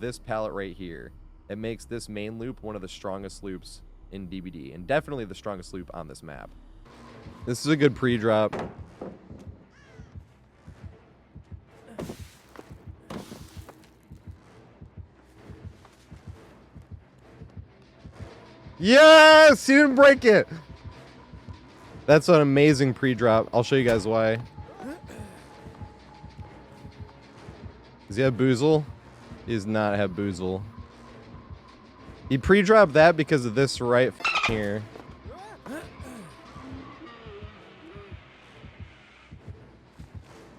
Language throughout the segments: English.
this pallet right here, it makes this main loop one of the strongest loops in DBD, and definitely the strongest loop on this map. This is a good pre-drop. Yes! He didn't break it! That's an amazing pre-drop. I'll show you guys why. Does he have Boozle? He does not have Boozle. He pre-dropped that because of this right here.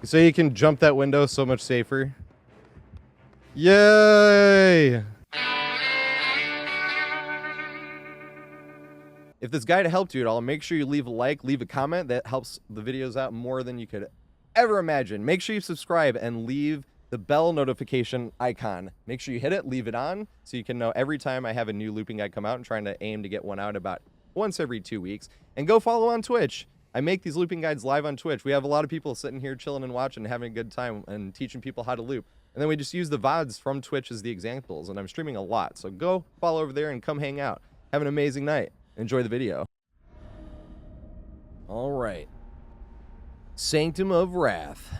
So you can jump that window so much safer. Yay! If this guide helped you at all, make sure you leave a like, leave a comment. That helps the videos out more than you could ever imagine. Make sure you subscribe and leave the bell notification icon. Make sure you hit it, leave it on, so you can know every time I have a new looping guide come out. I'm trying to aim to get one out about once every 2 weeks. And go follow on Twitch. I make these looping guides live on Twitch. We have a lot of people sitting here chilling and watching and having a good time and teaching people how to loop. And then we just use the VODs from Twitch as the examples. And I'm streaming a lot. So go follow over there and come hang out. Have an amazing night. Enjoy the video. All right. Sanctum of Wrath.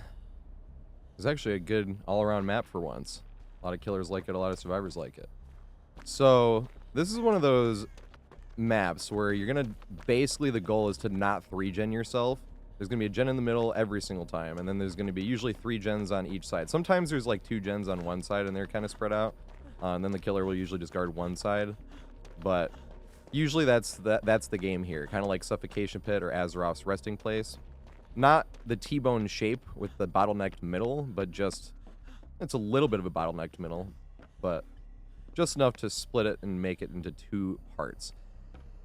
It's actually a good all-around map for once. A lot of killers like it. A lot of survivors like it. So this is one of those maps where you're going to, basically the goal is to not 3-gen yourself. There's going to be a gen in the middle every single time, and then there's going to be usually 3 gens on each side. Sometimes there's like 2 gens on one side and they're kind of spread out, and then the killer will usually just guard one side. But usually that's the game here, kind of like Suffocation Pit or Azeroth's resting place. Not the T-bone shape with the bottlenecked middle, but just, it's a little bit of a bottlenecked middle, but just enough to split it and make it into 2 parts.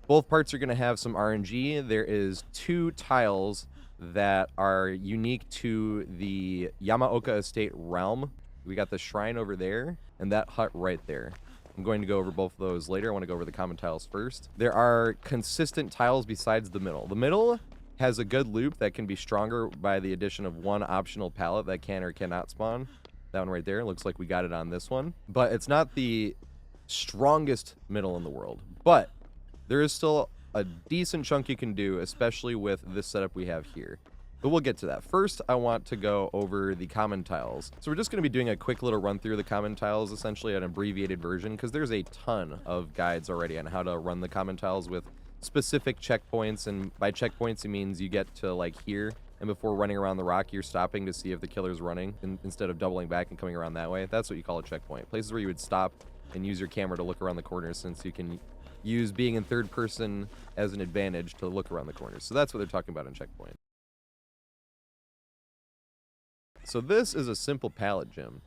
Both parts are going to have some RNG. There is 2 tiles that are unique to the Yamaoka Estate Realm. We got the shrine over there and that hut right there. I'm going to go over both of those later. I want to go over the common tiles first. There are consistent tiles besides the middle. The middle has a good loop that can be stronger by the addition of 1 optional pallet that can or cannot spawn. That one right there. Looks like we got it on this one. But it's not the strongest middle in the world. But there is still a decent chunk you can do, especially with this setup we have here. But we'll get to that. First, I want to go over the common tiles. So we're just going to be doing a quick little run through the common tiles, essentially an abbreviated version, because there's a ton of guides already on how to run the common tiles with specific checkpoints. And by checkpoints, it means you get to like here, and before running around the rock, you're stopping to see if the killer's running, instead of doubling back and coming around that way. That's what you call a checkpoint. Places where you would stop and use your camera to look around the corners, since you can use being in third person as an advantage to look around the corners. So that's what they're talking about in checkpoint. So this is a simple pallet gym.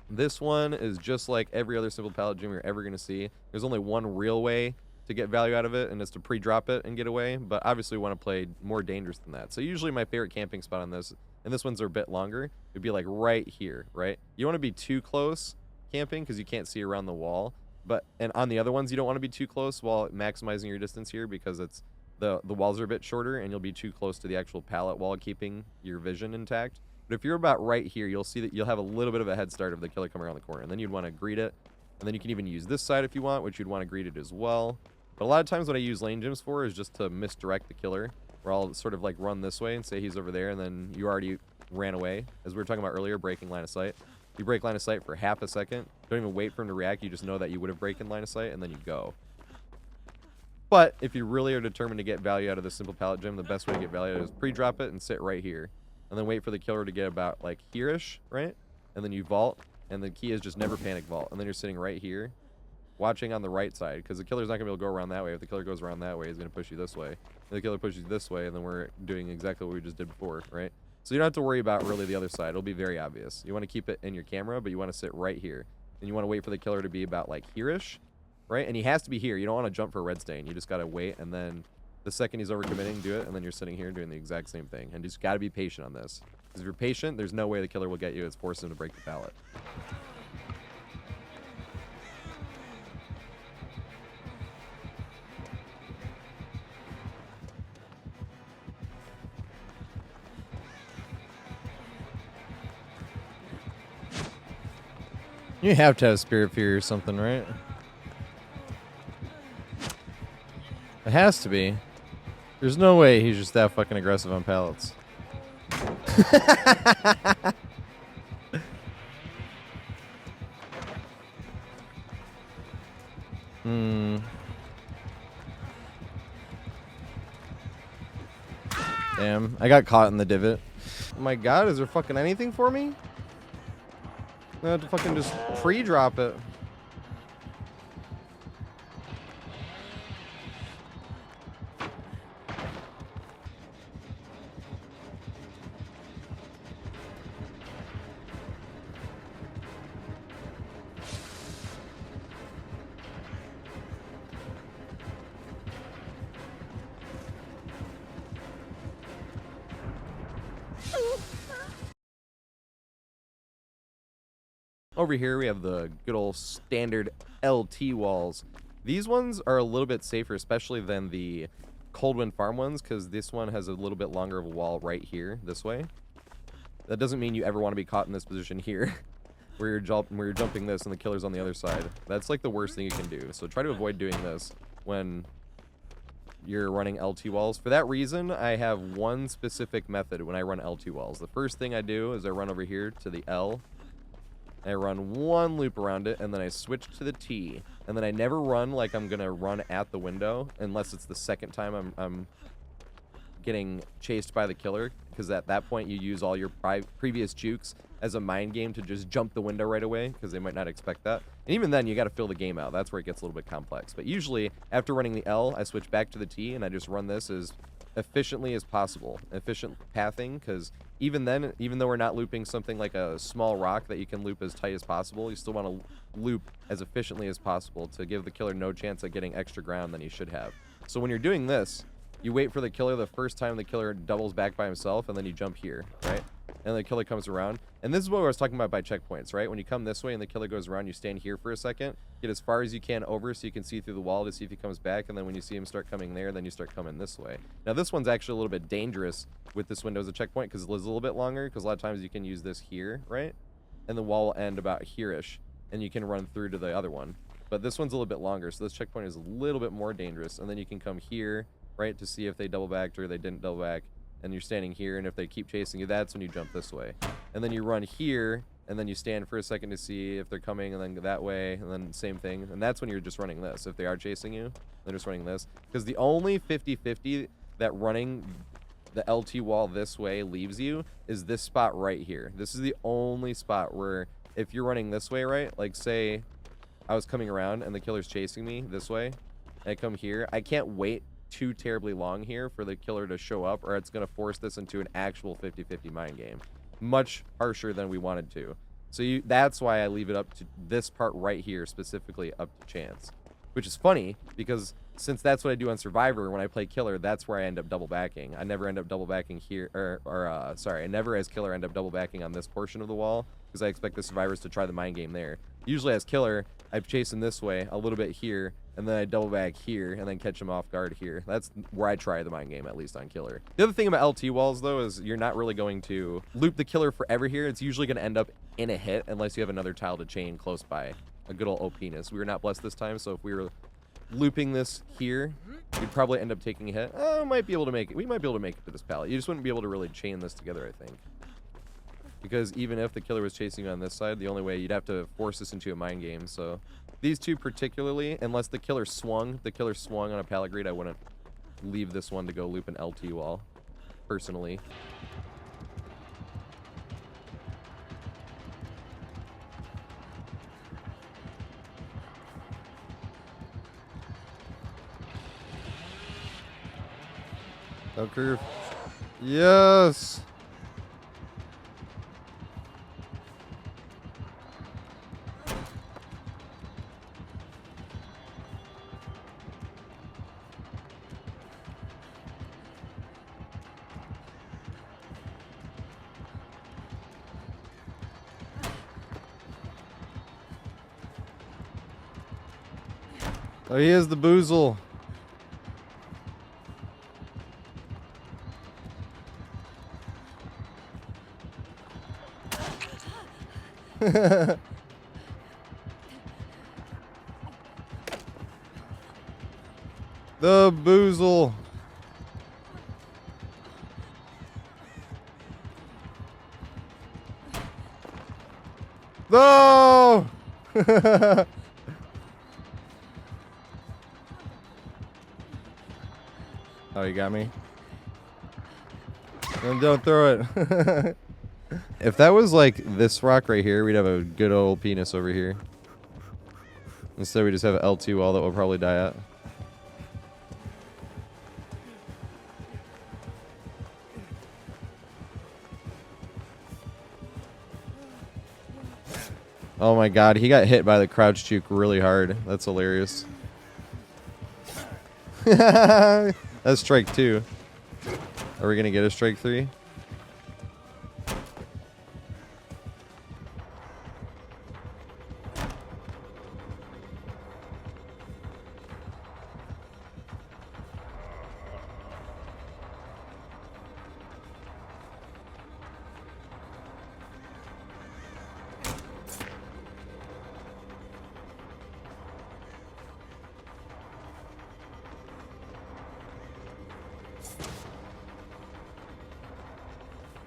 This one is just like every other simple pallet gym you're ever going to see. There's only one real way to get value out of it, and it's to pre-drop it and get away, but obviously we want to play more dangerous than that. So usually my favorite camping spot on this, and this one's a bit longer, would be like right here, right? You don't want to be too close camping because you can't see around the wall. And on the other ones, you don't want to be too close while maximizing your distance here, because it's the walls are a bit shorter and you'll be too close to the actual pallet wall, keeping your vision intact. But if you're about right here, you'll see that you'll have a little bit of a head start of the killer coming around the corner, and then you'd want to greet it. And then you can even use this side if you want, which you'd want to greet it as well. But a lot of times what I use lane gyms for is just to misdirect the killer, where I'll sort of like run this way and say he's over there, and then you already ran away. As we were talking about earlier, breaking line of sight. You break line of sight for half a second. Don't even wait for him to react. You just know that you would have broken line of sight, and then you go. But if you really are determined to get value out of this simple pallet gym, the best way to get value out of it is pre-drop it and sit right here. And then wait for the killer to get about like here-ish, right? And then you vault, and the key is just never panic vault. And then you're sitting right here, watching on the right side, because the killer's not going to be able to go around that way. If the killer goes around that way, he's going to push you this way. And the killer pushes you this way, and then we're doing exactly what we just did before, right? So you don't have to worry about really the other side. It'll be very obvious. You want to keep it in your camera, but you want to sit right here. And you want to wait for the killer to be about like here-ish, right? And he has to be here. You don't want to jump for a red stain. You just got to wait, and then the second he's overcommitting, do it, and then you're sitting here doing the exact same thing. And you just got to be patient on this. Because if you're patient, there's no way the killer will get you. It's forced him to break the pallet. You have to have Spirit Fury or something, right? It has to be. There's no way he's just that fucking aggressive on pallets. Damn, I got caught in the divot. Oh my god, is there fucking anything for me? I have to fucking just pre-drop it. Over here we have the good old standard LT walls. These ones are a little bit safer, especially than the Coldwind Farm ones, because this one has a little bit longer of a wall right here, this way. That doesn't mean you ever want to be caught in this position here, where you're jumping this and the killer's on the other side. That's like the worst thing you can do. So try to avoid doing this when you're running LT walls. For that reason, I have one specific method when I run LT walls. The first thing I do is I run over here to the L. I run one loop around it, and then I switch to the T. And then I never run like I'm going to run at the window, unless it's the second time I'm getting chased by the killer, because at that point you use all your previous jukes as a mind game to just jump the window right away, because they might not expect that. And even then, you got to fill the game out. That's where it gets a little bit complex. But usually, after running the L, I switch back to the T, and I just run this as efficiently as possible. Efficient pathing, because even then, even though we're not looping something like a small rock that you can loop as tight as possible, you still want to loop as efficiently as possible to give the killer no chance at getting extra ground than he should have. So when you're doing this, you wait for the killer the first time the killer doubles back by himself, and then you jump here, right? And the killer comes around. And this is what I was talking about by checkpoints, right? When you come this way and the killer goes around, you stand here for a second, get as far as you can over so you can see through the wall to see if he comes back, and then when you see him start coming there, then you start coming this way. Now this one's actually a little bit dangerous with this window as a checkpoint because it is a little bit longer, because a lot of times you can use this here, right? And the wall will end about here-ish, and you can run through to the other one. But this one's a little bit longer, so this checkpoint is a little bit more dangerous, and then you can come here, right, to see if they double backed or they didn't double back, and you're standing here, and if they keep chasing you, that's when you jump this way. And then you run here, and then you stand for a second to see if they're coming, and then go that way, and then same thing. And that's when you're just running this. If they are chasing you, they're just running this. Because the only 50-50 that running the LT wall this way leaves you is this spot right here. This is the only spot where if you're running this way, right, like say I was coming around and the killer's chasing me this way, and I come here, I can't wait too terribly long here for the killer to show up, or it's going to force this into an actual 50-50 mind game. Much harsher than we wanted to. So that's why I leave it up to this part right here, specifically up to chance. Which is funny, because since that's what I do on Survivor, when I play killer, that's where I end up double backing. I never end up double backing here, sorry, I never as killer end up double backing on this portion of the wall, because I expect the survivors to try the mind game there. Usually as killer, I chase him this way, a little bit here, and then I double back here, and then catch him off guard here. That's where I try the mind game, at least on killer. The other thing about LT walls, though, is you're not really going to loop the killer forever here. It's usually going to end up in a hit, unless you have another tile to chain close by. A good old OPenis. We were not blessed this time, so if we were looping this here, you'd probably end up taking a hit. Oh, might be able to make it. We might be able to make it to this pallet. You just wouldn't be able to really chain this together, I think. Because even if the killer was chasing you on this side, the only way you'd have to force this into a mind game. So these two particularly, unless the killer swung, on a pallet grid, I wouldn't leave this one to go loop an LT wall, personally. Oh, curve. Yes! Oh, he has the boozle. The boozle. No! Oh, you got me? Then don't throw it. If that was like this rock right here, we'd have a good old penis over here. Instead, we just have an L2 wall that will probably die at. Oh my god, he got hit by the crouch juke really hard. That's hilarious. That's strike 2. Are we gonna get a strike 3?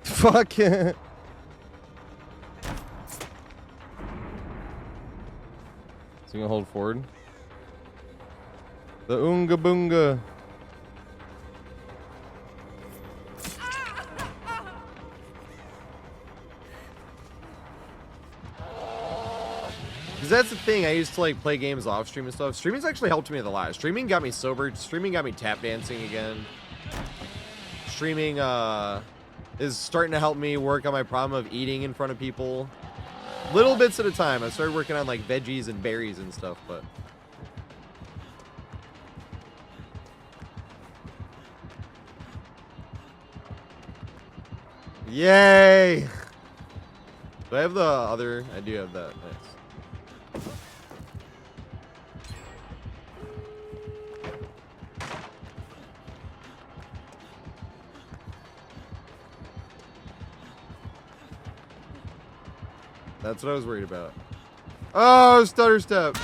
Fuck it. So you gonna hold forward? The Oonga Boonga. Because that's the thing, I used to like play games off stream and stuff. Streaming's actually helped me a lot. Streaming got me sober. Streaming got me tap dancing again. Streaming is starting to help me work on my problem of eating in front of people. Little bits at a time. I started working on like veggies and berries and stuff, but yay! Do I have the other? I do have that. Nice. That's what I was worried about. Oh, stutter step.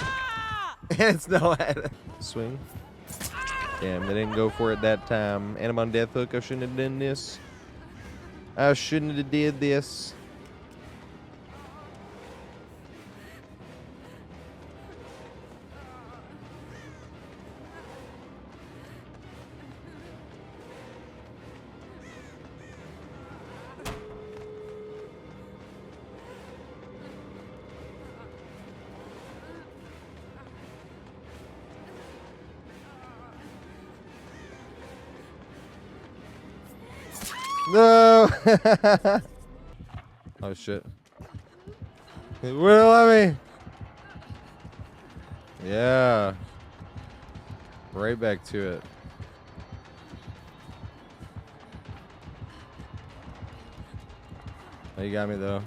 And it's no head. Swing. Damn, they didn't go for it that time. And I'm on death hook. I shouldn't have done this. I shouldn't have did this. No! Oh shit. It will let me. Yeah. Right back to it. Oh, you got me though.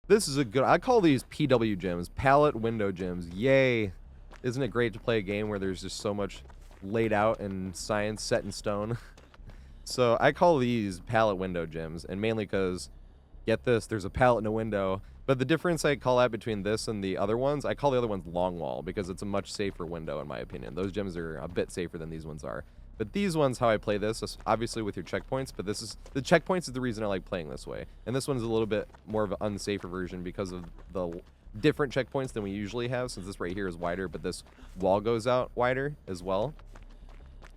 This is a good, I call these PW gyms, pallet window gyms. Yay. Isn't it great to play a game where there's just so much laid out and science set in stone? So I call these pallet window gyms, and mainly because, get this, there's a pallet in a window. But the difference I call out between this and the other ones, I call the other ones Longwall because it's a much safer window in my opinion. Those gyms are a bit safer than these ones are. But these ones, how I play this, is obviously with your checkpoints, but this is, the checkpoints is the reason I like playing this way. And this one's a little bit more of an unsafer version because of the different checkpoints than we usually have, since this right here is wider, but this wall goes out wider as well.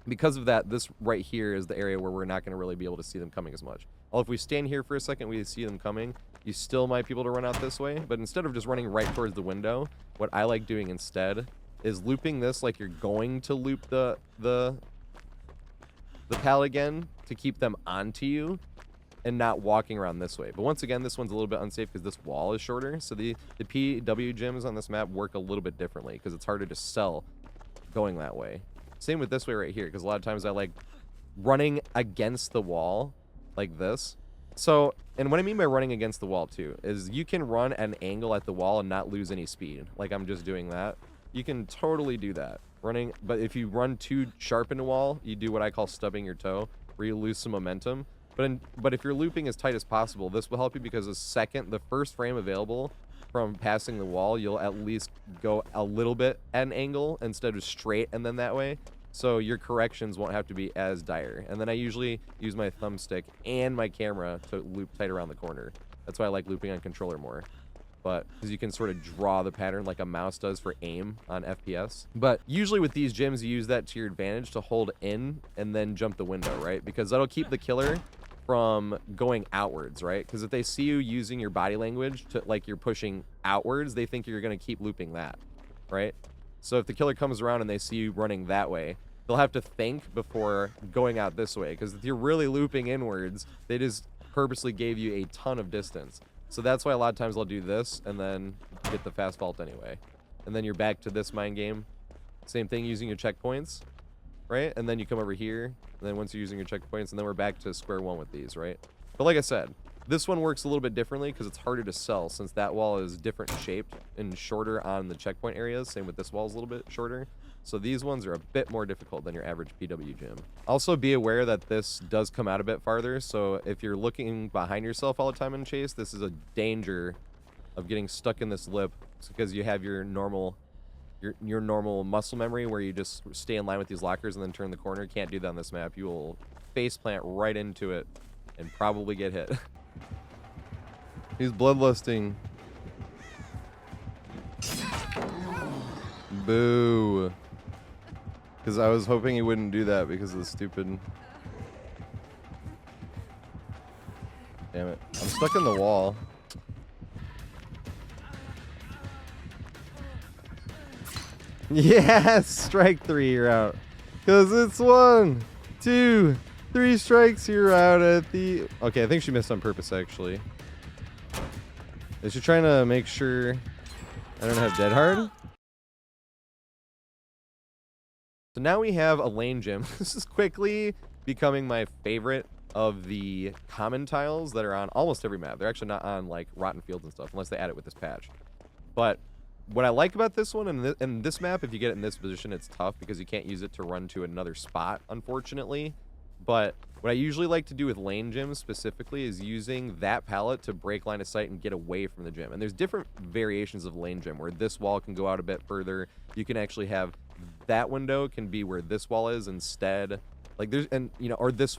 Because of that, this right here is the area where we're not going to really be able to see them coming as much. Well, if we stand here for a second, we see them coming. You still might be able to run out this way, but instead of just running right towards the window, what I like doing instead is looping this like you're going to loop the pallet again to keep them onto you, and not walking around this way. But once again, this one's a little bit unsafe because this wall is shorter. So the PW gyms on this map work a little bit differently because it's harder to sell going that way. Same with this way right here, because a lot of times I like running against the wall like this. So, and what I mean by running against the wall too, is you can run at an angle at the wall and not lose any speed. Like I'm just doing that. You can totally do that. Running, but if you run too sharp into a wall, you do what I call stubbing your toe, where you lose some momentum. But if you're looping as tight as possible, this will help you because the first frame available from passing the wall, you'll at least go a little bit at an angle instead of straight and then that way. So your corrections won't have to be as dire. And then I usually use my thumbstick and my camera to loop tight around the corner. That's why I like looping on controller more. But because you can sort of draw the pattern like a mouse does for aim on FPS. But usually with these gyms, you use that to your advantage to hold in and then jump the window, right? Because that'll keep the killer from going outwards, right? Because if they see you using your body language to like you're pushing outwards, they think you're going to keep looping that, right? So if the killer comes around and they see you running that way, they'll have to think before going out this way. Because if you're really looping inwards, they just purposely gave you a ton of distance. So that's why a lot of times I'll do this and then get the fast vault anyway. And then you're back to this mind game. Same thing using your checkpoints, right? And then you come over here. And then once you're using your checkpoints, and then we're back to square one with these, right? But like I said, this one works a little bit differently because it's harder to sell since that wall is different shaped and shorter on the checkpoint areas. Same with this wall is a little bit shorter. So these ones are a bit more difficult than your average PW gym. Also be aware that this does come out a bit farther. So if you're looking behind yourself all the time in chase, this is a danger of getting stuck in this lip because you have your normal muscle memory where you just stay in line with these lockers and then turn the corner. Can't do that on this map. You will face plant right into it and probably get hit. He's bloodlusting. Boo. Because I was hoping he wouldn't do that because of the stupid... Damn it. I'm stuck in the wall. Yes! Strike 3, you're out. Because it's 1, 2, 3 strikes, you're out at the... Okay, I think she missed on purpose, actually. Is she trying to make sure I don't have dead hard? So now we have a lane gym. This is quickly becoming my favorite of the common tiles that are on almost every map. They're actually not on like Rotten Fields and stuff unless they add it with this patch. But what I like about this one and this map, if you get it in this position, it's tough because you can't use it to run to another spot, unfortunately. But what I usually like to do with lane gyms specifically is using that pallet to break line of sight and get away from the gym. And there's different variations of lane gym where this wall can go out a bit further. You can actually have that window can be where this wall is instead. Like there's, and you know, or this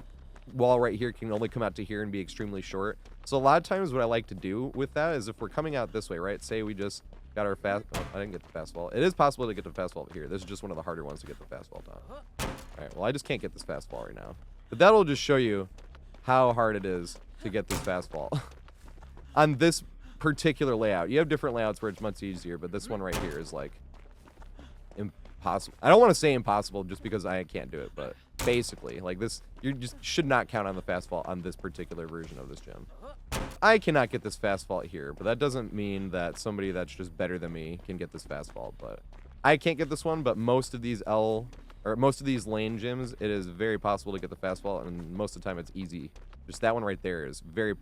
wall right here can only come out to here and be extremely short. So a lot of times what I like to do with that is if we're coming out this way, right? Say we just got our fast, oh, I didn't get the fast vault. It is possible to get the fast vault here. This is just one of the harder ones to get the fast vault on. All right, well, I just can't get this fast vault right now. But that'll just show you how hard it is to get this fast vault. On this particular layout. You have different layouts where it's much easier, but this one right here is like impossible. I don't want to say impossible just because I can't do it, but basically, like this, you just should not count on the fast vault on this particular version of this gym. I cannot get this fast vault here, but that doesn't mean that somebody that's just better than me can get this fast vault, but I can't get this one, but most of these most of these lane gyms, it is very possible to get the fast vault, and most of the time it's easy. Just that one right there is very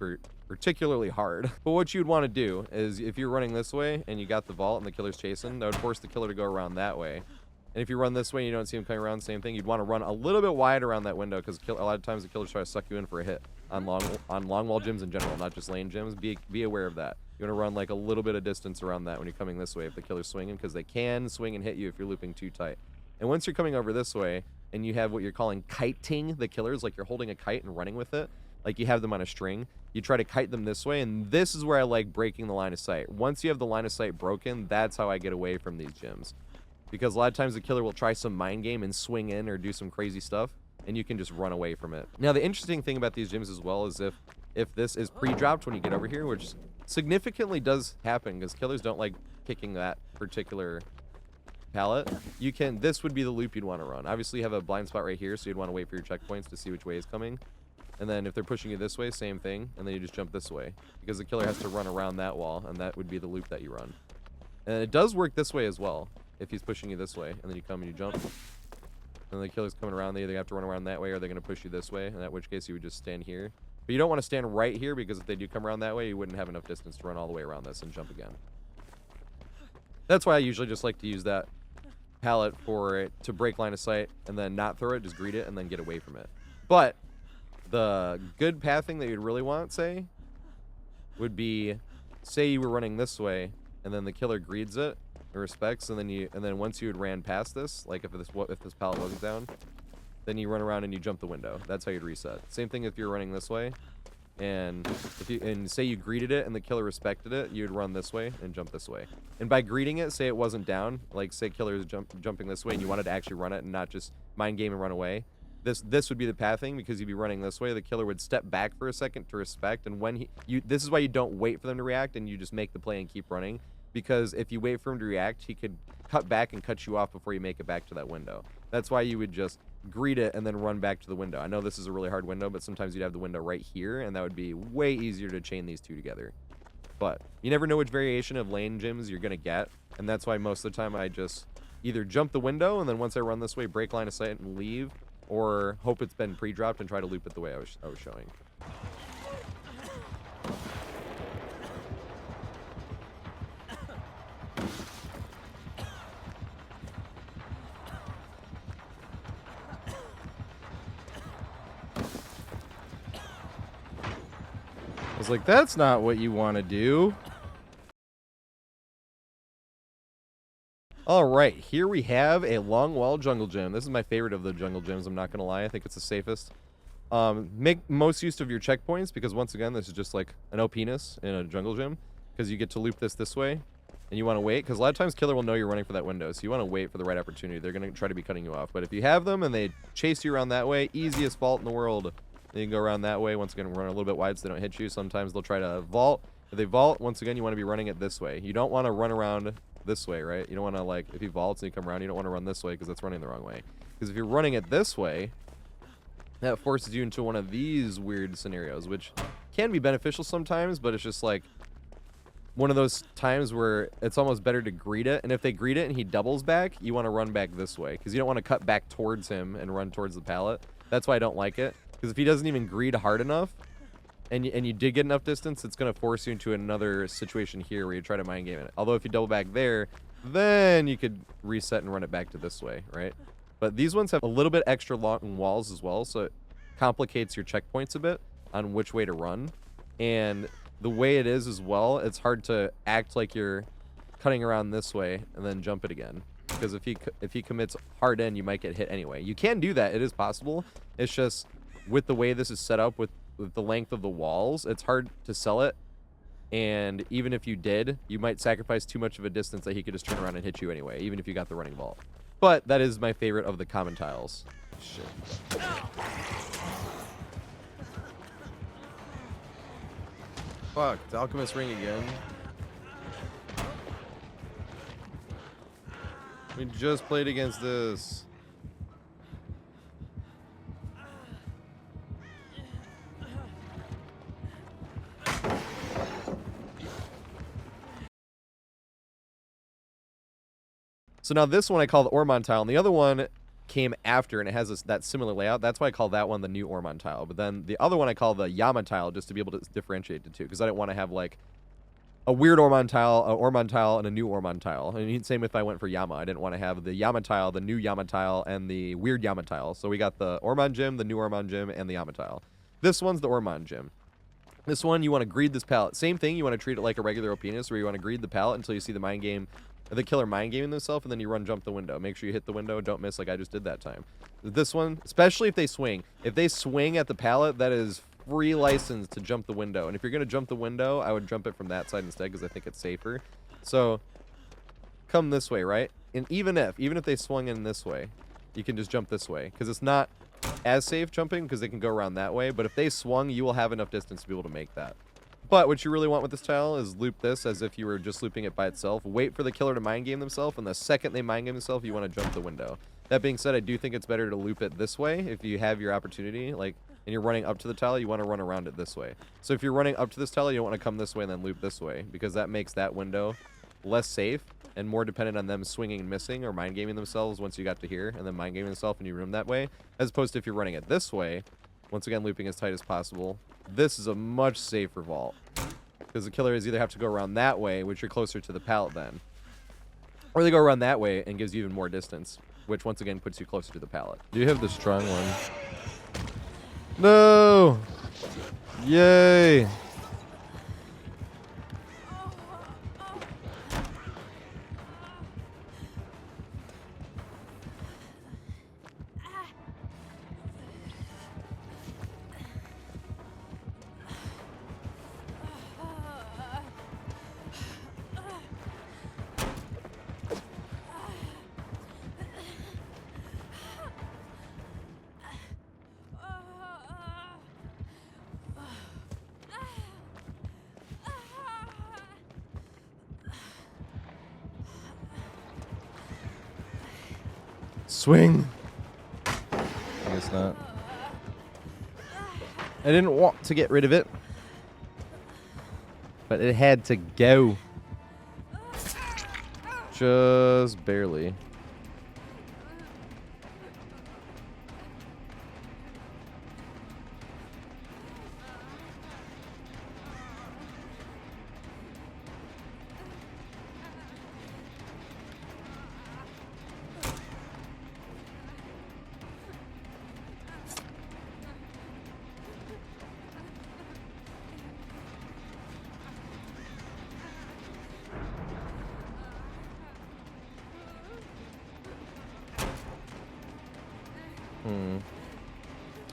particularly hard. But what you'd want to do is if you're running this way and you got the vault and the killer's chasing, that would force the killer to go around that way. And if you run this way and you don't see him coming around, same thing. You'd want to run a little bit wide around that window because a lot of times the killers try to suck you in for a hit on Longwall Gyms in general, not just lane gyms. Be aware of that. You want to run like a little bit of distance around that when you're coming this way if the killer's swinging, because they can swing and hit you if you're looping too tight. And once you're coming over this way and you have what you're calling kiting the killers, like you're holding a kite and running with it, like you have them on a string, you try to kite them this way, and this is where I like breaking the line of sight. Once you have the line of sight broken, that's how I get away from these gyms. Because a lot of times the killer will try some mind game and swing in or do some crazy stuff, and you can just run away from it. Now, the interesting thing about these gyms as well is if this is pre-dropped when you get over here, which significantly does happen because killers don't like kicking that particular pallet, this would be the loop you'd want to run. Obviously, you have a blind spot right here, so you'd want to wait for your checkpoints to see which way is coming. And then if they're pushing you this way, same thing, and then you just jump this way. Because the killer has to run around that wall, and that would be the loop that you run. And it does work this way as well, if he's pushing you this way, and then you come and you jump. And the killer's coming around, they either have to run around that way, or they're going to push you this way, in that which case you would just stand here. But you don't want to stand right here, because if they do come around that way, you wouldn't have enough distance to run all the way around this and jump again. That's why I usually just like to use that pallet for it to break line of sight, and then not throw it, just greet it, and then get away from it. But the good pathing that you'd really want, say, would be, say you were running this way, and then the killer greets it, or respects, and then once you had ran past this, like if this pallet wasn't down, then you run around and you jump the window. That's how you'd reset. Same thing if you're running this way, and say you greeted it and the killer respected it, you'd run this way and jump this way. And by greeting it, say it wasn't down, like say killer is jumping this way and you wanted to actually run it and not just mind game and run away. This would be the pathing, because you'd be running this way. The killer would step back for a second to respect, and when this is why you don't wait for them to react and you just make the play and keep running, because if you wait for him to react, he could cut back and cut you off before you make it back to that window. That's why you would just greet it and then run back to the window. I know this is a really hard window, but sometimes you'd have the window right here, and that would be way easier to chain these two together. But you never know which variation of lane gyms you're gonna get, and that's why most of the time I just either jump the window and then once I run this way, break line of sight and leave, or hope it's been pre-dropped and try to loop it the way I was showing. I was like, that's not what you want to do. All right, here we have a Longwall jungle gym. This is my favorite of the jungle gyms, I'm not going to lie. I think it's the safest. Make most use of your checkpoints, because once again, this is just like an OPeness in a jungle gym, because you get to loop this way, and you want to wait, because a lot of times killer will know you're running for that window, so you want to wait for the right opportunity. They're going to try to be cutting you off, but if you have them and they chase you around that way, easiest vault in the world. You can go around that way. Once again, run a little bit wide so they don't hit you. Sometimes they'll try to vault. If they vault, once again, you want to be running it this way. You don't want to run around this way, right? You don't want to, like, if he vaults and you come around, you don't want to run this way, because that's running the wrong way. Because if you're running it this way, that forces you into one of these weird scenarios, which can be beneficial sometimes, but it's just like one of those times where it's almost better to greet it. And if they greet it and he doubles back, you want to run back this way, because you don't want to cut back towards him and run towards the pallet. That's why I don't like it, because if he doesn't even greet hard enough, and you did get enough distance, it's going to force you into another situation here where you try to mind game it. Although if you double back there, then you could reset and run it back to this way, right? But these ones have a little bit extra long walls as well, so it complicates your checkpoints a bit on which way to run. And the way it is as well, it's hard to act like you're cutting around this way and then jump it again. Because if he commits hard in, you might get hit anyway. You can do that. It is possible. It's just with the way this is set up with the length of the walls, it's hard to sell it. And even if you did, you might sacrifice too much of a distance that he could just turn around and hit you anyway, even if you got the running vault. But that is my favorite of the common tiles. Shit. Fuck, the Alchemist Ring again. We just played against this. So now this one I call the Ormond tile, and the other one came after, and it has that similar layout. That's why I call that one the new Ormond tile. But then the other one I call the Yama tile, just to be able to differentiate the two, because I didn't want to have like a weird Ormond tile, and a new Ormond tile. And same if I went for Yama. I didn't want to have the Yama tile, the new Yama tile, and the weird Yama tile. So we got the Ormond Gym, the new Ormond Gym, and the Yama tile. This one's the Ormond Gym. This one, you want to greed this pallet. Same thing, you want to treat it like a regular OPeness, where you want to greed the pallet until you see the mind game, the killer mind gaming themselves, and then you run jump the window. Make sure you hit the window, don't miss like I just did that time. This one, especially if they swing. If they swing at the pallet, that is free license to jump the window. And if you're going to jump the window, I would jump it from that side instead, because I think it's safer. So come this way, right? And even if they swung in this way, you can just jump this way, because it's not as safe jumping, because they can go around that way. But if they swung, you will have enough distance to be able to make that. But what you really want with this tile is loop this as if you were just looping it by itself. Wait for the killer to mind game themselves, and the second they mind game themselves, you want to jump the window. That being said, I do think it's better to loop it this way if you have your opportunity, like, and you're running up to the tile, you want to run around it this way. So if you're running up to this tile, you don't want to come this way and then loop this way, because that makes that window less safe and more dependent on them swinging and missing or mind gaming themselves once you got to here, and then mind gaming themselves and you room that way, as opposed to if you're running it this way, once again looping as tight as possible. This is a much safer vault, because the killer is either have to go around that way, which you're closer to the pallet then, or they go around that way and gives you even more distance, which once again puts you closer to the pallet. You have the strong one. No! Yay! Swing. I guess not. I didn't want to get rid of it, but it had to go. Just barely.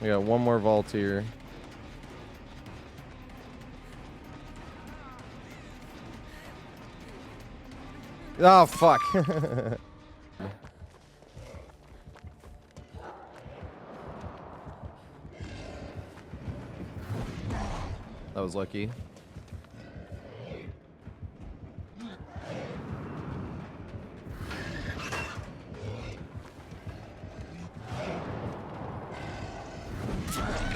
We got one more vault here. Oh, fuck. That was lucky.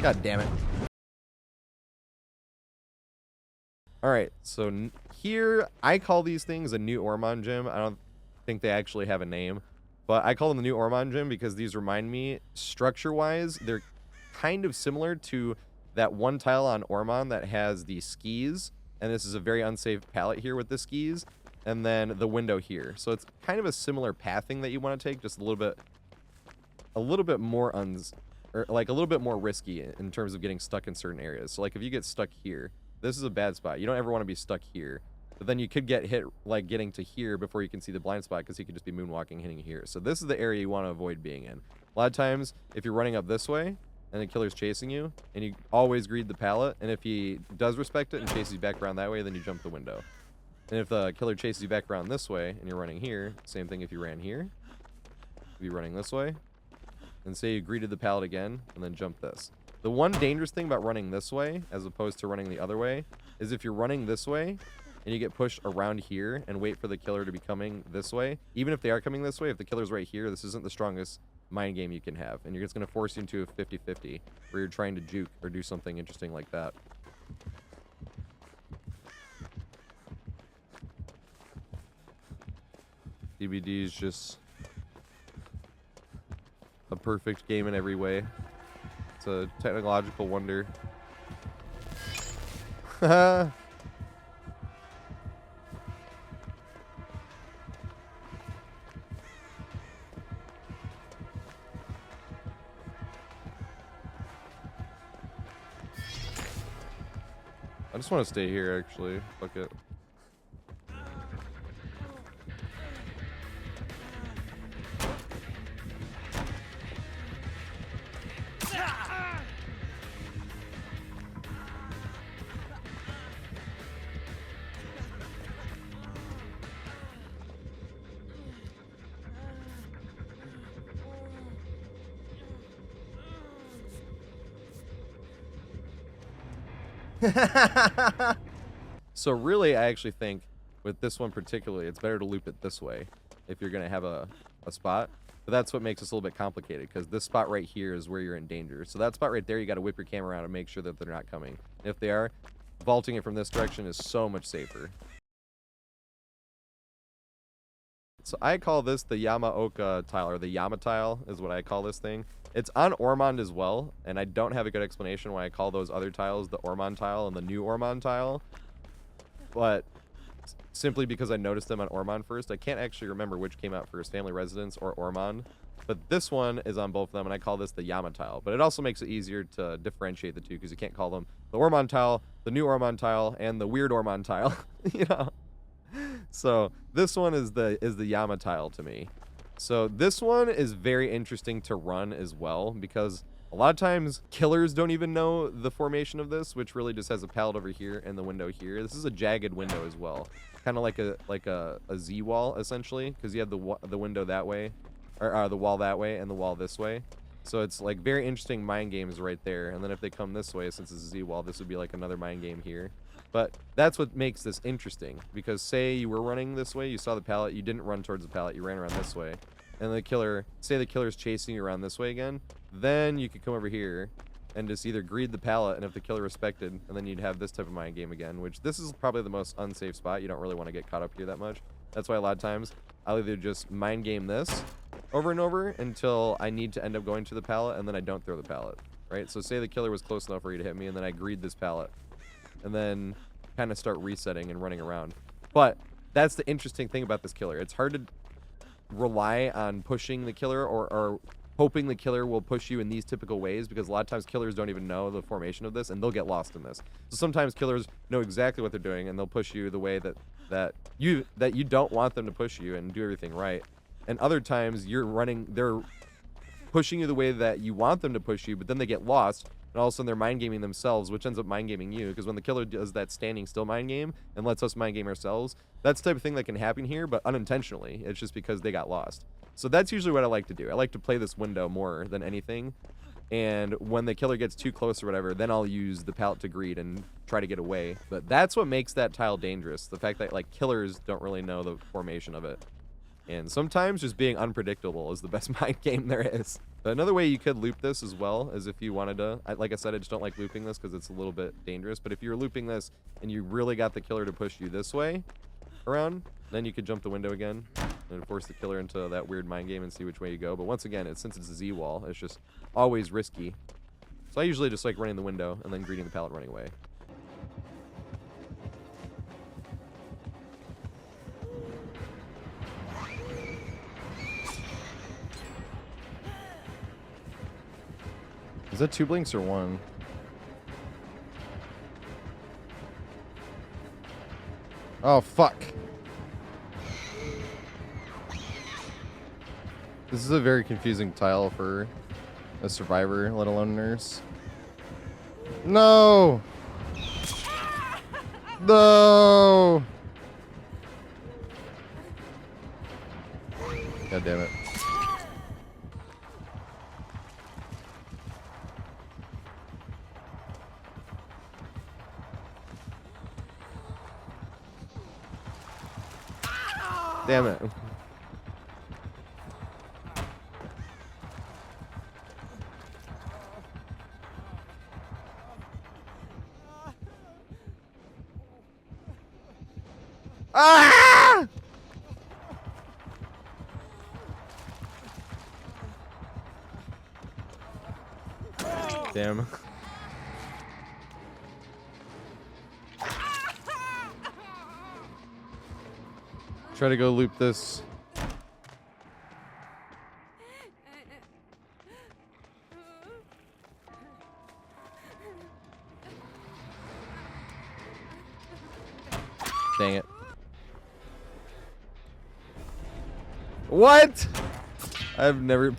God damn it. Alright, so here, I call these things a new Ormond Gym. I don't think they actually have a name, but I call them the new Ormond Gym because these remind me, structure-wise, they're kind of similar to that one tile on Ormond that has the skis, and this is a very unsafe pallet here with the skis, and then the window here. So it's kind of a similar pathing that you want to take, just a little bit more a little bit more risky in terms of getting stuck in certain areas. So like if you get stuck here, this is a bad spot. You don't ever want to be stuck here. But then you could get hit like getting to here before you can see the blind spot because he could just be moonwalking hitting here. So this is the area you want to avoid being in. A lot of times if you're running up this way and the killer's chasing you, and you always greed the pallet, and if he does respect it and chases you back around that way, then you jump the window. And if the killer chases you back around this way and you're running here, same thing if you ran here. You'd be running this way. And say you greeted the pallet again, and then jump this. The one dangerous thing about running this way, as opposed to running the other way, is if you're running this way, and you get pushed around here, and wait for the killer to be coming this way, even if they are coming this way, if the killer's right here, this isn't the strongest mind game you can have. And it's going to force you into a 50-50, where you're trying to juke or do something interesting like that. DBD is just a perfect game in every way. It's a technological wonder. I just want to stay here, actually. Fuck it. So really, I actually think with this one particularly, it's better to loop it this way if you're going to have a spot. But that's what makes this a little bit complicated, because this spot right here is where you're in danger. So that spot right there, you got to whip your camera around and make sure that they're not coming. If they are, vaulting it from this direction is so much safer. So I call this the Yamaoka tile, or the Yama tile is what I call this thing. It's on Ormond as well, and I don't have a good explanation why I call those other tiles the Ormond tile and the new Ormond tile. But simply because I noticed them on Ormond first. I can't actually remember which came out first, Family Residence or Ormond. But this one is on both of them, and I call this the Yama tile. But it also makes it easier to differentiate the two, because you can't call them the Ormond tile, the new Ormond tile, and the weird Ormond tile. You know? So this one is the Yama tile to me. So this one is very interesting to run as well, because a lot of times killers don't even know the formation of this, which really just has a pallet over here and the window here. This is a jagged window as well, kind of like a Z wall essentially, because you have the window that way, or the wall that way and the wall this way. So it's like very interesting mind games right there. And then if they come this way, since it's a Z wall, this would be like another mind game here. But that's what makes this interesting, because say you were running this way, you saw the pallet, you didn't run towards the pallet, you ran around this way. and the killer, say the killer's chasing you around this way again, then you could come over here and just either greed the pallet, and if the killer respected, and then you'd have this type of mind game again, which this is probably the most unsafe spot. You don't really want to get caught up here that much. That's why a lot of times I'll either just mind game this over and over until I need to end up going to the pallet, and then I don't throw the pallet, right? So say the killer was close enough for you to hit me, and then I greed this pallet, and then kind of start resetting and running around. But that's the interesting thing about this killer. It's hard to rely on pushing the killer or hoping the killer will push you in these typical ways, because a lot of times killers don't even know the formation of this, and they'll get lost in this. So sometimes killers know exactly what they're doing, and they'll push you the way that you don't want them to push you and do everything right. And other times they're pushing you the way that you want them to push you, but then they get lost, and all of a sudden they're mind gaming themselves, which ends up mind gaming you, because when the killer does that standing still mind game and lets us mind game ourselves, that's the type of thing that can happen here, but unintentionally. It's just because they got lost. So that's usually what I like to do. I like to play this window more than anything, and when the killer gets too close or whatever, then I'll use the pallet to greed and try to get away. But that's what makes that tile dangerous, the fact that like killers don't really know the formation of it. And sometimes just being unpredictable is the best mind game there is. But another way you could loop this as well is if you wanted to, like I said, I just don't like looping this because it's a little bit dangerous. But if you're looping this and you really got the killer to push you this way around, then you could jump the window again and force the killer into that weird mind game and see which way you go. But once again, since it's a Z wall, it's just always risky. So I usually just like running the window and then greeting the pallet running away. Is that 2 blinks or 1? Oh, fuck. This is a very confusing tile for a survivor, let alone a nurse. No! No! God damn it. Damn it. Ah! Damn. Try to go loop this. Dang it. What? I've never...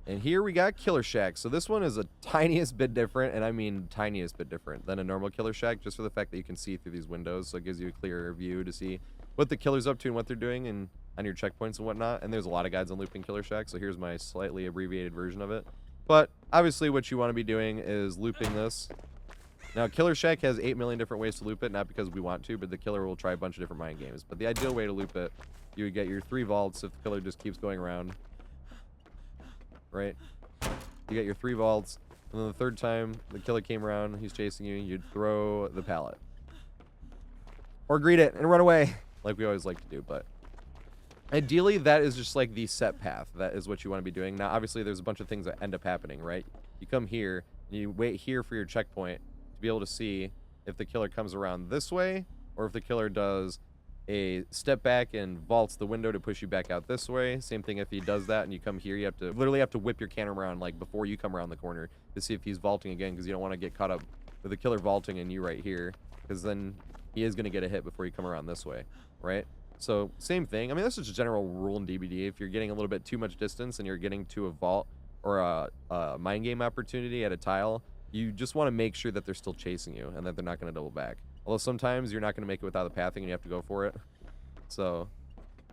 And here we got Killer Shack. So this one is a tiniest bit different, and I mean tiniest bit different than a normal Killer Shack, just for the fact that you can see through these windows, so it gives you a clearer view to see what the killer's up to and what they're doing and on your checkpoints and whatnot. And there's a lot of guides on looping Killer Shack, so here's my slightly abbreviated version of it. But obviously what you want to be doing is looping this. Now Killer Shack has 8 million different ways to loop it, not because we want to, but the killer will try a bunch of different mind games. But the ideal way to loop it, you would get your 3 vaults if the killer just keeps going around. Right? You get your 3 vaults, and then the third time the killer came around, he's chasing you, you'd throw the pallet. Or greet it and run away, like we always like to do, but ideally that is just like the set path. That is what you want to be doing. Now obviously there's a bunch of things that end up happening, right? You come here, and you wait here for your checkpoint to be able to see if the killer comes around this way, or if the killer does a step back and vaults the window to push you back out this way. Same thing if he does that and you come here, you have to literally whip your cannon around like before you come around the corner to see if he's vaulting again, because you don't want to get caught up with the killer vaulting and you right here, because then he is going to get a hit before you come around this way, right? So same thing. I mean, this is a general rule in DBD. If you're getting a little bit too much distance and you're getting to a vault or a mind game opportunity at a tile, you just want to make sure that they're still chasing you and that they're not going to double back. Although sometimes you're not going to make it without the pathing and you have to go for it. So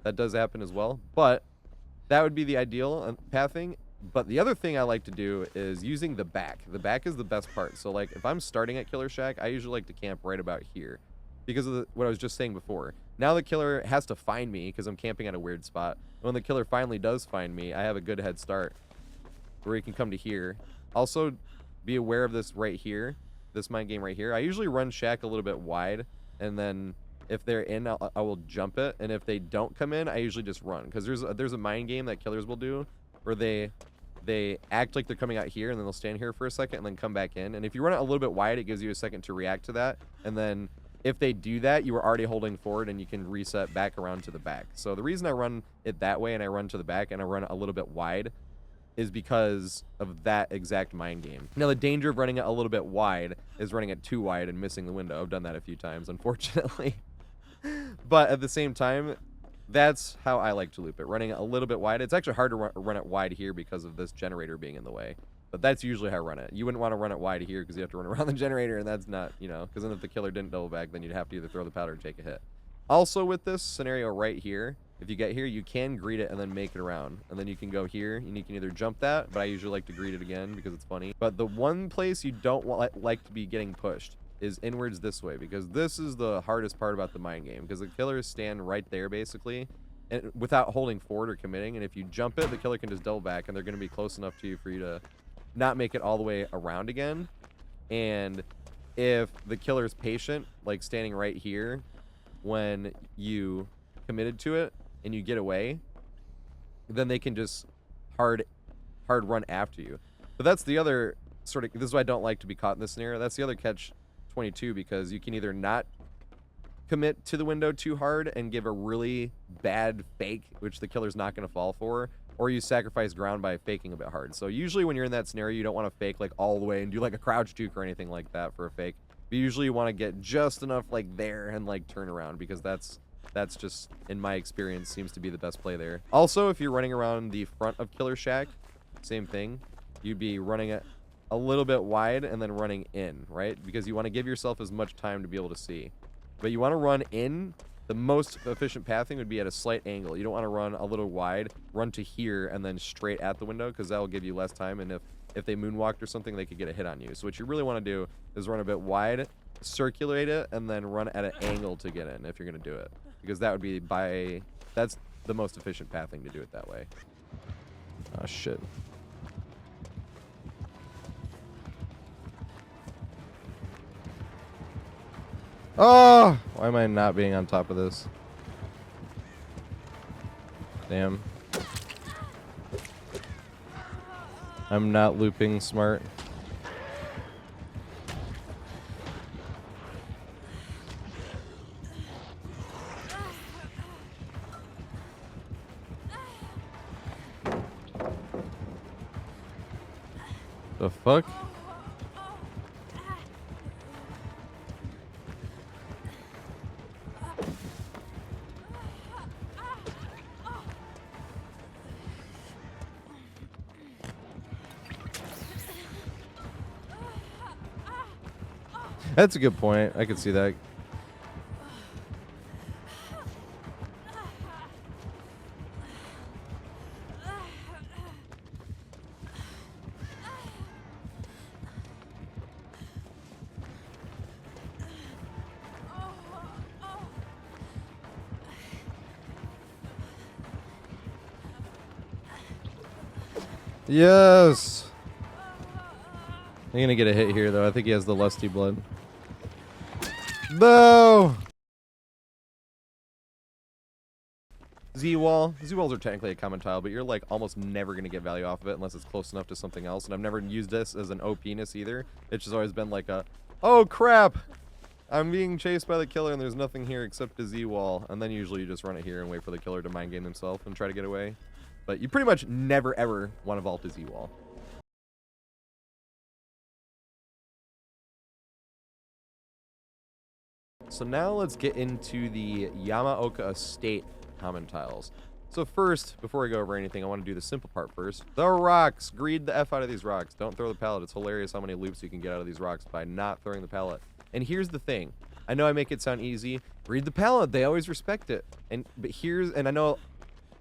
that does happen as well. But that would be the ideal pathing. But the other thing I like to do is using the back. The back is the best part. So like if I'm starting at Killer Shack, I usually like to camp right about here. because of what I was just saying before. Now the killer has to find me because I'm camping at a weird spot. When the killer finally does find me, I have a good head start where he can come to here. Also, be aware of this right here, this mind game right here. I usually run shack a little bit wide, and then if they're in, I will jump it, and if they don't come in, I usually just run, because there's a mind game that killers will do where they act like they're coming out here, and then they'll stand here for a second and then come back in. And if you run it a little bit wide, it gives you a second to react to that, and then if they do that, you are already holding forward and you can reset back around to the back. So the reason I run it that way and I run to the back and I run it a little bit wide is because of that exact mind game. Now, the danger of running it a little bit wide is running it too wide and missing the window. I've done that a few times, unfortunately. But at the same time, that's how I like to loop it, running it a little bit wide. It's actually hard to run it wide here because of this generator being in the way. But that's usually how I run it. You wouldn't want to run it wide here because you have to run around the generator, and that's not, you know, because then if the killer didn't double back, then you'd have to either throw the powder or take a hit. Also, with this scenario right here, if you get here, you can greet it and then make it around. And then you can go here, and you can either jump that, but I usually like to greet it again because it's funny. But the one place you don't like to be getting pushed is inwards this way, because this is the hardest part about the mind game, because the killers stand right there, basically, and without holding forward or committing. And if you jump it, the killer can just double back, and they're going to be close enough to you for you to not make it all the way around again. And if the killer's patient, like standing right here when you committed to it and you get away, then they can just hard run after you. But that's the other sort of, this is why I don't like to be caught in this scenario. That's the other catch 22, because you can either not commit to the window too hard and give a really bad fake, which the killer's not going to fall for, or you sacrifice ground by faking a bit hard. So usually when you're in that scenario, you don't want to fake like all the way and do like a crouch juke or anything like that for a fake. But usually you want to get just enough like there and like turn around, because that's just, in my experience, seems to be the best play there. Also, if you're running around the front of Killer Shack, same thing. You'd be running it a little bit wide and then running in, right? Because you want to give yourself as much time to be able to see. But you want to run in. The most efficient pathing would be at a slight angle. You don't want to run a little wide, run to here, and then straight at the window, because that will give you less time. And if they moonwalked or something, they could get a hit on you. So what you really want to do is run a bit wide, circulate it, and then run at an angle to get in if you're going to do it. Because that would be that's the most efficient pathing to do it that way. Oh, shit. Oh, why am I not being on top of this? Damn. I'm not looping smart. The fuck? That's a good point. I could see that. Yes. I'm gonna get a hit here, though. I think he has the lusty blood. No. Z-wall. Z-walls are technically a common tile, but you're like almost never gonna get value off of it unless it's close enough to something else. And I've never used this as an OPeness either. It's just always been like a, oh crap, I'm being chased by the killer and there's nothing here except a Z-wall. And then usually you just run it here and wait for the killer to mind game himself and try to get away. But you pretty much never ever want to vault a Z-wall. So now let's get into the Yamaoka Estate common tiles. So first, before I go over anything, I want to do the simple part first. The rocks. Greed the F out of these rocks. Don't throw the pallet. It's hilarious how many loops you can get out of these rocks by not throwing the pallet. And here's the thing. I know I make it sound easy. Greed the pallet. They always respect it. And I know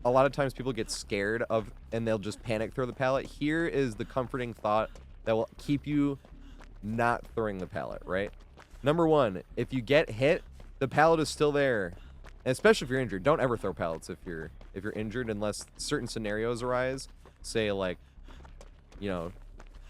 a lot of times people get scared of, and they'll just panic throw the pallet. Here is the comforting thought that will keep you not throwing the pallet, right? Number one, if you get hit, The pallet is still there. And especially if you're injured. Don't ever throw pallets if you're injured unless certain scenarios arise. Say like, you know,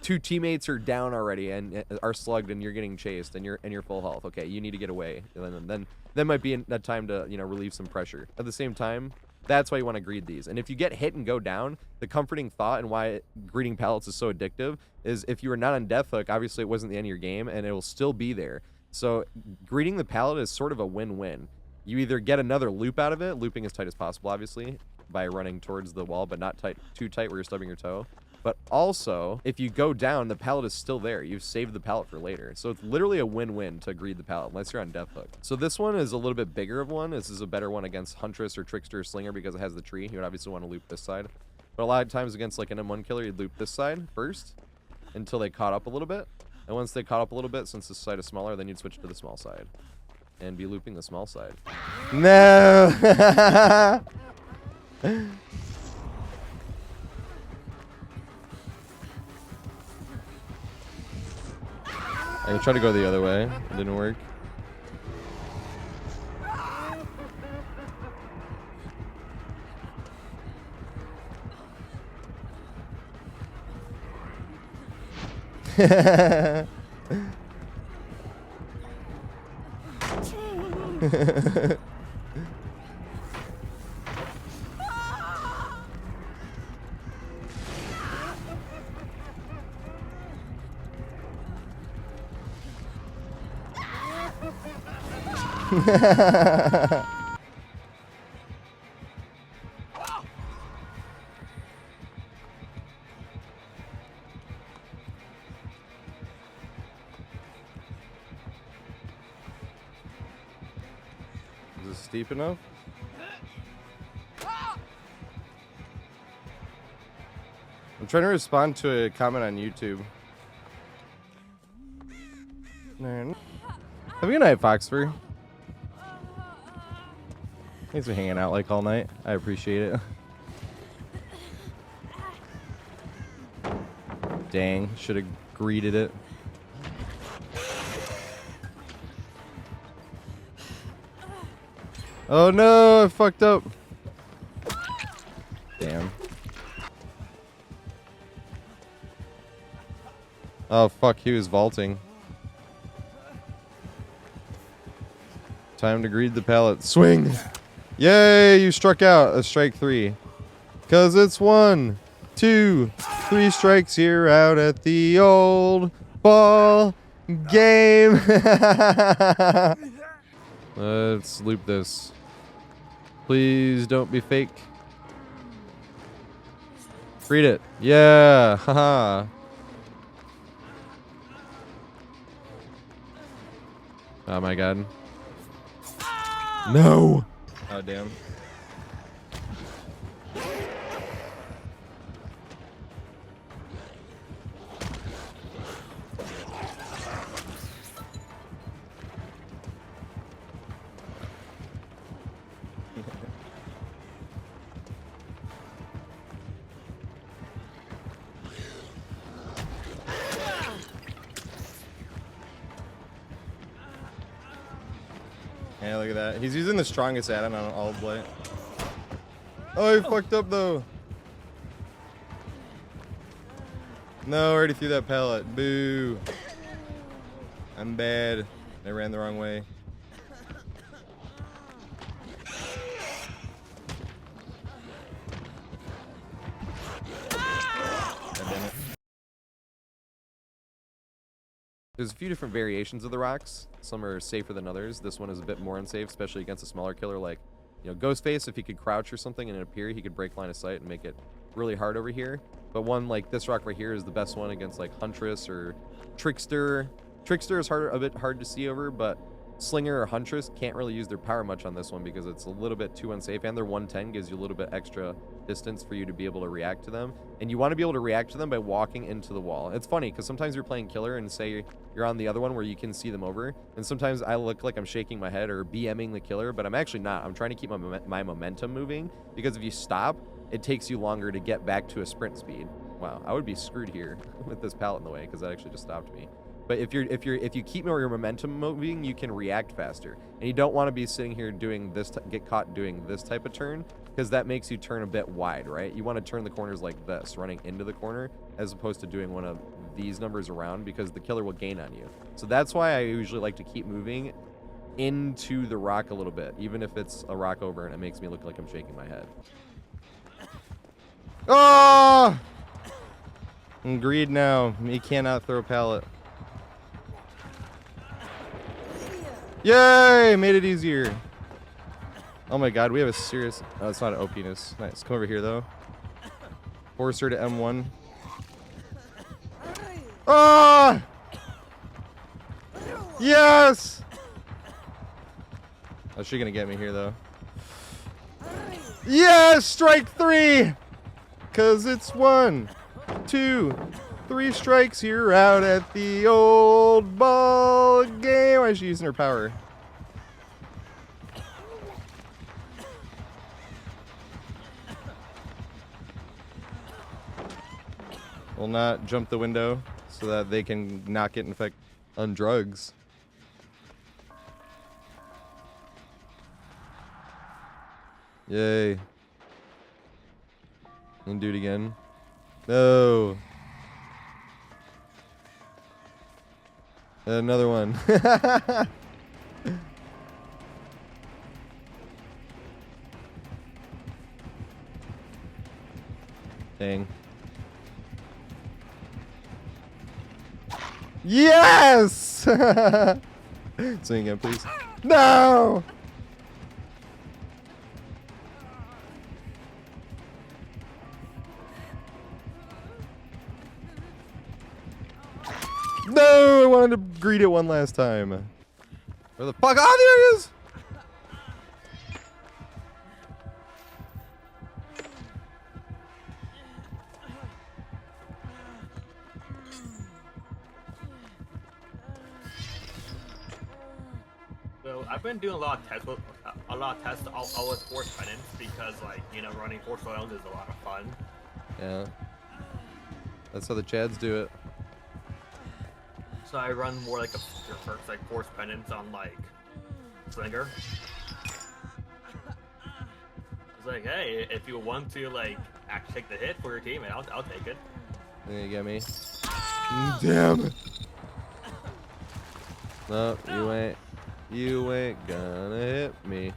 2 teammates are down already and are slugged and you're getting chased and you're full health. Okay, you need to get away. And then might be that time to, you know, relieve some pressure. At the same time, that's why you want to greed these. And if you get hit and go down, the comforting thought and why greeding pallets is so addictive is if you were not on death hook, obviously it wasn't the end of your game and it will still be there. So greeding the pallet is sort of a win-win. You either get another loop out of it, looping as tight as possible, obviously, by running towards the wall, but not too tight where you're stubbing your toe. But also, if you go down, the pallet is still there. You've saved the pallet for later. So it's literally a win-win to greed the pallet, unless you're on death hook. So this one is a little bit bigger of one. This is a better one against Huntress or Trickster or Slinger because it has the tree. You would obviously want to loop this side. But a lot of times against like an M1 killer, you'd loop this side first until they caught up a little bit. And once they caught up a little bit, since this side is smaller, then you'd switch to the small side. And be looping the small side. No! I tried to go the other way. It didn't work. Is this steep enough? I'm trying to respond to a comment on YouTube. Have a good night, Foxford. Thanks for hanging out like all night. I appreciate it. Dang, should have greeted it. Oh no, I fucked up. Damn. Oh fuck, he was vaulting. Time to greed the pallet. Swing! Yay, you struck out. A strike 3. Cause it's 1, 2, 3 strikes. You're out at the old ball game. Let's loop this. Please don't be fake. Read it. Yeah. Haha. Oh my god. No. Oh damn. Yeah, look at that. He's using the strongest add-on on all blade. Oh, he fucked up though. No, I already threw that pallet. Boo. I'm bad. I ran the wrong way. There's a few different variations of the rocks. Some are safer than others. This one is a bit more unsafe, especially against a smaller killer like, you know, Ghostface. If he could crouch or something and it appear, he could break line of sight and make it really hard over here. But one like this rock right here is the best one against like Huntress or Trickster. Trickster is a bit hard to see over, but Slinger or Huntress can't really use their power much on this one because it's a little bit too unsafe, and their 110 gives you a little bit extra distance for you to be able to react to them. And you want to be able to react to them by walking into the wall. It's funny because sometimes you're playing killer and say you're on the other one where you can see them over, and sometimes I look like I'm shaking my head or BMing the killer, but I'm actually not. I'm trying to keep my momentum moving, because if you stop, it takes you longer to get back to a sprint speed. Wow, I would be screwed here with this pallet in the way because that actually just stopped me. But if you keep your momentum moving, you can react faster. And you don't want to be sitting here doing this, get caught doing this type of turn, because that makes you turn a bit wide, right? You want to turn the corners like this, running into the corner, as opposed to doing one of these numbers around, because the killer will gain on you. So that's why I usually like to keep moving into the rock a little bit, even if it's a rock over and it makes me look like I'm shaking my head. Oh! I'm greed now. He cannot throw pallet. Yay! Made it easier. Oh my god, we have a serious... Oh, it's not an OPeness. Nice. Come over here, though. Force her to M1. Ah! Yes! Oh, she gonna get me here, though. Yes! Strike 3! Because it's 1, 2, 3 strikes. You're out at the old ball game. Why is she using her power? Will not jump the window so that they can not get infected on drugs. Yay. And do it again. No. Another one. Dang. Yes! Swing again, please. No! No! I wanted to greet it one last time. Where the fuck? Oh, there it is! So I've been doing a lot of tests with all with force penance because, like, you know, running force rounds is a lot of fun. Yeah. That's how the Chads do it. So I run more like your first like force penance on like Slinger. It's like, hey, if you want to like actually take the hit for your teammate, I'll take it. You get me? Damn. No, you ain't gonna hit me.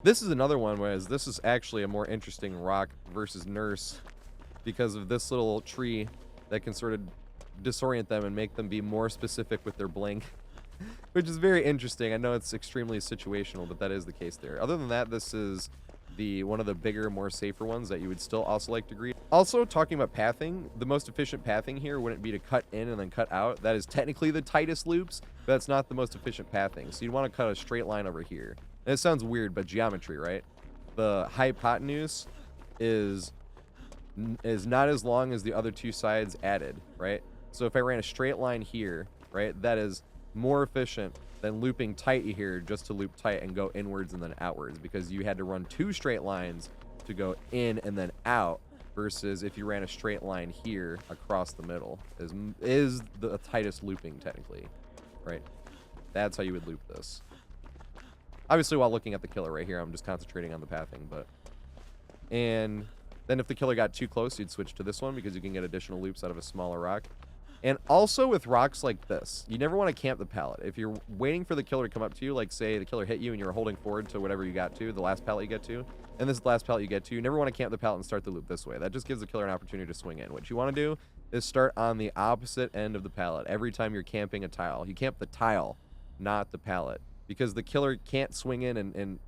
This is another one, whereas this is actually a more interesting rock versus nurse because of this little tree that can sort of disorient them and make them be more specific with their blink, which is very interesting. I know it's extremely situational, but that is the case there. Other than that, this is one of the bigger, more safer ones that you would still also like to greet. Also, talking about pathing, the most efficient pathing here wouldn't be to cut in and then cut out. That is technically the tightest loops, but that's not the most efficient pathing. So you'd want to cut a straight line over here. And it sounds weird, but geometry, right? The hypotenuse is not as long as the other two sides added, right? So if I ran a straight line here, right, that is more efficient than looping tight here just to loop tight and go inwards and then outwards, because you had to run 2 straight lines to go in and then out, versus if you ran a straight line here across the middle is the tightest looping technically, right? That's how you would loop this. Obviously, while looking at the killer right here, I'm just concentrating on the pathing, but... And then if the killer got too close, you'd switch to this one because you can get additional loops out of a smaller rock. And also with rocks like this, you never want to camp the pallet. If you're waiting for the killer to come up to you, like say the killer hit you and you're holding forward to whatever you got to, the last pallet you get to, and this is the last pallet you get to, you never want to camp the pallet and start the loop this way. That just gives the killer an opportunity to swing in. What you want to do is start on the opposite end of the pallet every time you're camping a tile. You camp the tile, not the pallet, because the killer can't swing in and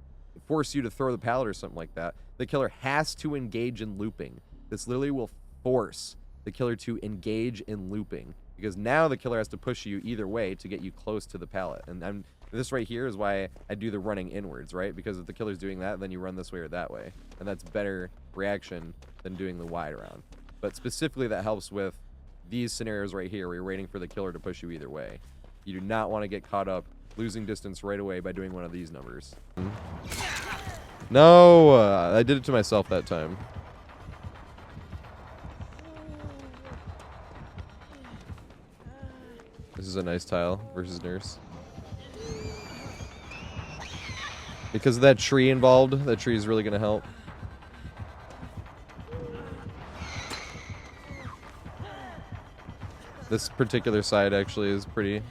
force you to throw the pallet or something like that. The killer has to engage in looping. This literally will force the killer to engage in looping. because now the killer has to push you either way to get you close to the pallet. And this right here is why I do the running inwards, right? Because if the killer's doing that, then you run this way or that way, and that's better reaction than doing the wide around. But specifically, that helps with these scenarios right here where you're waiting for the killer to push you either way. You do not want to get caught up losing distance right away by doing one of these numbers. No, I did it to myself that time. This is a nice tile versus nurse. Because of that tree involved, that tree is really going to help. This particular side actually is pretty...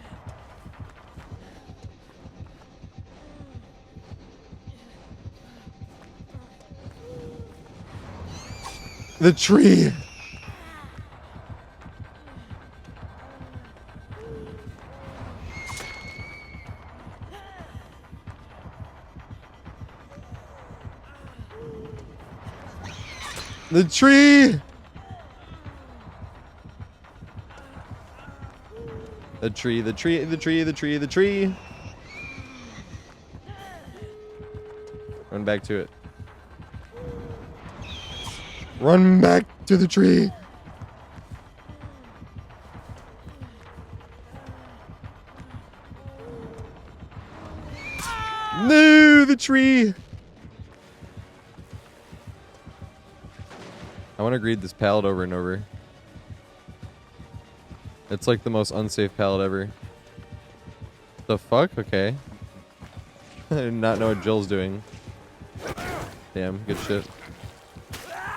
The tree! The tree! The tree, the tree, the tree, the tree, the tree. Run back to it. Run back to the tree. No, the tree. I want to greed this pallet over and over. It's like the most unsafe pallet ever. The fuck? Okay. I do not know what Jill's doing. Damn, good shit.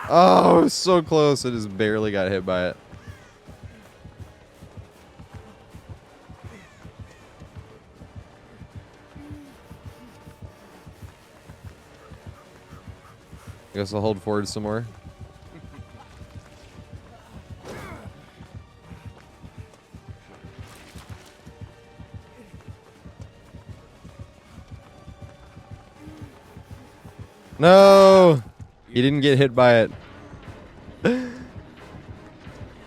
Oh, it was so close. It just barely got hit by it. I guess I'll hold forward some more. No! He didn't get hit by it.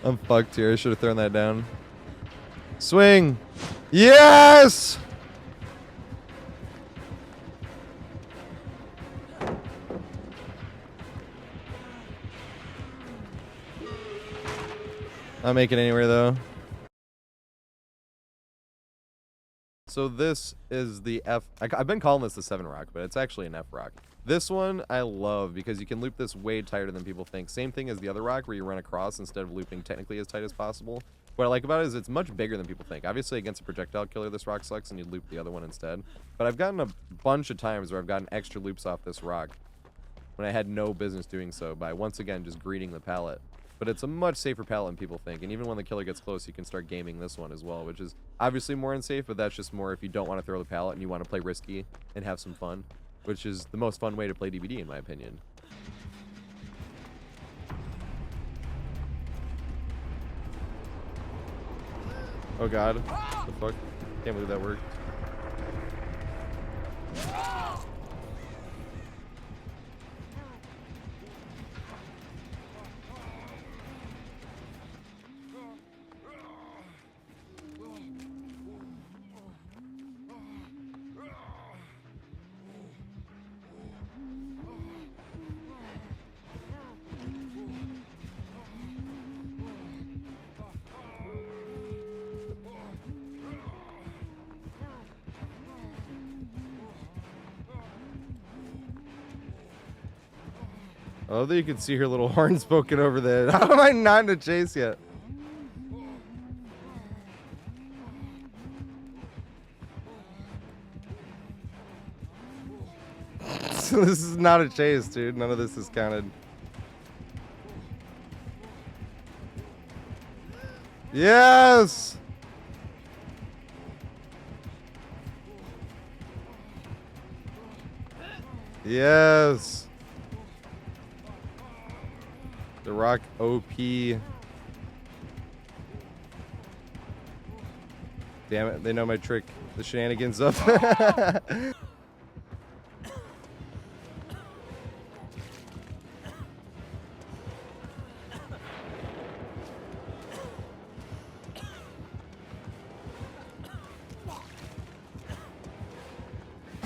I'm fucked here. I should have thrown that down. Swing! Yes! Not making it anywhere though. So this is the F. I've been calling this the 7 rock, but it's actually an F rock. This one I love because you can loop this way tighter than people think. Same thing as the other rock where you run across instead of looping technically as tight as possible. What I like about it is it's much bigger than people think. Obviously against a projectile killer this rock sucks and you loop the other one instead. But I've gotten a bunch of times where I've gotten extra loops off this rock when I had no business doing so by once again just greeting the pallet. But it's a much safer pallet than people think, and even when the killer gets close, you can start gaming this one as well, which is obviously more unsafe, but that's just more if you don't want to throw the pallet and you want to play risky and have some fun, which is the most fun way to play DBD in my opinion. Oh god, what the fuck? Can't believe that worked. I love that you can see her little horns poking over there. How am I not in a chase yet? This is not a chase, dude. None of this is counted. Yes! Yes! The rock OP. Damn it, they know my trick. The shenanigans up.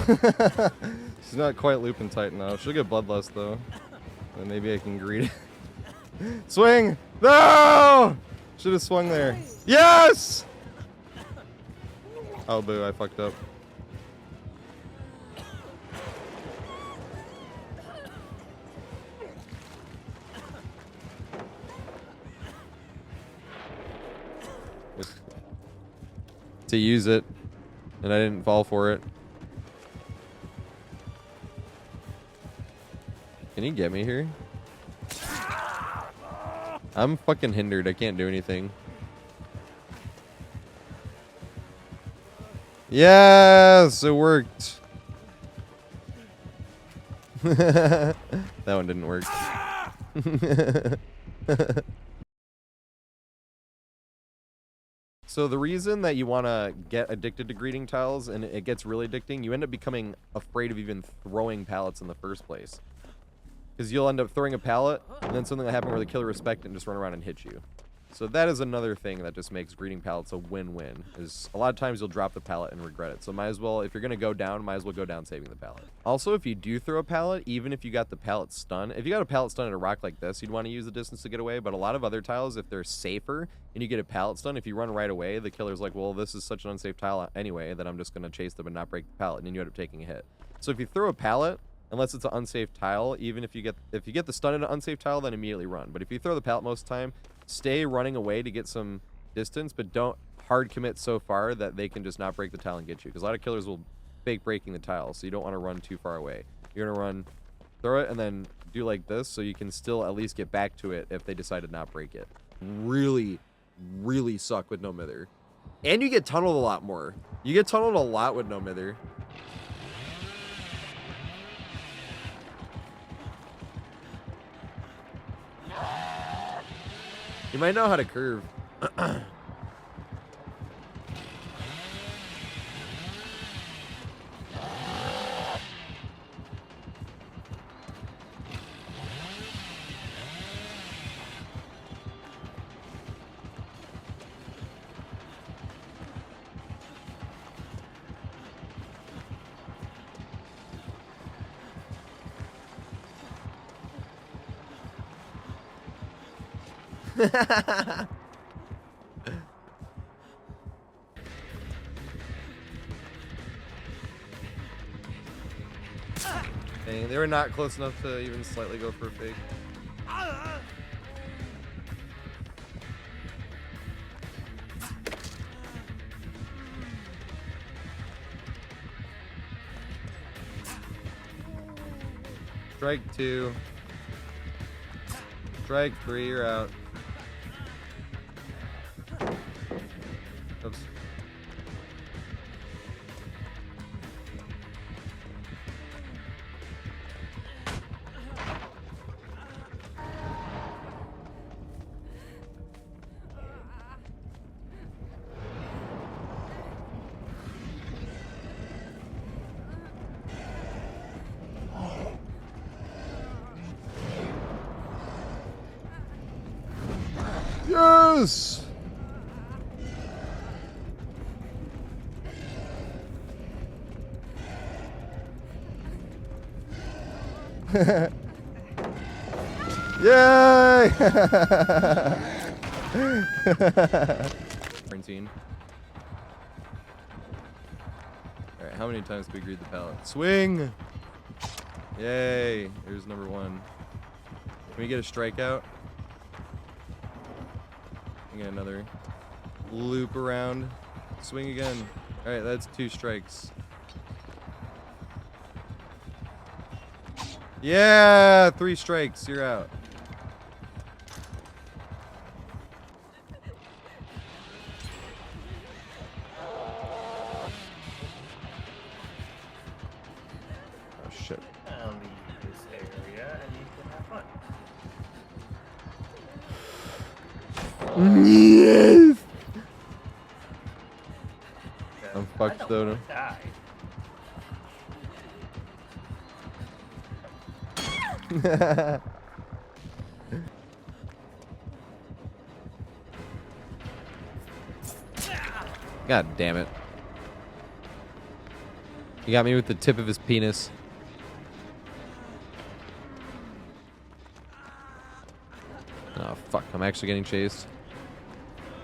She's not quite looping tight enough. She'll get bloodlust though. And maybe I can greet it. Swing! No! Should have swung there. Yes! Oh boo, I fucked up. To use it, and I didn't fall for it. Can you get me here? I'm fucking hindered. I can't do anything. Yes, it worked. That one didn't work. So the reason that you want to get addicted to greeting tiles and it gets really addicting, you end up becoming afraid of even throwing pallets in the first place. Because you'll end up throwing a pallet, and then something will happen where the killer will respect it and just run around and hit you. So that is another thing that just makes greeting pallets a win-win. Is a lot of times you'll drop the pallet and regret it. So might as well, if you're going to go down, might as well go down saving the pallet. Also, if you do throw a pallet, even if you got the pallet stun, if you got a pallet stun at a rock like this, you'd want to use the distance to get away. But a lot of other tiles, if they're safer and you get a pallet stun, if you run right away, the killer's like, well, this is such an unsafe tile anyway that I'm just going to chase them and not break the pallet. And then you end up taking a hit. So if you throw a pallet, unless it's an unsafe tile, even if you get the stun in an unsafe tile, then immediately run. But if you throw the pallet most of the time, stay running away to get some distance, but don't hard commit so far that they can just not break the tile and get you. Because a lot of killers will fake breaking the tile, so you don't want to run too far away. You're going to run, throw it, and then do like this, so you can still at least get back to it if they decide to not break it. Really, really suck with no mither. And you get tunneled a lot more. You get tunneled a lot with no mither. You might know how to curve. Dang, they were not close enough to even slightly go for a fake. Strike 2. Strike 3, you're out. Oops. Yes! Yay! Quarantine. Alright, how many times can we greet the pallet? Swing! Yay! Here's number 1. Can we get a strikeout? Get another loop around. Swing again. Alright, that's 2 strikes. Yeah! 3 strikes. You're out. Oh, shit. I'll leave this area and you can have fun. Yes! I'm I fucked don't though. wanna die. God damn it. He got me with the tip of his penis. Oh, fuck. I'm actually getting chased.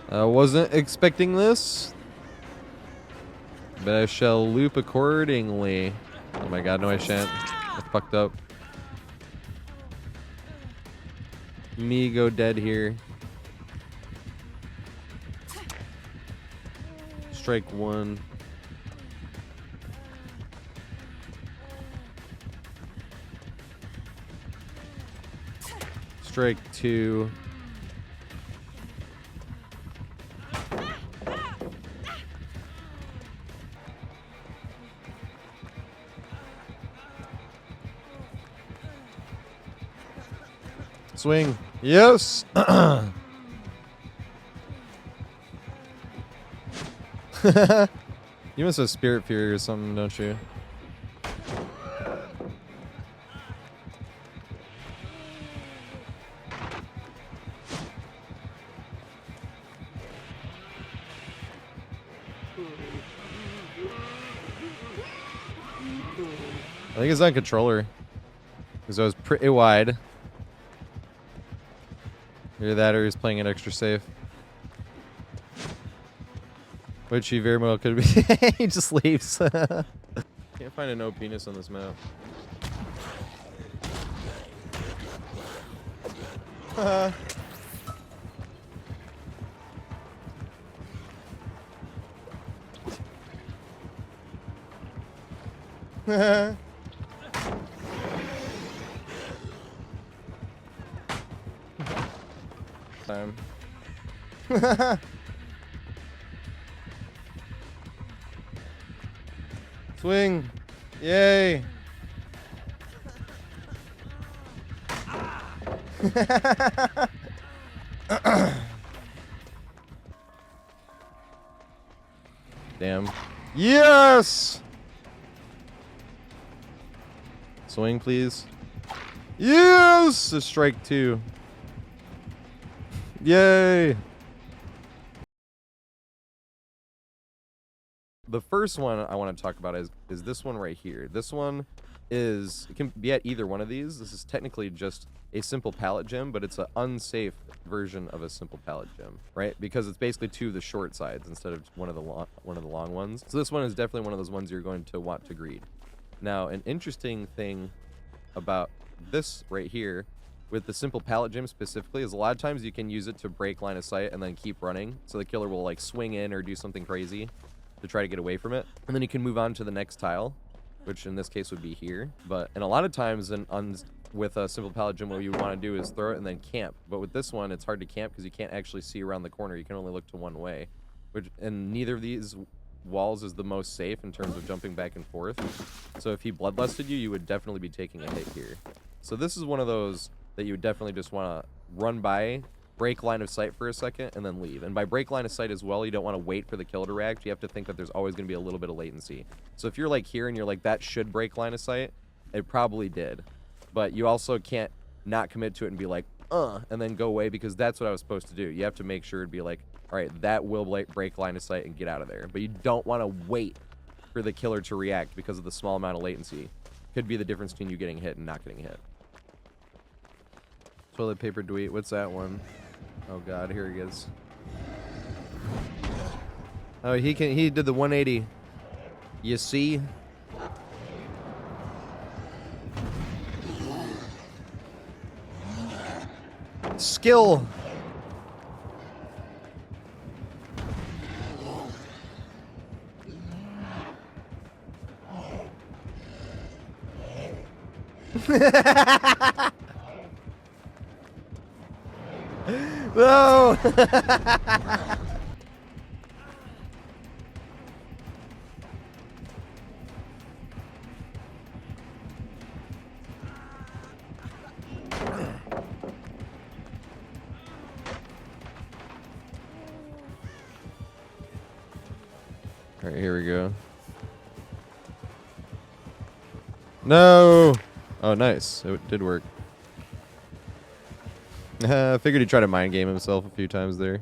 I wasn't expecting this. But I shall loop accordingly. Oh my god, no I shan't. I fucked up. Me go dead here. Strike one. Strike two. Swing. Yes. You must have Spirit Fury or something, don't you? I think it's on controller. Because I was pretty wide. Either that or he's playing it extra safe. Which he very well could be. He just leaves. Can't find a no penis on this map. Time. Swing. Yay. Damn. Yes. Swing, please. Yes. A strike two. Yay. The first one I want to talk about is this one right here. This one is, it can be at either one of these. This is technically just a simple pallet gym, but it's an unsafe version of a simple pallet gym, right? Because it's basically two of the short sides instead of one of the long ones. So this one is definitely one of those ones you're going to want to greed. Now, an interesting thing about this right here with the simple pallet gym specifically is a lot of times you can use it to break line of sight and then keep running. So the killer will like swing in or do something crazy to try to get away from it. And then you can move on to the next tile, which in this case would be here. And a lot of times with a simple pallet gym, what you want to do is throw it and then camp. But with this one, it's hard to camp because you can't actually see around the corner. You can only look to one way. And neither of these walls is the most safe in terms of jumping back and forth. So if he bloodlusted you, you would definitely be taking a hit here. So this is one of those that you would definitely just want to run by, break line of sight for a second, and then leave. And by break line of sight as well, you don't want to wait for the killer to react. You have to think that there's always going to be a little bit of latency. So if you're like here and you're like, that should break line of sight, it probably did. But you also can't not commit to it and be like, and then go away, because that's what I was supposed to do. You have to make sure to be like, all right, that will break line of sight and get out of there. But you don't want to wait for the killer to react because of the small amount of latency. Could be the difference between you getting hit and not getting hit. Toilet paper dweet. What's that one? Oh god, here he is. Oh, he did the 180. You see? Skill. No. All right, here we go. No. Oh, nice. It did work. I figured he'd try to mind game himself a few times there.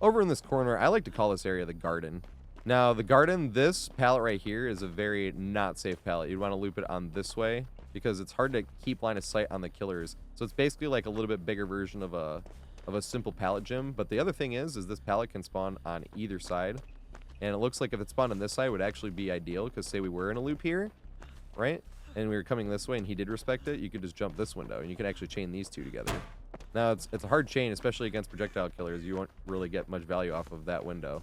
Over in this corner, I like to call this area the garden. Now, the garden, this pallet right here is a very not safe pallet. You'd want to loop it on this way because it's hard to keep line of sight on the killers. So it's basically like a little bit bigger version of a simple pallet gym. But the other thing is this pallet can spawn on either side. And it looks like if it spawned on this side, it would actually be ideal because say we were in a loop here, right? And we were coming this way and he did respect it, you could just jump this window and you can actually chain these two together. Now, it's a hard chain, especially against projectile killers. You won't really get much value off of that window.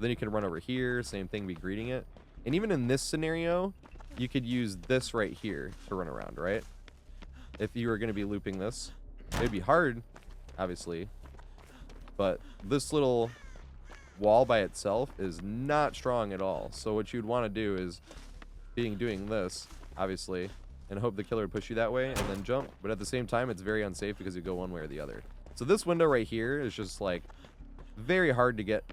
Then you can run over here, same thing, be greeting it. And even in this scenario, you could use this right here to run around, right? If you were going to be looping this. It'd be hard, obviously. But this little wall by itself is not strong at all. So what you'd want to do is doing this, obviously, and hope the killer would push you that way and then jump. But at the same time, it's very unsafe because you go one way or the other. So this window right here is just like very hard to get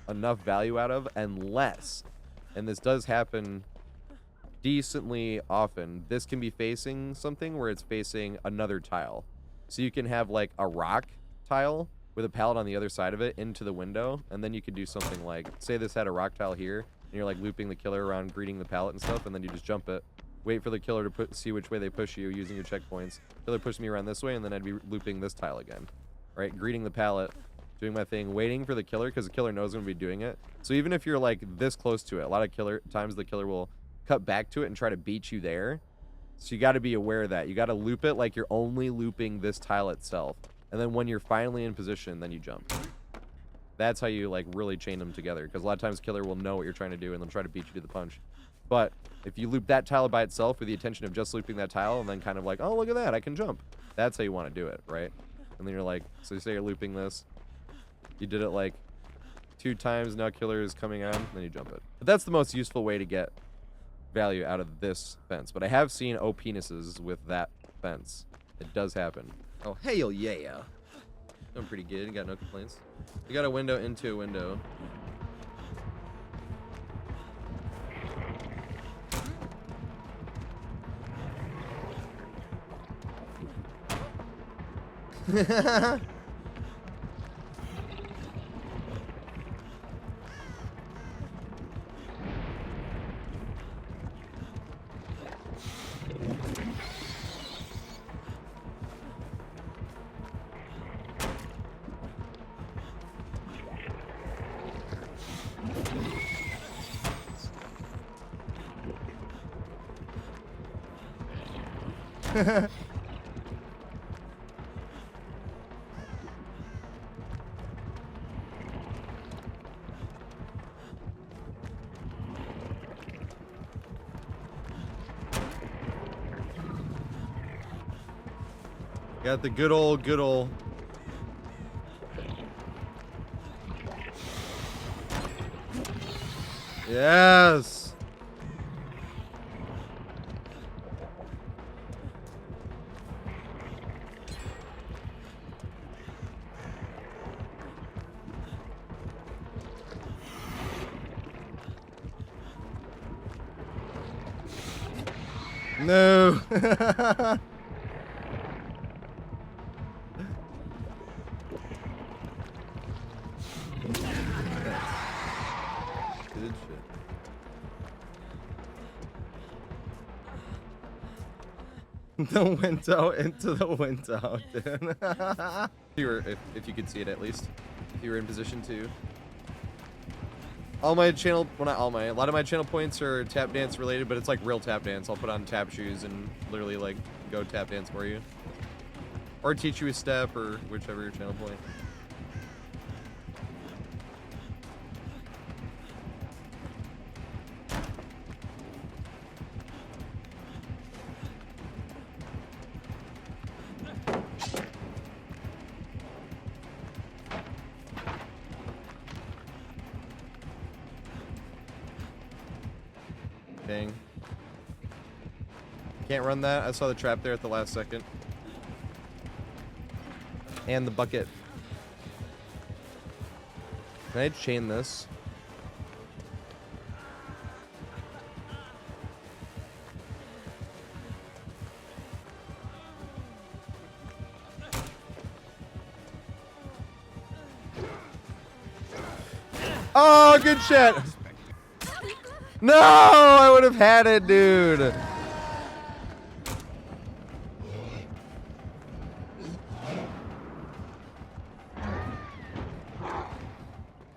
enough value out of unless, and this does happen decently often, this can be facing something where it's facing another tile. So you can have like a rock tile with a pallet on the other side of it into the window, and then you could do something like, say this had a rock tile here, and you're like looping the killer around, greeting the pallet and stuff, and then you just jump it, wait for the killer to see which way they push you using your checkpoints. Killer pushed me around this way, and then I'd be looping this tile again, right? Greeting the pallet, doing my thing, waiting for the killer because the killer knows I'm going to be doing it. So even if you're like this close to it, a lot of times the killer will cut back to it and try to beat you there. So you got to be aware of that. You got to loop it like you're only looping this tile itself. And then when you're finally in position, then you jump. That's how you like really chain them together, because a lot of times killer will know what you're trying to do and they'll try to beat you to the punch. But if you loop that tile by itself with the intention of just looping that tile and then kind of like, oh, look at that, I can jump. That's how you want to do it, right? And then you're like, so say you're looping this. You did it like 2 times, now killer is coming on, then you jump it. But that's the most useful way to get value out of this fence. But I have seen OPenises with that fence. It does happen. Oh, hell yeah. Doing pretty good, got no complaints. We got a window into a window. Got the good old. Yes. No. Good shit. The window into the window, dude. If you could see it at least, if you were in position to. All my channel, well not all my, a lot of my channel points are tap dance related, but it's like real tap dance. I'll put on tap shoes and literally like go tap dance for you. Or teach you a step or whichever your channel point. Dang. Can't run that. I saw the trap there at the last second. And the bucket. Can I chain this? Oh, good shit. No, I would have had it, dude.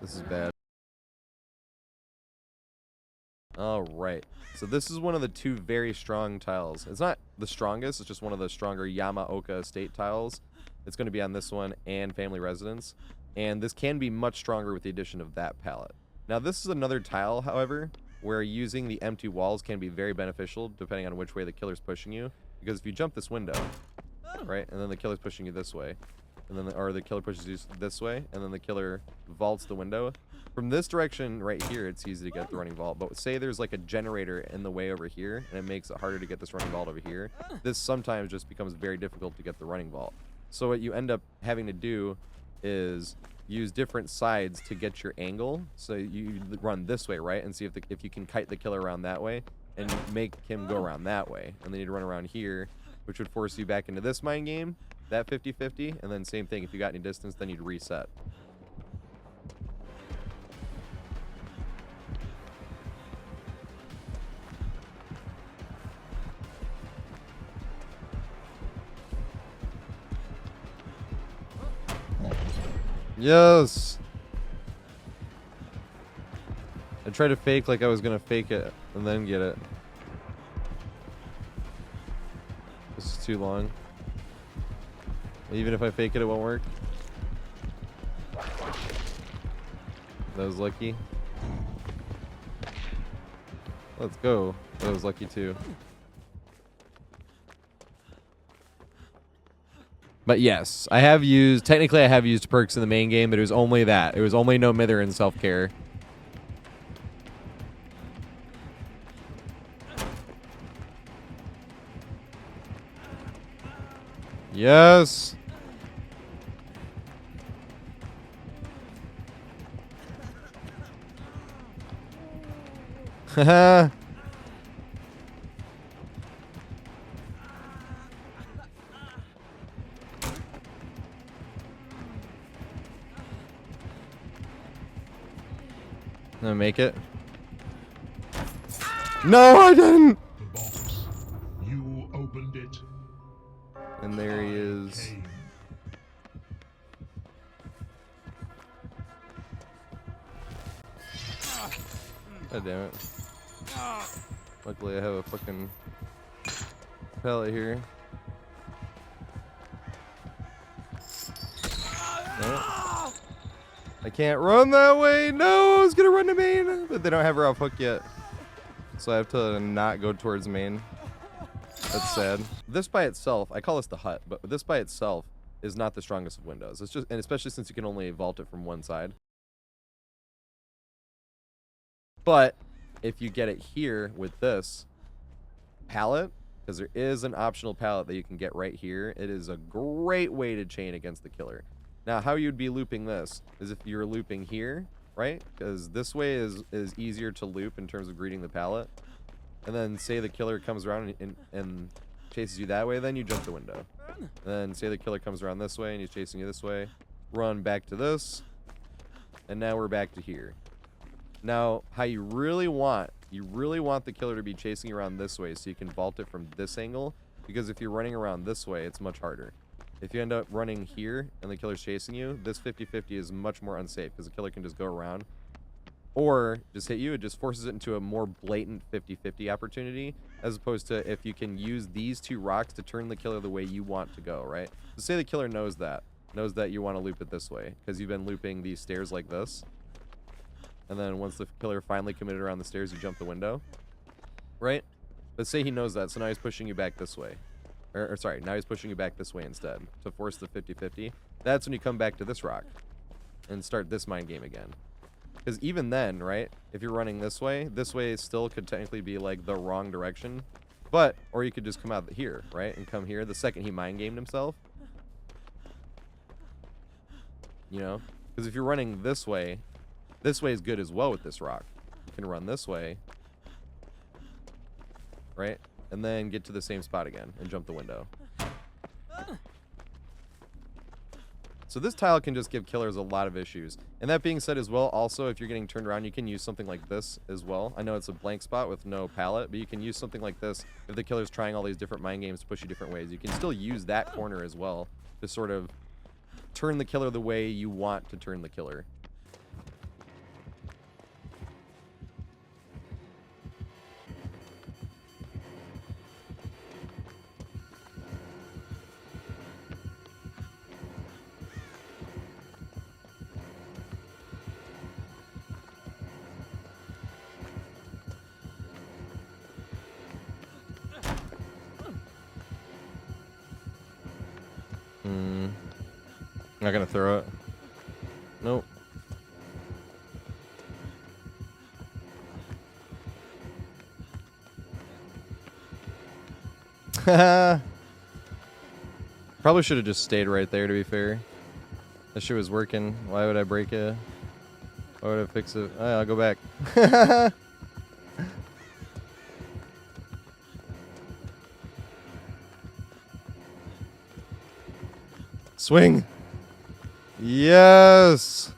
This is bad. All right. So this is one of the two very strong tiles. It's not the strongest. It's just one of the stronger Yamaoka Estate tiles. It's going to be on this one and Family Residence. And this can be much stronger with the addition of that pallet. Now this is another tile, however, where using the empty walls can be very beneficial depending on which way the killer's pushing you. Because if you jump this window, right, and then the killer's pushing you this way, and then the killer pushes you this way, and then the killer vaults the window. From this direction right here, it's easy to get the running vault. But say there's like a generator in the way over here, and it makes it harder to get this running vault over here. This sometimes just becomes very difficult to get the running vault. So what you end up having to do is use different sides to get your angle. So you run this way, right, and see if you can kite the killer around that way, and make him go around that way. And then you'd run around here, which would force you back into this mind game, that 50-50, and then same thing. If you got any distance, then you'd reset. Yes! I tried to fake like I was gonna fake it and then get it. This is too long. Even if I fake it, it won't work. That was lucky. Let's go. That was lucky too. But yes, technically I have used perks in the main game, but it was only that. It was only no mither and self-care. Yes. Haha. Gonna make it. No, I didn't. The box. You opened it. And there he is. God damn it. Luckily I have a fucking pallet here. No. I can't run that way. No, I was gonna run to main, but they don't have her off hook yet. So I have to not go towards main. That's sad. This by itself, I call this the hut, but this by itself is not the strongest of windows. It's just, and especially since you can only vault it from one side. But if you get it here with this pallet, because there is an optional pallet that you can get right here, it is a great way to chain against the killer. Now, how you'd be looping this is if you're looping here, right? Because this way is easier to loop in terms of greeting the pallet. And then say the killer comes around and chases you that way, then you jump the window. And then say the killer comes around this way and he's chasing you this way. Run back to this. And now we're back to here. Now, how you really want the killer to be chasing you around this way so you can vault it from this angle. Because if you're running around this way, it's much harder. If you end up running here and the killer's chasing you, this 50-50 is much more unsafe because the killer can just go around or just hit you. It just forces it into a more blatant 50-50 opportunity, as opposed to if you can use these two rocks to turn the killer the way you want to go, right? So say the killer knows that you want to loop it this way because you've been looping these stairs like this. And then once the killer finally committed around the stairs, you jump the window, right? But say he knows that, so now he's pushing you back this way. Or sorry, now he's pushing you back this way instead to force the 50-50. That's when you come back to this rock and start this mind game again. Because even then, right, if you're running this way still could technically be like the wrong direction. But, or you could just come out here, right, and come here the second he mind gamed himself. You know, because if you're running this way is good as well with this rock. You can run this way, right? And then get to the same spot again and jump the window. So this tile can just give killers a lot of issues. And that being said as well, also, if you're getting turned around, you can use something like this as well. I know it's a blank spot with no pallet, but you can use something like this if the killer's trying all these different mind games to push you different ways. You can still use that corner as well to sort of turn the killer the way you want to turn the killer. Not gonna throw it. Nope. Probably should have just stayed right there, to be fair. That shit was working. Why would I break it? Why would I fix it? Oh, yeah, I'll go back. Swing. Yes.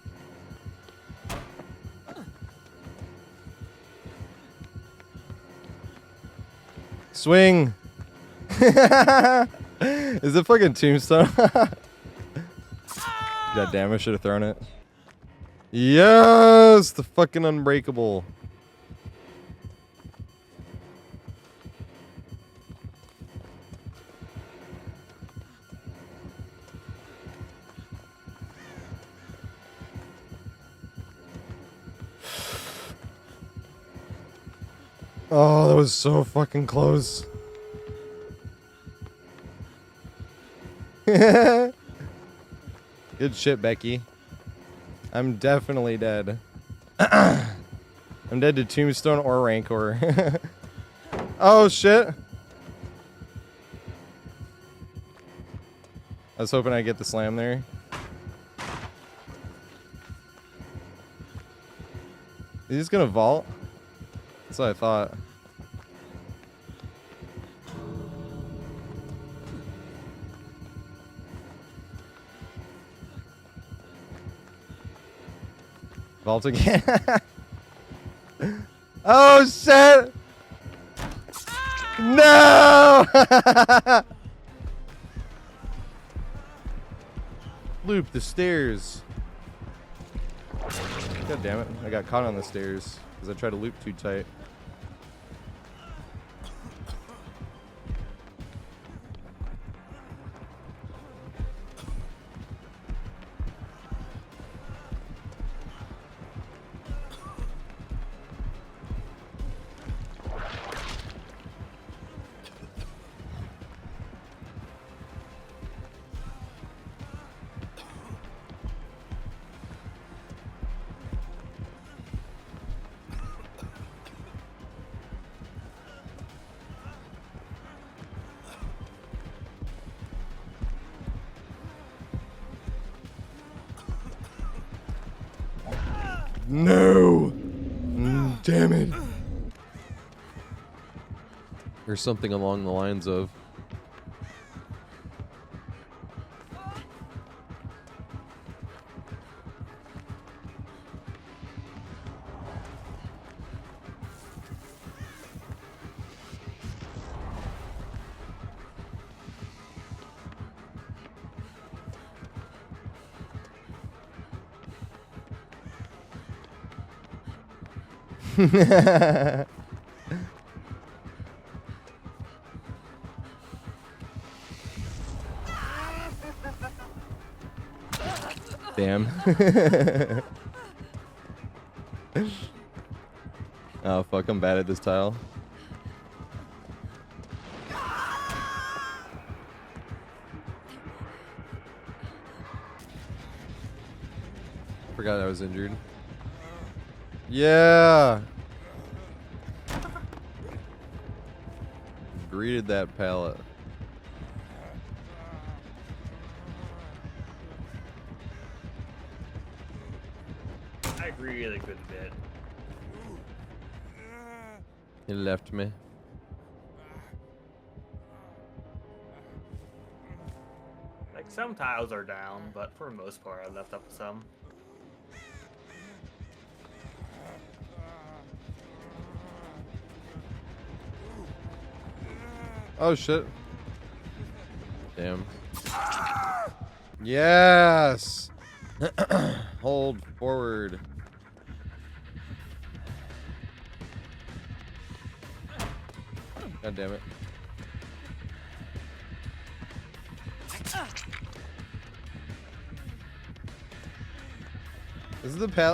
Swing. Is it fucking tombstone? God damn, I should have thrown it. Yes, the fucking unbreakable. Oh, that was so fucking close. Good shit, Becky. I'm definitely dead. I'm dead to Tombstone or Rancor. Oh, shit. I was hoping I'd get the slam there. Is he just gonna vault? That's what I thought. Vault again. Oh shit! No! Loop the stairs. God damn it! I got caught on the stairs because I tried to loop too tight. No! Damn it. Or something along the lines of. Damn. Oh fuck, I'm bad at this tile. Forgot I was injured. Yeah. Greeted that pallet. I agree with a good bit. He left me. Like Some tiles are down, but for the most part, I left up some. Oh shit. Damn. Yes! Hold forward. God damn it.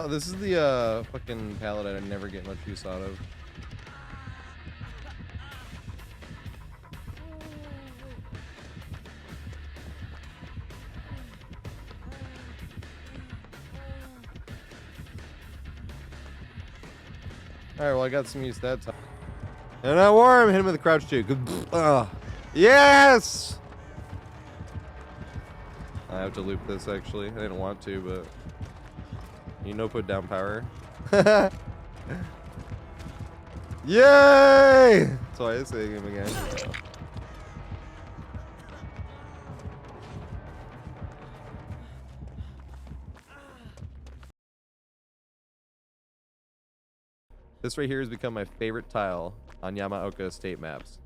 This is the fucking pallet I never get much use out of. Alright, well I got some use that time. And that worm hit him with a crouch juke. Yes! I have to loop this actually. I didn't want to, but you know, put down power. Yay! That's why I'm saying him again. This right here has become my favorite tile on Yamaoka Estate maps.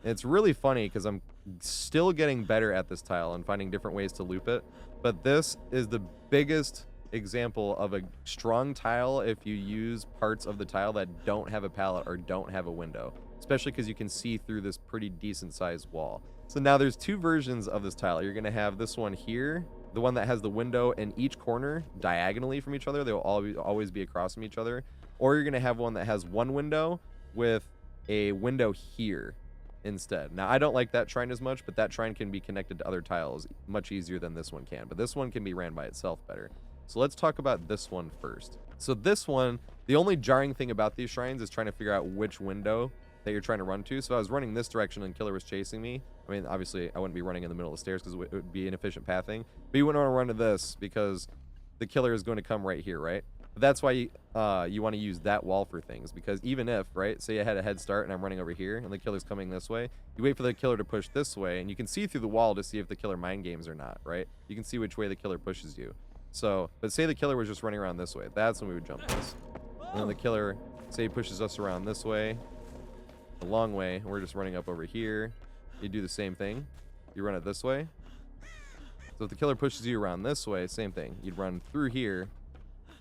And it's really funny because I'm still getting better at this tile and finding different ways to loop it. But this is the biggest example of a strong tile if you use parts of the tile that don't have a pallet or don't have a window. Especially because you can see through this pretty decent sized wall. So now there's two versions of this tile. You're going to have this one here, the one that has the window in each corner diagonally from each other. They will always be across from each other. Or you're going to have one that has one window with a window here instead. Now, I don't like that shrine as much, but that shrine can be connected to other tiles much easier than this one can. But this one can be ran by itself better. So let's talk about this one first. So this one, the only jarring thing about these shrines is trying to figure out which window that you're trying to run to. So I was running this direction and Killer was chasing me. I mean, obviously, I wouldn't be running in the middle of the stairs because it would be inefficient pathing. But you wouldn't want to run to this because the Killer is going to come right here, right? But that's why you want to use that wall for things, because even if, right, say I had a head start and I'm running over here and the Killer's coming this way, you wait for the Killer to push this way and you can see through the wall to see if the Killer mind games or not, right? You can see which way the Killer pushes you. So, but say the Killer was just running around this way, that's when we would jump this. And then the Killer, say he pushes us around this way, a long way, and we're just running up over here. You do the same thing. You run it this way. So if the Killer pushes you around this way, same thing. You'd run through here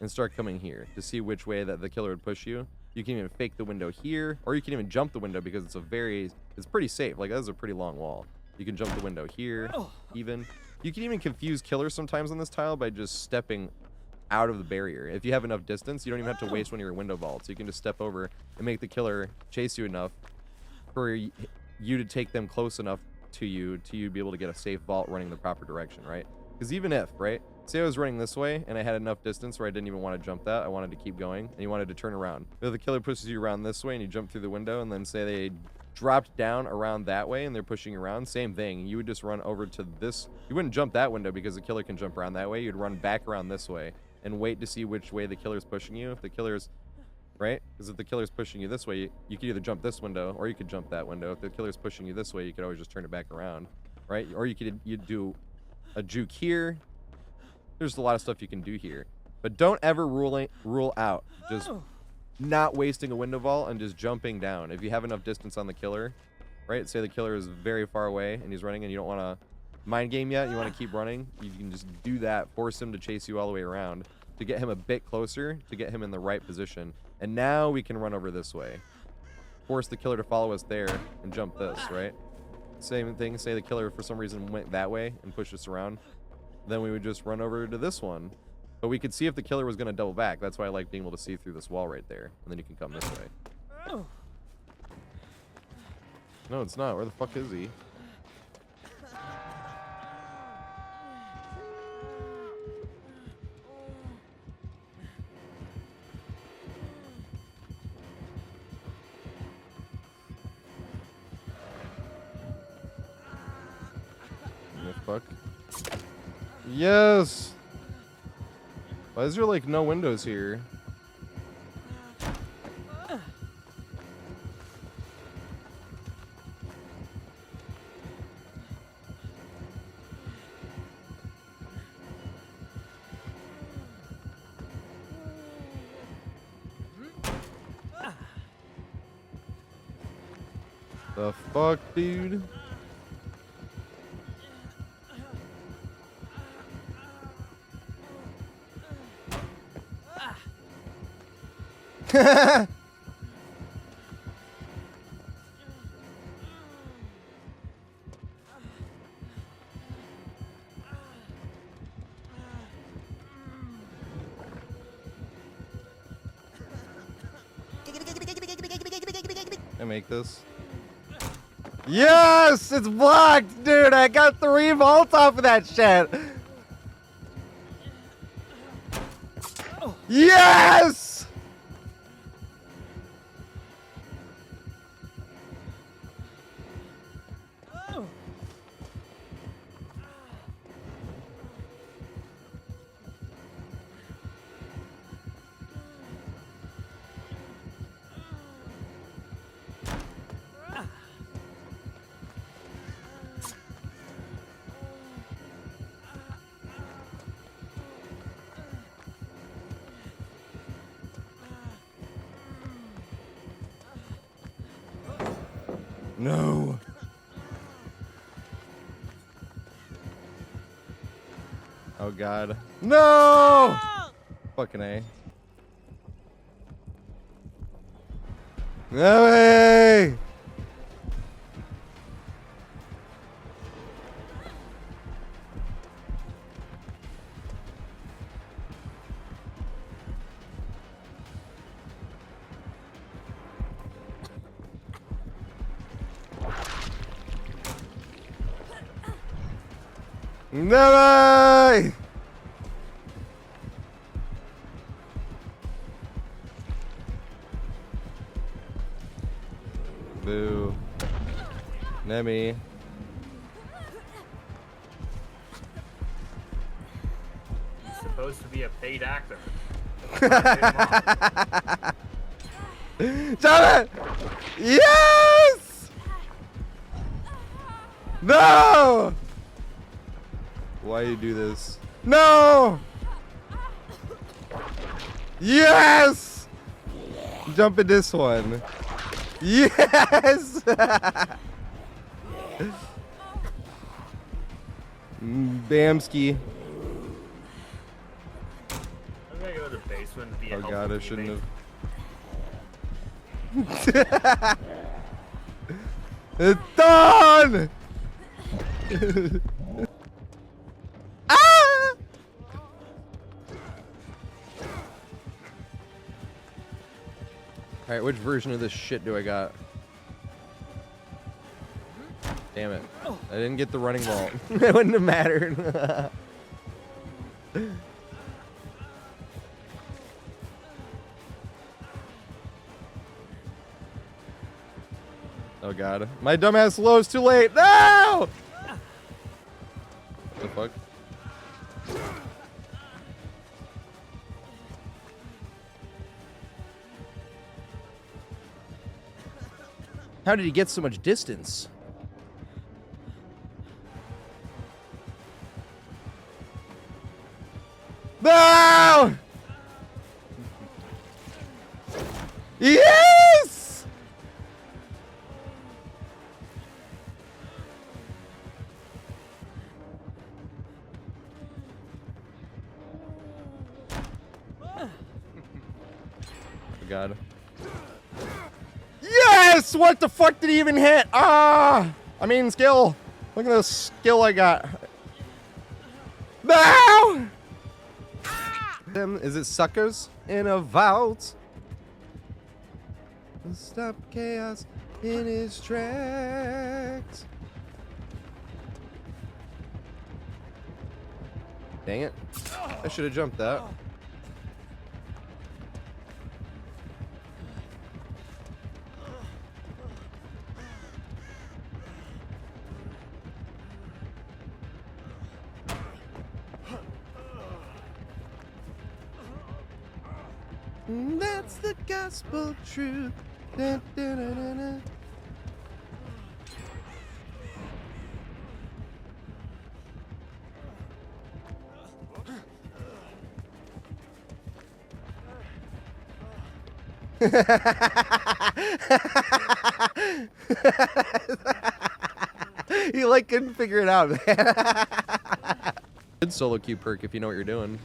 and start coming here to see which way that the Killer would push you. You can even fake the window here, or you can even jump the window because it's pretty safe. Like, that is a pretty long wall. You can jump the window here, even. You can even confuse Killers sometimes on this tile by just stepping out of the barrier. If you have enough distance, you don't even have to waste one of your window vaults. You can just step over and make the Killer chase you enough for you to take them close enough to you be able to get a safe vault running the proper direction, right? Because even if, right, say I was running this way and I had enough distance where I didn't even want to jump that, I wanted to keep going, and you wanted to turn around. If the Killer pushes you around this way and you jump through the window, and then say they dropped down around that way and they're pushing you around, same thing. You would just run over to this. You wouldn't jump that window because the Killer can jump around that way. You'd run back around this way and wait to see which way the Killer's pushing you. If the Killer's, right? Because if the Killer's pushing you this way, you could either jump this window or you could jump that window. If the Killer's pushing you this way, you could always just turn it back around, right? Or you'd do a juke here. There's a lot of stuff you can do here, but don't ever rule out just not wasting a window vault and just jumping down. If you have enough distance on the Killer, right? Say the Killer is very far away and he's running and you don't want to mind game yet, you want to keep running, you can just do that, force him to chase you all the way around to get him a bit closer, to get him in the right position. And now we can run over this way. Force the Killer to follow us there and jump this, right? Same thing, say the Killer for some reason went that way and pushed us around. Then we would just run over to this one. But we could see if the Killer was going to double back. That's why I like being able to see through this wall right there. And then you can come this way. No, it's not. Where the fuck is he? What the fuck? Yes! Why is there like no windows here? The fuck, dude? I make this. Yes! It's blocked, dude! I got 3 volts off of that shit! Yes! No. Oh god. No! Fucking A. No way! No way! Boo. Nemi. He's supposed to be a paid actor. Damn it! Yes! No! Why do you do this? No! Yes! Jump in this one. Yes! Bamski. I'm gonna go to the basement and be a Oh god, I shouldn't have. have. It's done! Ah! Alright, which version of this shit do I got? Damn it. I didn't get the running vault. It wouldn't have mattered. Oh god. My dumbass low is too late. No! What the fuck? How did he get so much distance? No! Yes! Oh god. Yes! What the fuck did he even hit? Ah! I mean, skill. Look at the skill I got. No! Is it suckers in a vault? Stop chaos in his tracks. Dang it. I should have jumped that. That's the gospel truth. Dun, dun, dun, dun, dun. He like couldn't figure it out, man. Good solo queue perk if you know what you're doing.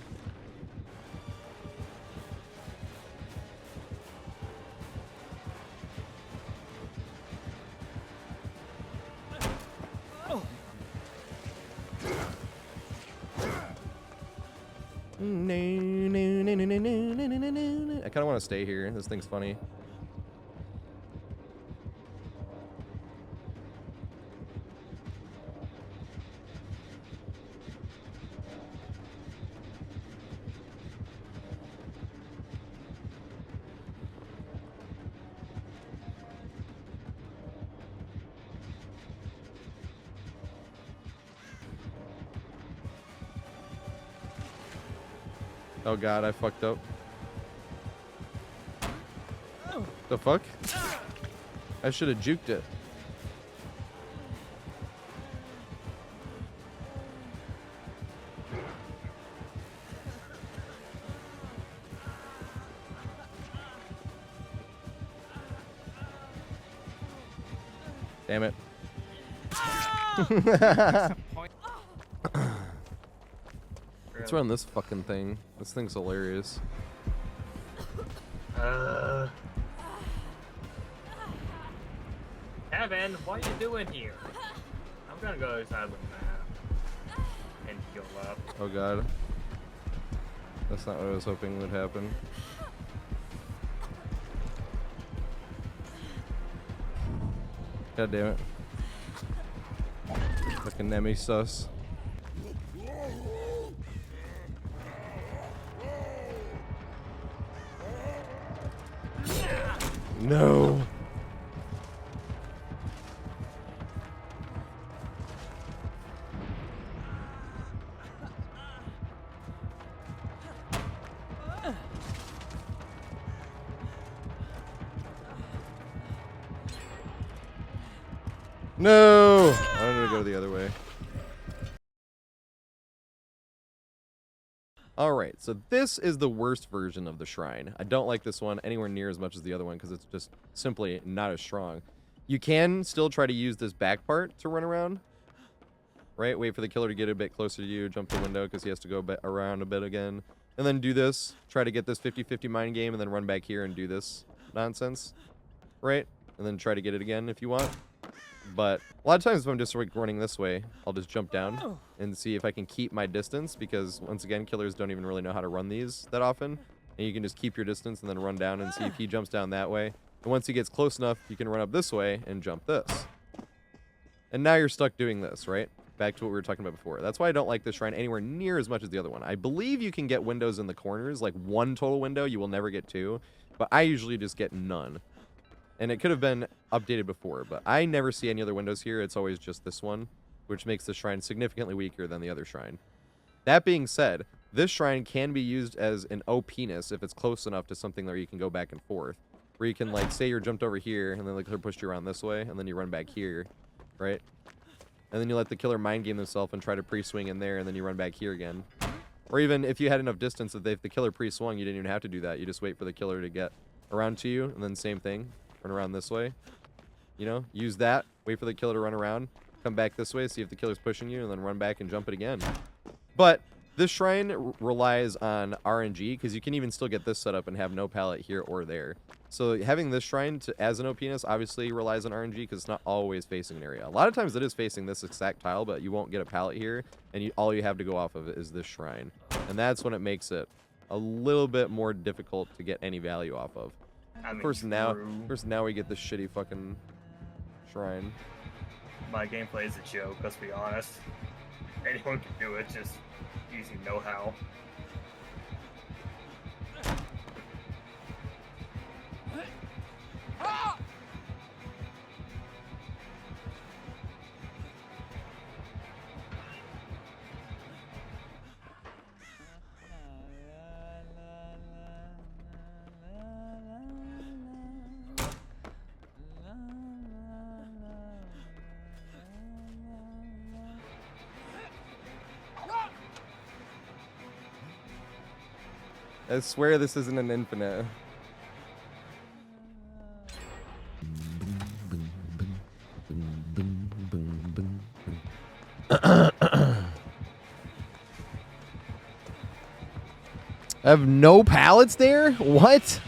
I kind of want to stay here. This thing's funny. Oh god, I fucked up. The fuck? I should have juked it. Damn it. Let's run this fucking thing. This thing's hilarious. Kevin, what are you doing here? I'm gonna go inside with the map and heal up. Oh god. That's not what I was hoping would happen. God damn it. Fucking Nemi sus. No. No! I'm gonna go the other way. Alright, so this is the worst version of the shrine. I don't like this one anywhere near as much as the other one because it's just simply not as strong. You can still try to use this back part to run around. Right? Wait for the killer to get a bit closer to you, jump the window because he has to go around a bit again. And then do this. Try to get this 50-50 mind game and then run back here and do this nonsense. Right? And then try to get it again if you want. But a lot of times if I'm just like running this way, I'll just jump down and see if I can keep my distance because once again, killers don't even really know how to run these that often. And you can just keep your distance and then run down and see if he jumps down that way. And once he gets close enough, you can run up this way and jump this. And now you're stuck doing this, right? Back to what we were talking about before. That's why I don't like this shrine anywhere near as much as the other one. I believe you can get windows in the corners, like one total window. You will never get two. But I usually just get none. And it could have been updated before, but I never see any other windows here. It's always just this one, which makes the shrine significantly weaker than the other shrine. That being said, this shrine can be used as an OPenise if it's close enough to something where you can go back and forth. Where you can, like, say you're jumped over here, and then the killer pushed you around this way, and then you run back here, right? And then you let the killer mind game himself and try to pre-swing in there, and then you run back here again. Or even if you had enough distance that if the killer pre-swung, you didn't even have to do that. You just wait for the killer to get around to you, and then same thing. Run around this way, you know, use that, wait for the killer to run around, come back this way, see if the killer's pushing you, and then run back and jump it again. But this shrine relies on RNG because you can even still get this set up and have no pallet here or there. So having this shrine as an OPenise obviously relies on RNG because it's not always facing an area. A lot of times it is facing this exact tile, but you won't get a pallet here, and all you have to go off of is this shrine. And that's when it makes it a little bit more difficult to get any value off of. I mean, First now we get this shitty fucking shrine. My gameplay is a joke, let's be honest. Anyone can do it, just using know-how. I swear this isn't an infinite. I have no pallets there? What?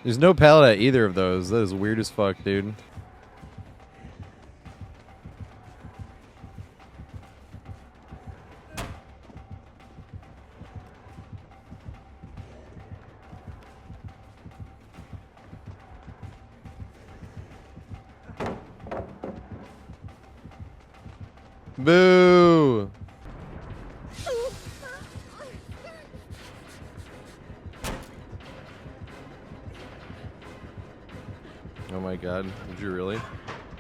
There's no pallet at either of those. That is weird as fuck, dude. Boo! Oh my god, did you really?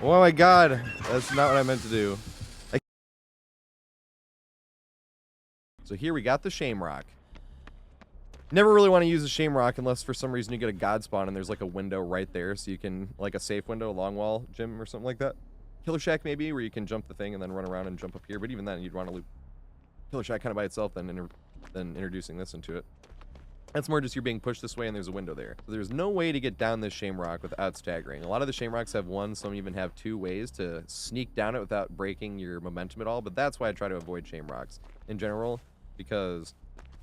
Oh my god, that's not what I meant to do. So here we got the Shamrock. Never really want to use the Shamrock unless for some reason you get a God spawn and there's like a window right there, so you can, like a safe window, a Longwall Gym or something like that. Killer Shack maybe, where you can jump the thing and then run around and jump up here, but even then you'd want to loop Killer Shack kind of by itself than introducing this into it. That's more just you're being pushed this way and there's a window there. So there's no way to get down this Shamrock without staggering. A lot of the Shamrocks have one, some even have two ways to sneak down it without breaking your momentum at all, but that's why I try to avoid Shamrocks in general, because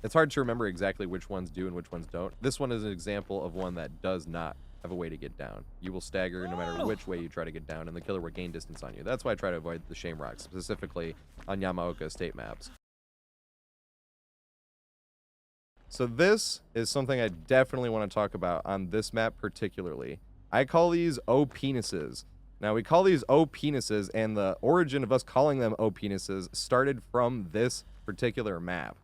it's hard to remember exactly which ones do and which ones don't. This one is an example of one that does not have a way to get down. You will stagger no matter which way you try to get down, and the killer will gain distance on you. That's why I try to avoid the Shamrocks, specifically on Yamaoka Estate maps. So this is something I definitely want to talk about on this map particularly. I call these OPenises. Now, we call these OPenises, and the origin of us calling them OPenises started from this particular map.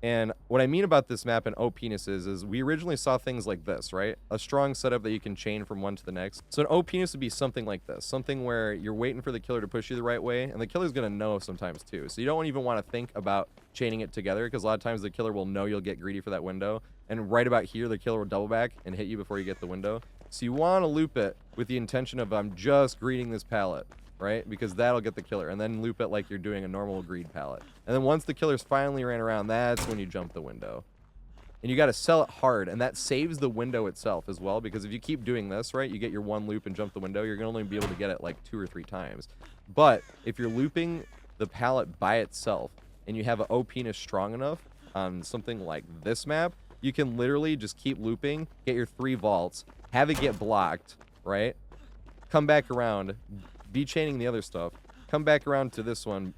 And what I mean about this map and OPenises is we originally saw things like this, right? A strong setup that you can chain from one to the next. So an OPenis would be something like this. Something where you're waiting for the killer to push you the right way, and the killer's going to know sometimes too. So you don't even want to think about chaining it together, because a lot of times the killer will know you'll get greedy for that window. And right about here, the killer will double back and hit you before you get the window. So you want to loop it with the intention of, I'm just greeting this pallet, right? Because that'll get the killer. And then loop it like you're doing a normal greed pallet. And then once the killer's finally ran around, that's when you jump the window. And you got to sell it hard, and that saves the window itself as well, because if you keep doing this, right, you get your one loop and jump the window, you're going to only be able to get it like 2 or 3 times. But if you're looping the pallet by itself, and you have an OPenis strong enough on something like this map, you can literally just keep looping, get your 3 vaults, have it get blocked, right? Come back around, be chaining the other stuff, come back around to this one,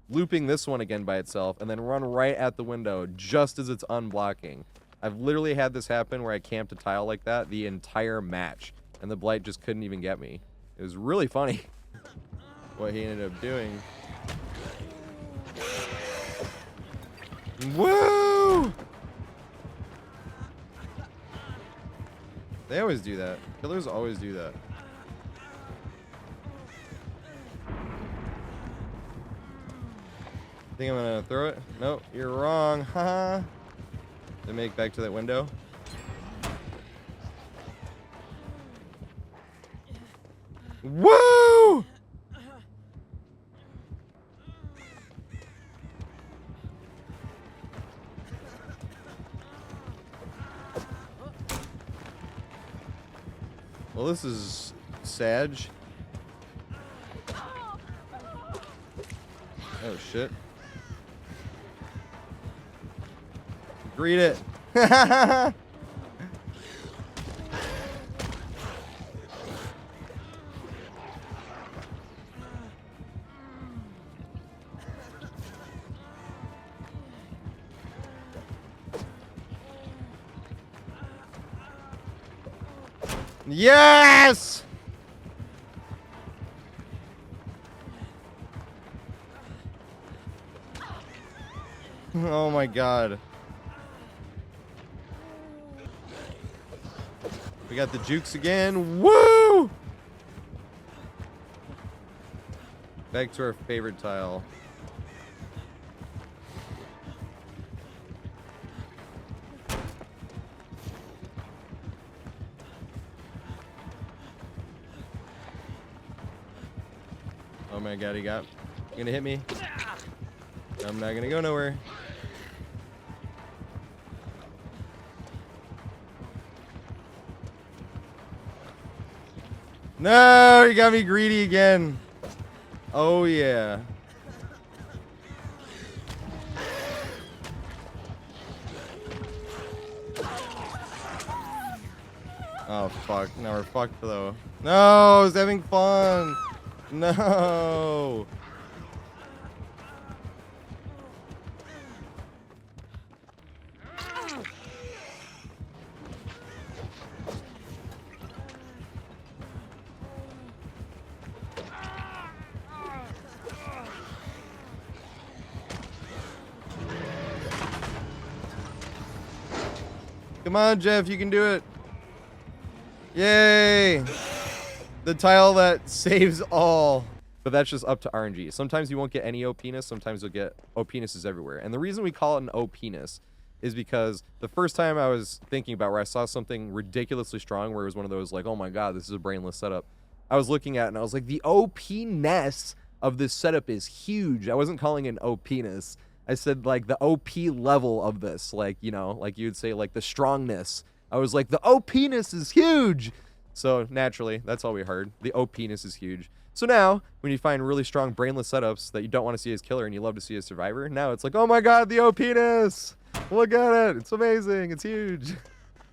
looping this one again by itself, and then run right at the window just as it's unblocking. I've literally had this happen where I camped a tile like that the entire match, and the blight just couldn't even get me. It was really funny what he ended up doing. Woo! They always do that. Killers always do that. Think I'm gonna throw it? Nope, you're wrong. Haha. Then make back to that window. Woo! Well, this is Sag. Oh shit. Greet it. Yes! Oh my god. We got the jukes again. Woo! Back to our favorite tile. Oh my god, you gonna hit me? I'm not gonna go nowhere. No, you got me greedy again. Oh yeah. Oh, fuck. Now we're fucked, though. No, I was having fun. No. Come on, Jeff, you can do it. Yay! The tile that saves all. But that's just up to RNG. Sometimes you won't get any OPeness, sometimes you'll get OPenesses everywhere. And the reason we call it an OPeness is because the first time I was thinking about where I saw something ridiculously strong, where it was one of those like, oh my god, this is a brainless setup, I was looking at it and I was like, the OPness of this setup is huge. I wasn't calling it an OPness. I said like the OP level of this, like, you know, like you'd say like the strongness. I was like, the OPness is huge. So naturally, that's all we heard. The OPness is huge. So now, when you find really strong brainless setups that you don't want to see as killer and you love to see as survivor, now it's like, oh my god, the OPness! Look at it! It's amazing! It's huge!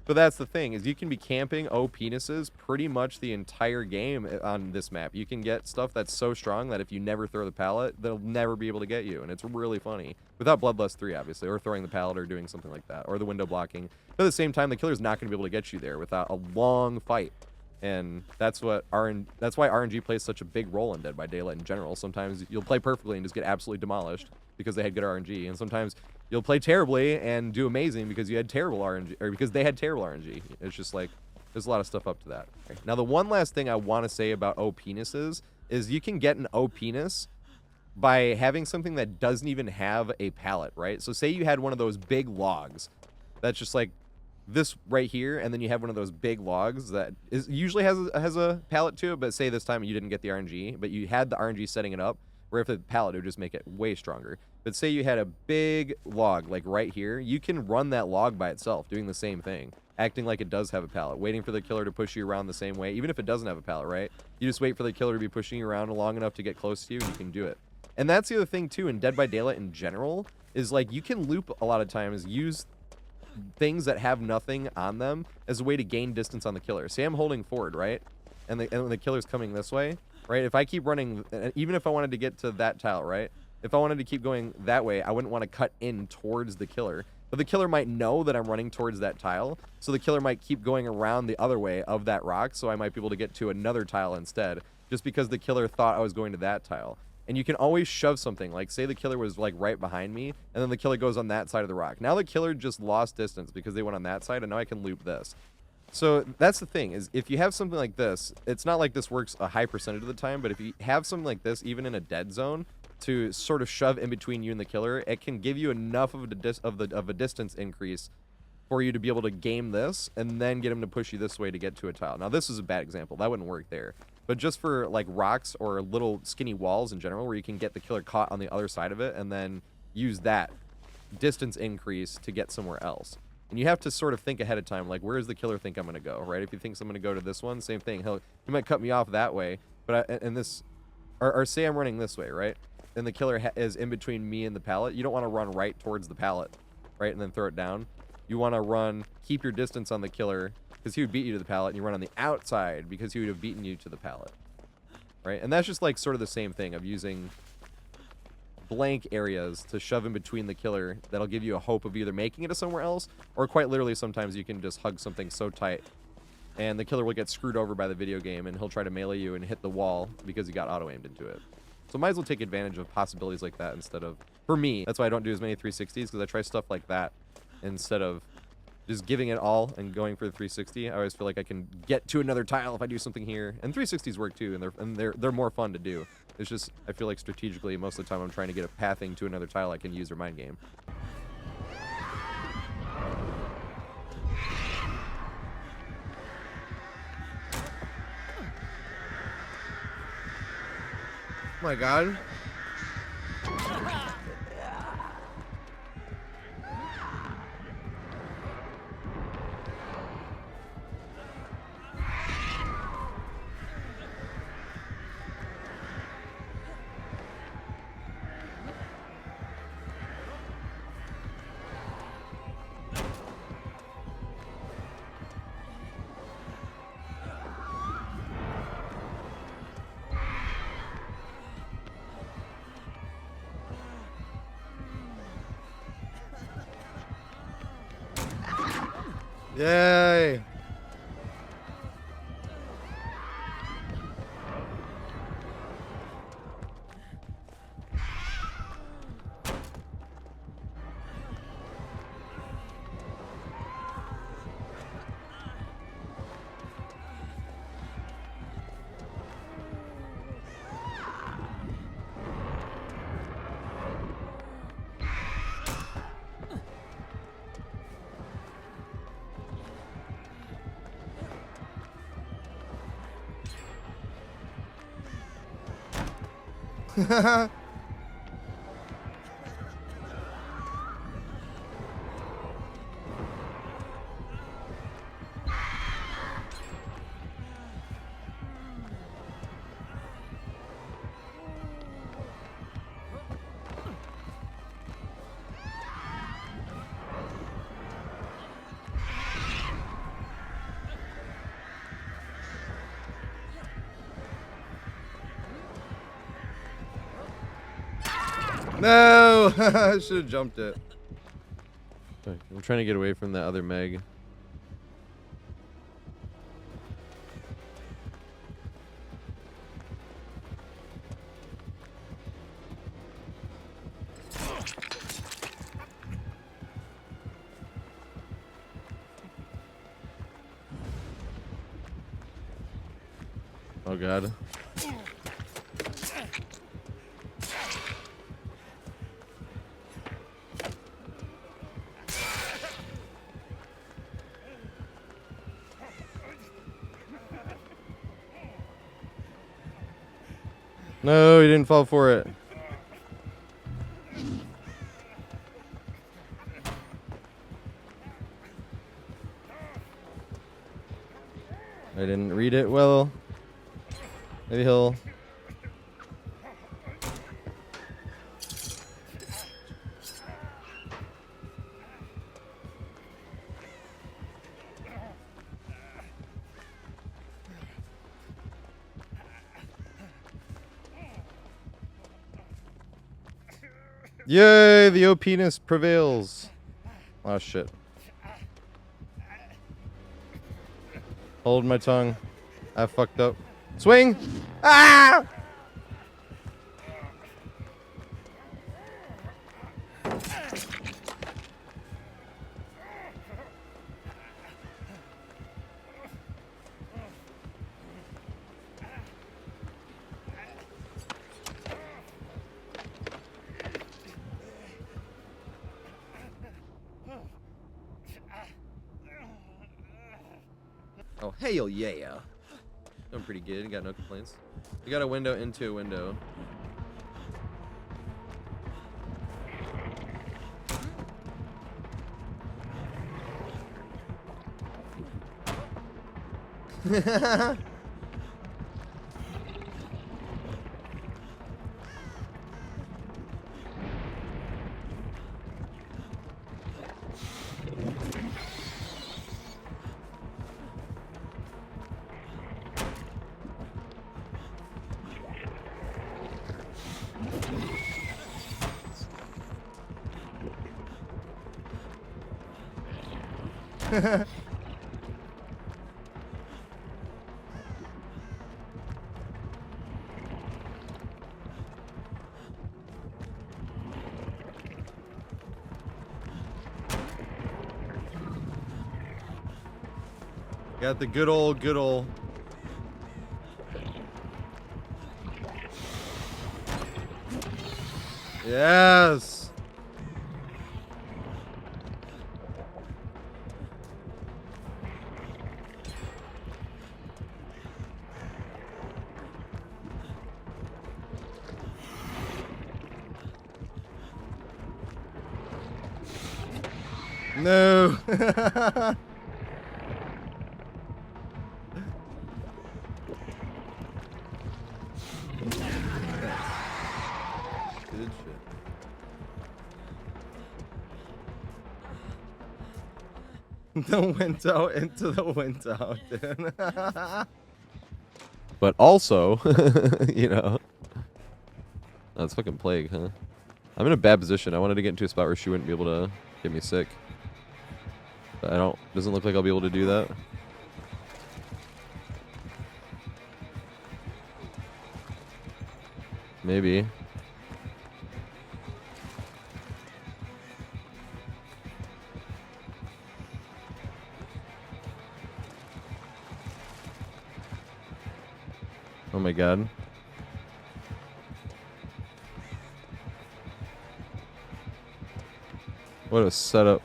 But that's the thing, is you can be camping OPenesses pretty much the entire game on this map. You can get stuff that's so strong that if you never throw the pallet, they'll never be able to get you, and it's really funny. Without Bloodlust 3, obviously, or throwing the pallet or doing something like that, or the window blocking. But at the same time, the killer's not going to be able to get you there without a long fight. And that's why RNG plays such a big role in Dead by Daylight in general. Sometimes you'll play perfectly and just get absolutely demolished because they had good RNG, and sometimes you'll play terribly and do amazing because you had terrible RNG, or because they had terrible RNG. It's just like, there's a lot of stuff up to that. Okay. Now, the one last thing I want to say about OPenesses is you can get an OPeness by having something that doesn't even have a pallet, right? So say you had one of those big logs that's just like this right here, and then you have one of those big logs that usually has a pallet to it, but say this time you didn't get the RNG, but you had the RNG setting it up, where if the pallet, it would just make it way stronger. But say you had a big log, like right here, you can run that log by itself, doing the same thing, acting like it does have a pallet, waiting for the killer to push you around the same way, even if it doesn't have a pallet, right? You just wait for the killer to be pushing you around long enough to get close to you, and you can do it. And that's the other thing, too, in Dead by Daylight in general, is like, you can loop a lot of times, use things that have nothing on them as a way to gain distance on the killer. Say I'm holding forward, right? And the killer's coming this way, right? If I keep running, even if I wanted to get to that tile, right? If I wanted to keep going that way, I wouldn't want to cut in towards the killer. But the killer might know that I'm running towards that tile, so the killer might keep going around the other way of that rock, so I might be able to get to another tile instead, just because the killer thought I was going to that tile. And you can always shove something, like say the killer was like right behind me, and then the killer goes on that side of the rock. Now the killer just lost distance because they went on that side, and now I can loop this. So that's the thing, is if you have something like this, it's not like this works a high percentage of the time, but if you have something like this, even in a dead zone, to sort of shove in between you and the killer, it can give you enough of a distance increase for you to be able to game this, and then get him to push you this way to get to a tile. Now this is a bad example, that wouldn't work there. But just for like rocks or little skinny walls in general, where you can get the killer caught on the other side of it and then use that distance increase to get somewhere else. And you have to sort of think ahead of time, like, where does the killer think I'm going to go, right? If he thinks I'm going to go to this one, same thing. He might cut me off that way, but or say I'm running this way, right? And the killer is in between me and the pallet. You don't want to run right towards the pallet, right? And then throw it down. You want to keep your distance on the killer, because he would beat you to the pallet, and you run on the outside because he would have beaten you to the pallet, right? And that's just like sort of the same thing of using blank areas to shove in between the killer that'll give you a hope of either making it to somewhere else, or quite literally sometimes you can just hug something so tight and the killer will get screwed over by the video game, and he'll try to melee you and hit the wall because he got auto-aimed into it. So might as well take advantage of possibilities like that instead of, for me, that's why I don't do as many 360s, because I try stuff like that instead of just giving it all and going for the 360. I always feel like I can get to another tile if I do something here. And 360s work too, and they're more fun to do. It's just, I feel like strategically, most of the time I'm trying to get a pathing to another tile I can use or mind game. Oh my god. Yay! No! I should have jumped it. I'm trying to get away from that other Meg. Oh god. No, he didn't fall for it. I didn't read it well. Maybe he'll... Yay, the OPeness prevails. Oh shit. Hold my tongue. I fucked up. Swing! Ah! Oh, hell yeah. Doing pretty good. Got no complaints. We got a window into a window. Got the good old. Yes. No. Good shit. The window into the window, dude. But also, you know, that's fucking plague, huh? I'm in a bad position. I wanted to get into a spot where she wouldn't be able to get me sick. Doesn't look like I'll be able to do that. Maybe. Oh my god. What a setup.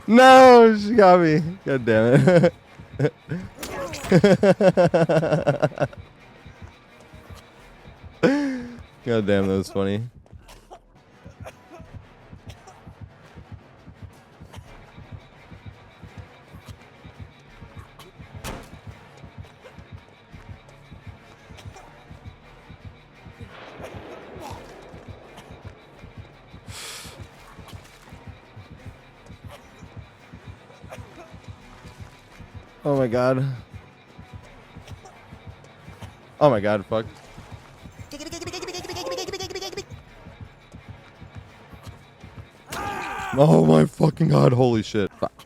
No, she got me. God damn it. God damn, that was funny. Oh my god. Oh my god, fuck. Oh my fucking god, holy shit. Fuck.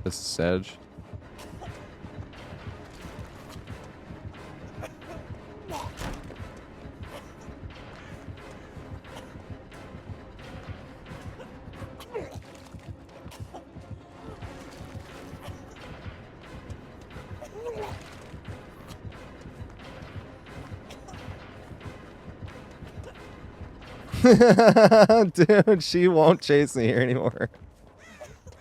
This is Sag. Dude, she won't chase me here anymore.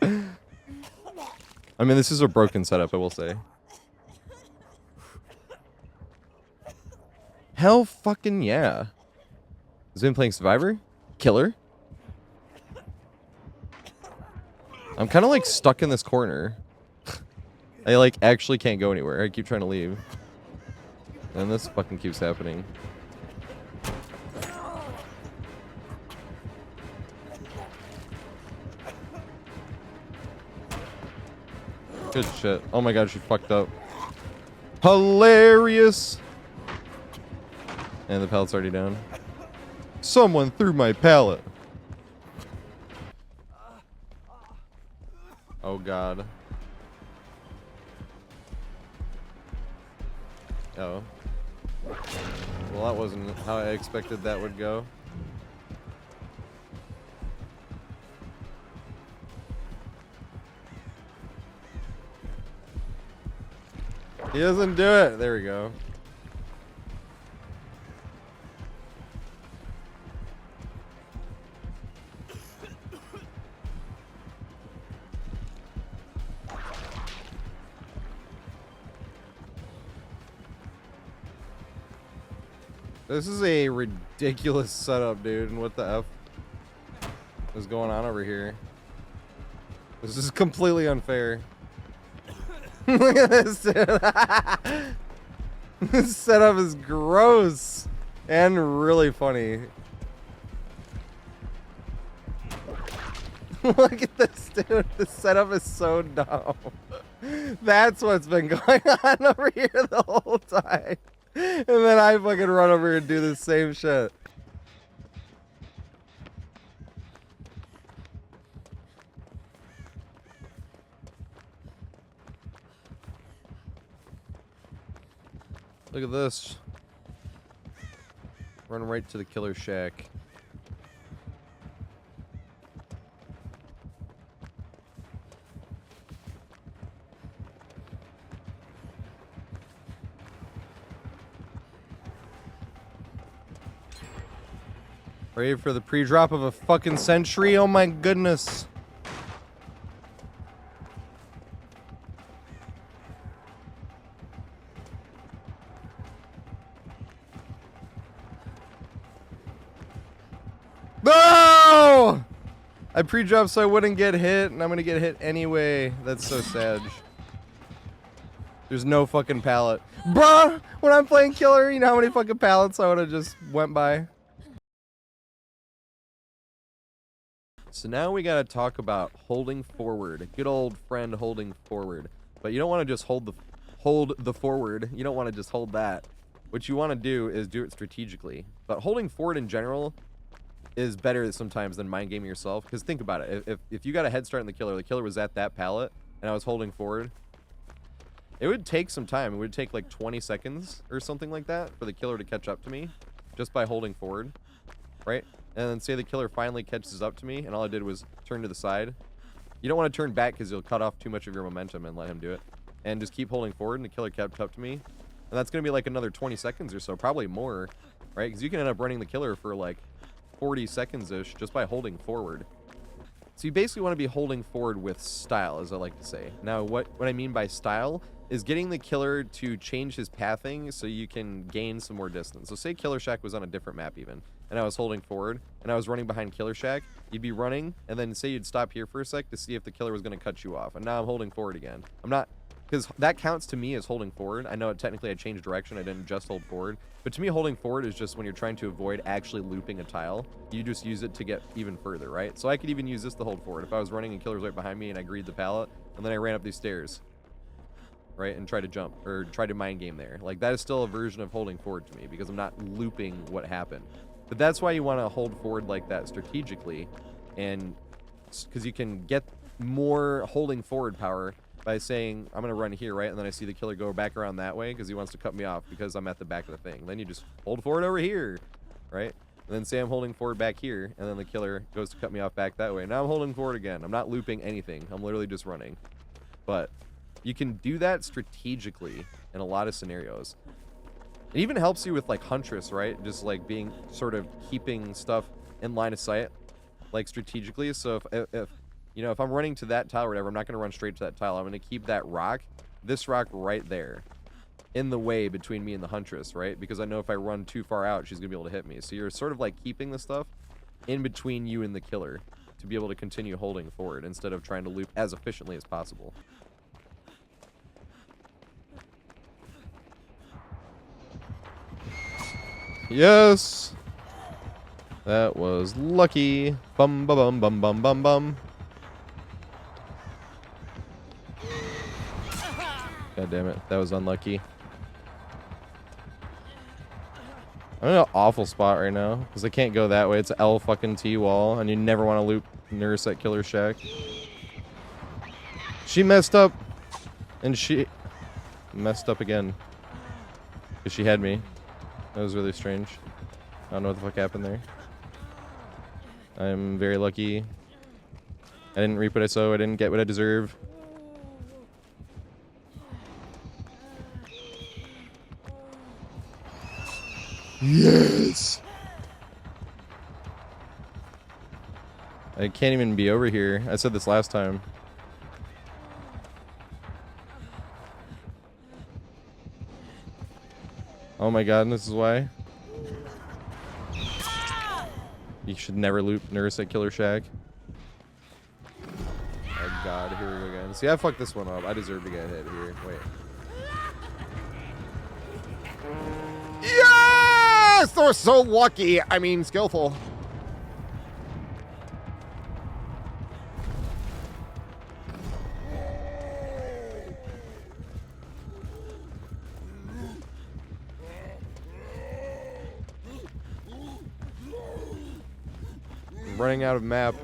I mean, this is a broken setup, I will say. Hell fucking yeah. Has been playing Survivor? Killer? I'm kind of like stuck in this corner. I like actually can't go anywhere. I keep trying to leave. And this fucking keeps happening. Good shit. Oh my god, she fucked up. Hilarious! And the pallet's already down. Someone threw my pallet. Oh god. Oh. Well, that wasn't how I expected that would go. He doesn't do it. There we go. This is a ridiculous setup, dude. And what the F is going on over here? This is completely unfair. Look at this, dude. This setup is gross and really funny. Look at this, dude. This setup is so dumb. That's what's been going on over here the whole time. And then I fucking run over here and do the same shit. Look at this. Run right to the killer shack. Ready for the pre-drop of a fucking sentry? Oh my goodness. No! I pre-dropped so I wouldn't get hit, and I'm gonna get hit anyway. That's so sad. There's no fucking pallet. Bruh! When I'm playing killer, you know how many fucking pallets I would've just went by? So now we gotta talk about holding forward. Good old friend holding forward. But you don't want to just hold the forward. You don't want to just hold that. What you want to do is do it strategically. But holding forward in general is better sometimes than mind gaming yourself. Because think about it. If you got a head start in the killer was at that pallet, and I was holding forward, it would take some time. It would take like 20 seconds or something like that for the killer to catch up to me just by holding forward, right? And then say the killer finally catches up to me, and all I did was turn to the side. You don't want to turn back because you'll cut off too much of your momentum and let him do it. And just keep holding forward, and the killer kept up to me. And that's going to be like another 20 seconds or so, probably more, right? Because you can end up running the killer for like 40 seconds-ish just by holding forward. So you basically want to be holding forward with style, as I like to say. Now, what I mean by style is getting the killer to change his pathing so you can gain some more distance. So say Killer Shack was on a different map even, and I was holding forward, and I was running behind Killer Shack. You'd be running, and then say you'd stop here for a sec to see if the killer was going to cut you off. And now I'm holding forward again. I'm not... Because that counts to me as holding forward. I know technically I changed direction. I didn't just hold forward. But to me, holding forward is just when you're trying to avoid actually looping a tile. You just use it to get even further, right? So I could even use this to hold forward. If I was running and killer's right behind me and I greed the pallet, and then I ran up these stairs, right, and tried to jump, or tried to mind game there. Like, that is still a version of holding forward to me, because I'm not looping what happened. But that's why you want to hold forward like that strategically, and because you can get more holding forward power by saying, I'm going to run here, right? And then I see the killer go back around that way because he wants to cut me off because I'm at the back of the thing. Then you just hold forward over here, right? And then say I'm holding forward back here, and then the killer goes to cut me off back that way. Now I'm holding forward again. I'm not looping anything. I'm literally just running. But you can do that strategically in a lot of scenarios. It even helps you with, like, Huntress, right? Just, like, being sort of keeping stuff in line of sight, like, strategically. So if you know, if I'm running to that tile or whatever, I'm not going to run straight to that tile. I'm going to keep that rock, this rock right there, in the way between me and the Huntress, right? Because I know if I run too far out, she's going to be able to hit me. So you're sort of like keeping the stuff in between you and the killer to be able to continue holding forward instead of trying to loop as efficiently as possible. Yes! That was lucky. Bum, ba, bum, bum, bum, bum, bum. God damn it, that was unlucky. I'm in an awful spot right now because I can't go that way. It's an L fucking T wall, and you never want to loop nurse at Killer Shack. She messed up, and she messed up again because she had me. That was really strange. I don't know what the fuck happened there. I'm very lucky. I didn't reap what I sow. I didn't get what I deserve. Yes! I can't even be over here. I said this last time. Oh my god, and this is why. You should never loop nurse at Killer Shack. Oh god, here we go again. See, I fucked this one up. I deserve to get hit here. Wait. Yes! They're so lucky. I mean, skillful. I'm running out of map.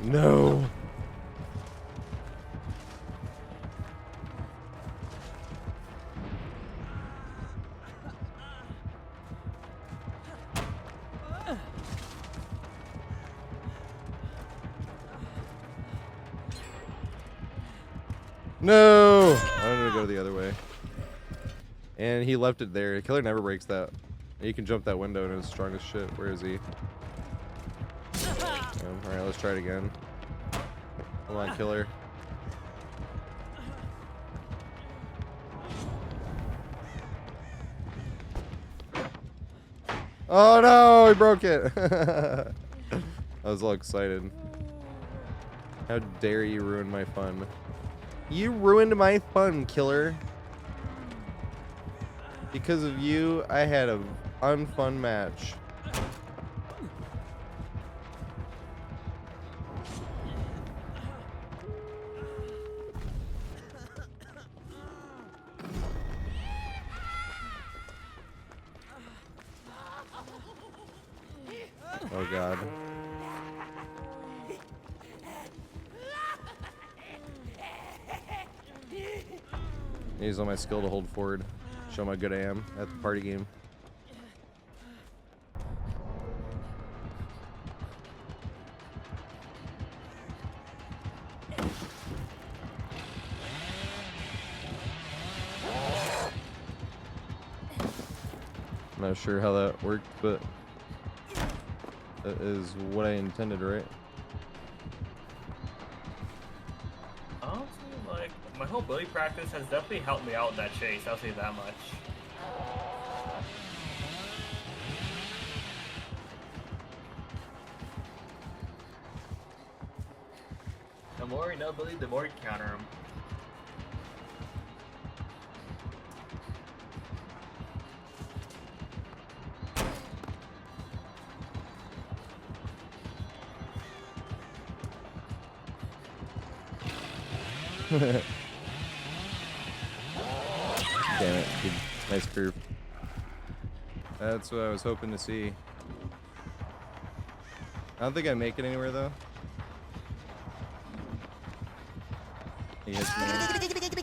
No. No! I'm gonna go the other way. And he left it there. Killer never breaks that. He can jump that window and it's strong as shit. Where is he? Alright, let's try it again. Come on, Killer. Oh no, he broke it. I was all excited. How dare you ruin my fun. You ruined my fun, killer. Because of you, I had a unfun match. Oh god. Use all my skill to hold forward. Show how good I am at the party game. I'm not sure how that worked, but that is what I intended, right? Honestly, like, my whole bully practice has definitely helped me out in that chase, I'll say that much. The more you know bully, the more you counter him. Damn it, good. Nice curve. That's what I was hoping to see. I don't think I make it anywhere though.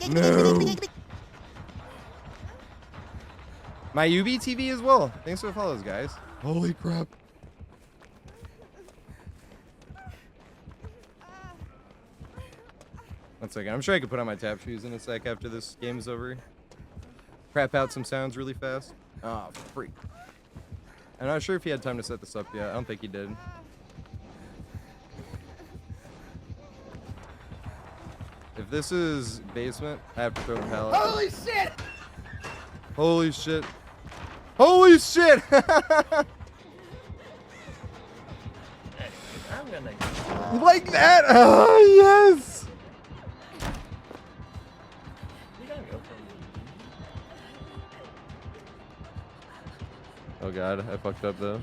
No. My UB TV as well. Thanks for the follows, guys. Holy crap. One second. I'm sure I could put on my tap shoes in a sec after this game is over. Crap out some sounds really fast. Oh, freak. I'm not sure if he had time to set this up yet. I don't think he did. If this is basement, I have to throw the pallet. Holy shit! Holy shit. Holy shit! I'm gonna... Like that? Oh, yes! You gotta go for Oh god, I fucked up though.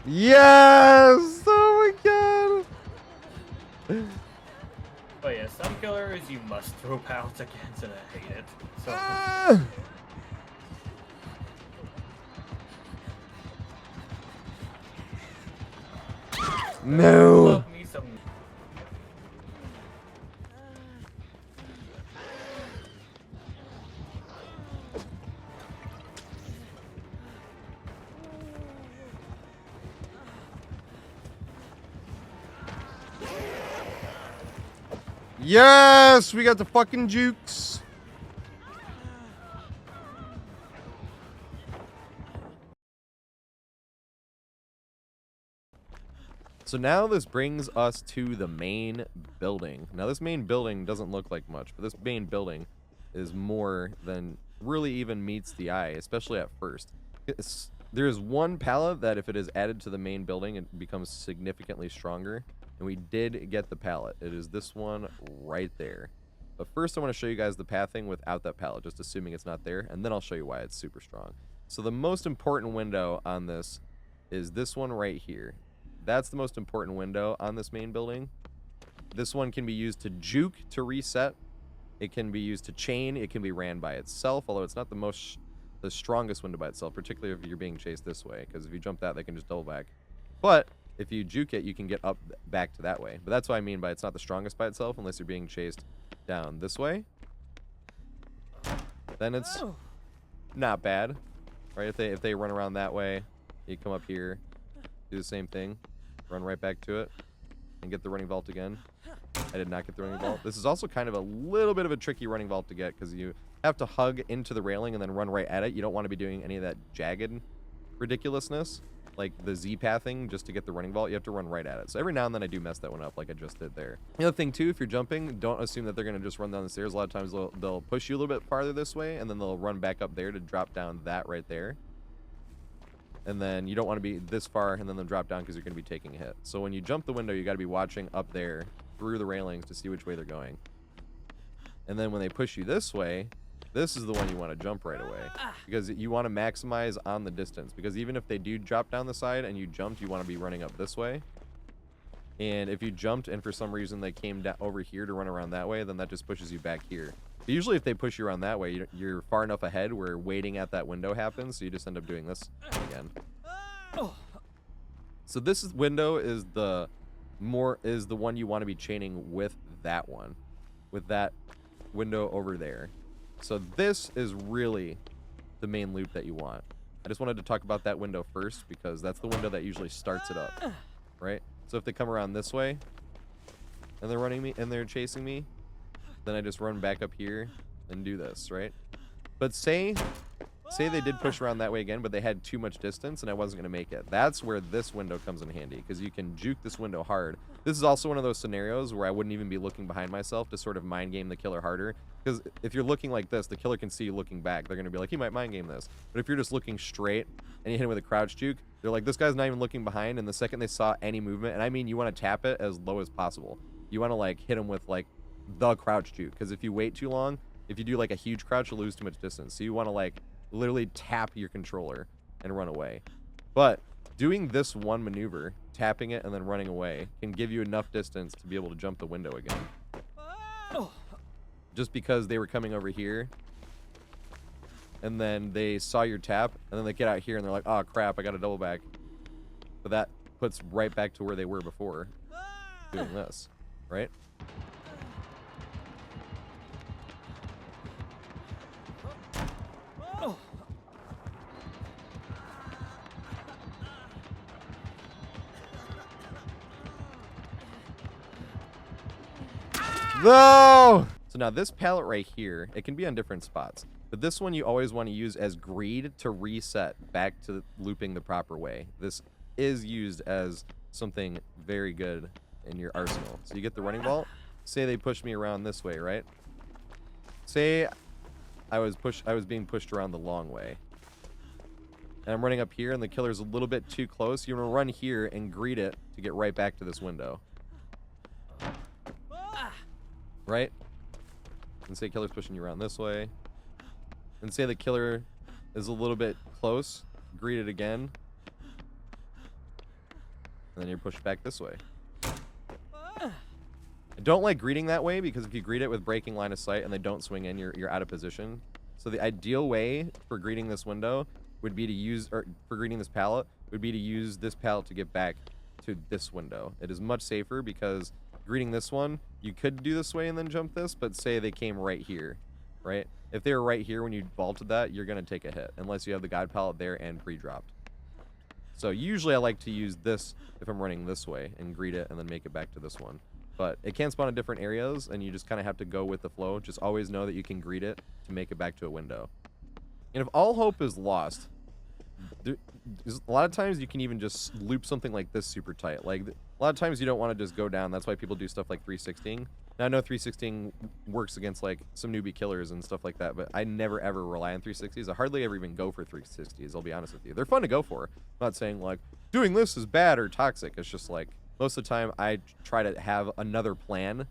Yes! Oh my god! But yeah, some killers you must throw pallets against and I hate it. So Ah! No! love me some. Yes! We got the fucking jukes! So now this brings us to the main building. Now this main building doesn't look like much, but this main building is more than really even meets the eye, especially at first. There's one pallet that if it is added to the main building, it becomes significantly stronger. And we did get the pallet. It is this one right there. But first I want to show you guys the pathing without that pallet, just assuming it's not there, and then I'll show you why it's super strong. So the most important window on this is this one right here. That's the most important window on this main building. This one can be used to juke to reset. It can be used to chain. It can be ran by itself, although it's not the strongest window by itself, particularly if you're being chased this way, because if you jump that, they can just double back. But if you juke it, you can get up back to that way. But that's what I mean by it's not the strongest by itself unless you're being chased down this way. Then it's not bad, right? If they run around that way, you come up here, do the same thing, run right back to it, and get the running vault again. I did not get the running vault. This is also kind of a little bit of a tricky running vault to get because you have to hug into the railing and then run right at it. You don't want to be doing any of that jagged ridiculousness, like the Z pathing, just to get the running vault. You have to run right at it. So every now and then I do mess that one up like I just did there. The other thing too, if you're jumping, don't assume that they're going to just run down the stairs. A lot of times they'll push you a little bit farther this way and then they'll run back up there to drop down that right there. And then you don't want to be this far and then they'll drop down because you're going to be taking a hit. So when you jump the window, you got to be watching up there through the railings to see which way they're going. And then when they push you this way, this is the one you want to jump right away. Because you want to maximize on the distance. Because even if they do drop down the side and you jumped, you want to be running up this way. And if you jumped and for some reason they came down over here to run around that way, then that just pushes you back here. But usually if they push you around that way, you're far enough ahead where waiting at that window happens, so you just end up doing this again. So this window is the one you want to be chaining with that one. With that window over there. So this is really the main loop that you want. I just wanted to talk about that window first because that's the window that usually starts it up, right? So if they come around this way and they're running me and they're chasing me, then I just run back up here and do this, right? But say they did push around that way again, but they had too much distance and I wasn't going to make it. That's where this window comes in handy because you can juke this window hard. This is also one of those scenarios where I wouldn't even be looking behind myself to sort of mind game the killer harder. Because if you're looking like this, the killer can see you looking back. They're going to be like, he might mind game this. But if you're just looking straight and you hit him with a crouch juke, they're like, this guy's not even looking behind. And the second they saw any movement, and I mean, you want to tap it as low as possible. You want to like hit him with like the crouch juke. Because if you wait too long, if you do like a huge crouch, you'll lose too much distance. So you want to like literally tap your controller and run away. But doing this one maneuver, tapping it and then running away, can give you enough distance to be able to jump the window again. Just because they were coming over here and then they saw your tap and then they get out here and they're like, oh crap, I got a double back. But that puts right back to where they were before doing this, right? No! So now this pallet right here, it can be on different spots. But this one you always want to use as greed to reset back to looping the proper way. This is used as something very good in your arsenal. So you get the running vault. Say they push me around this way, right? Say I was being pushed around the long way. And I'm running up here and the killer's a little bit too close. You're going to run here and greed it to get right back to this window. Right? And say killer's pushing you around this way. And say the killer is a little bit close. Greet it again. And then you're pushed back this way. I don't like greeting that way because if you greet it with breaking line of sight and they don't swing in, you're out of position. So the ideal way for greeting this window would be to use, or for greeting this pallet, would be to use this pallet to get back to this window. It is much safer because greeting this one, you could do this way and then jump this, but say they came right here, right? If they were right here when you vaulted that, you're going to take a hit, unless you have the guide pallet there and pre-dropped. So usually I like to use this if I'm running this way and greet it and then make it back to this one. But it can spawn in different areas, and you just kind of have to go with the flow. Just always know that you can greet it to make it back to a window. And if all hope is lost, a lot of times you can even just loop something like this super tight. Like a lot of times you don't want to just go down. That's why people do stuff like 316. Now I know 316 works against like some newbie killers and stuff like that, but I never ever rely on 360s. I hardly ever even go for 360s. I'll be honest with you. They're fun to go for. I'm not saying like doing this is bad or toxic. It's just like most of the time I try to have another plan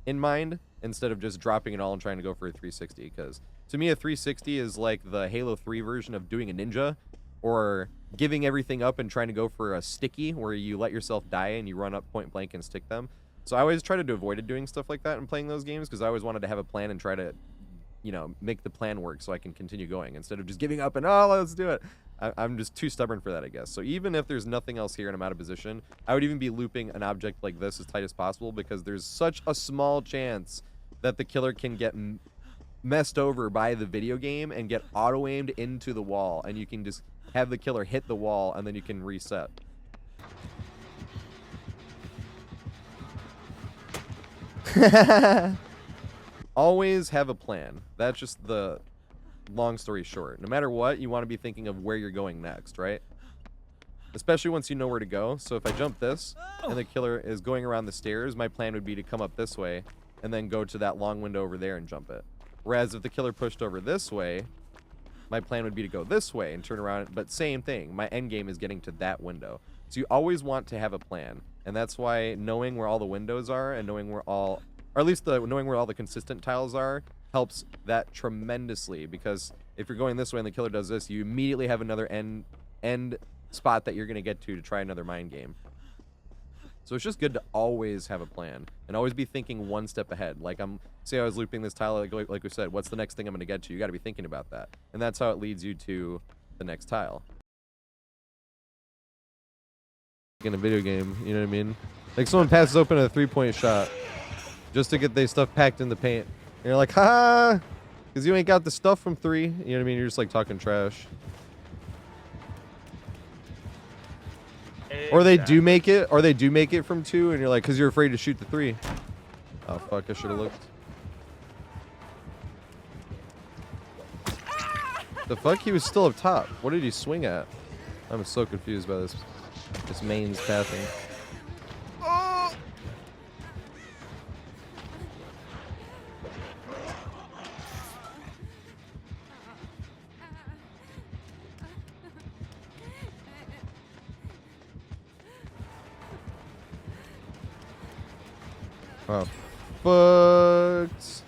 in mind instead of just dropping it all and trying to go for a 360. Because to me, a 360 is like the Halo 3 version of doing a ninja, or giving everything up and trying to go for a sticky where you let yourself die and you run up point blank and stick them. So I always try to avoid doing stuff like that and playing those games because I always wanted to have a plan and try to, you know, make the plan work so I can continue going instead of just giving up and, oh, let's do it. I'm just too stubborn for that, I guess. So even if there's nothing else here and I'm out of position, I would even be looping an object like this as tight as possible because there's such a small chance that the killer can get messed over by the video game and get auto-aimed into the wall, and you can just have the killer hit the wall and then you can reset. Always have a plan. That's just the long story short. No matter what, you want to be thinking of where you're going next, right? Especially once you know where to go. So if I jump this and the killer is going around the stairs, my plan would be to come up this way and then go to that long window over there and jump it. Whereas if the killer pushed over this way, my plan would be to go this way and turn around, but same thing. My end game is getting to that window. So you always want to have a plan. And that's why knowing where all the windows are and knowing where all, or at least knowing where all the consistent tiles are, helps that tremendously. Because if you're going this way and the killer does this, you immediately have another end spot that you're going to get to try another mind game. So it's just good to always have a plan and always be thinking one step ahead. Like say I was looping this tile, like we said, what's the next thing I'm going to get to? You got to be thinking about that. And that's how it leads you to the next tile. In a video game, you know what I mean? Like someone passes open a 3-point shot just to get their stuff packed in the paint. And you're like, ha! Because you ain't got the stuff from 3. You know what I mean? You're just like talking trash. Exactly. Or they do make it from 2, and you're like, because you're afraid to shoot the 3. Oh fuck! I should have looked. The fuck? He was still up top. What did he swing at? I'm so confused by this. This main's pathing. Oh! Oh, fucked.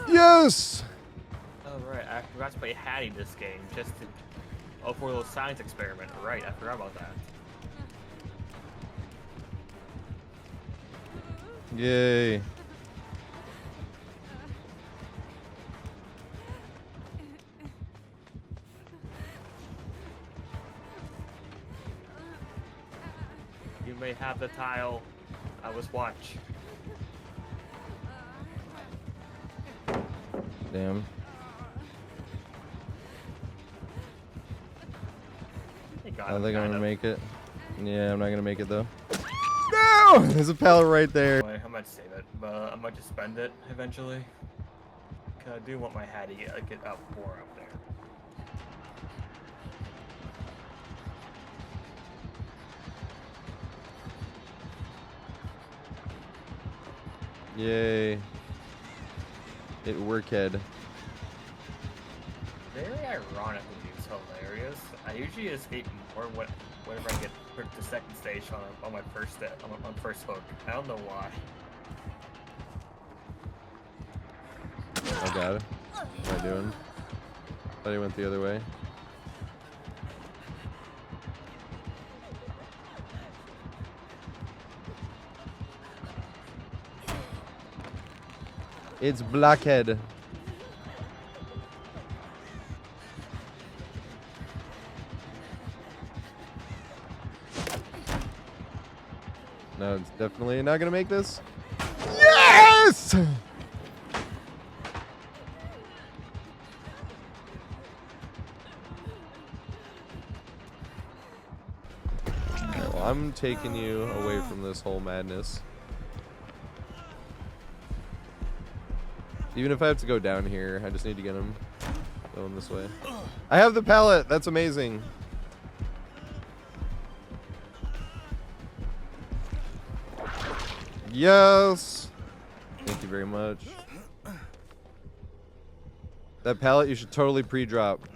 Yes! Oh, right. I forgot to play Hattie this game just to. Oh, for those science experiment. Right, I forgot about that. Yay. You may have the tile. I was watch. Damn. I don't think I'm gonna make it. Yeah, I'm not gonna make it though. No! There's a pallet right there. I might save it, but I might just spend it eventually. Cause I do want my Hattie to get up more up there. Yay. It worked. Very ironic with these hilarious. I usually escape more whenever I get to the second stage on my first step, on first hook. I don't know why. Oh god. What am I doing? Thought he went the other way. It's Blackhead. No, it's definitely not gonna make this. Yes! Alright, well, I'm taking you away from this whole madness. Even if I have to go down here, I just need to get him going this way. I have the pallet. That's amazing. Yes. Thank you very much. That pallet you should totally pre-drop.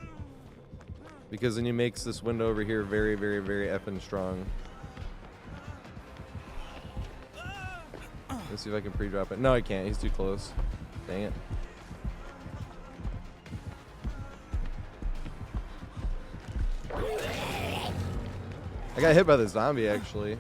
Because then it makes this window over here very, very, very effing strong. Let's see if I can pre-drop it. No, I can't. He's too close. Dang it. I got hit by the zombie, actually.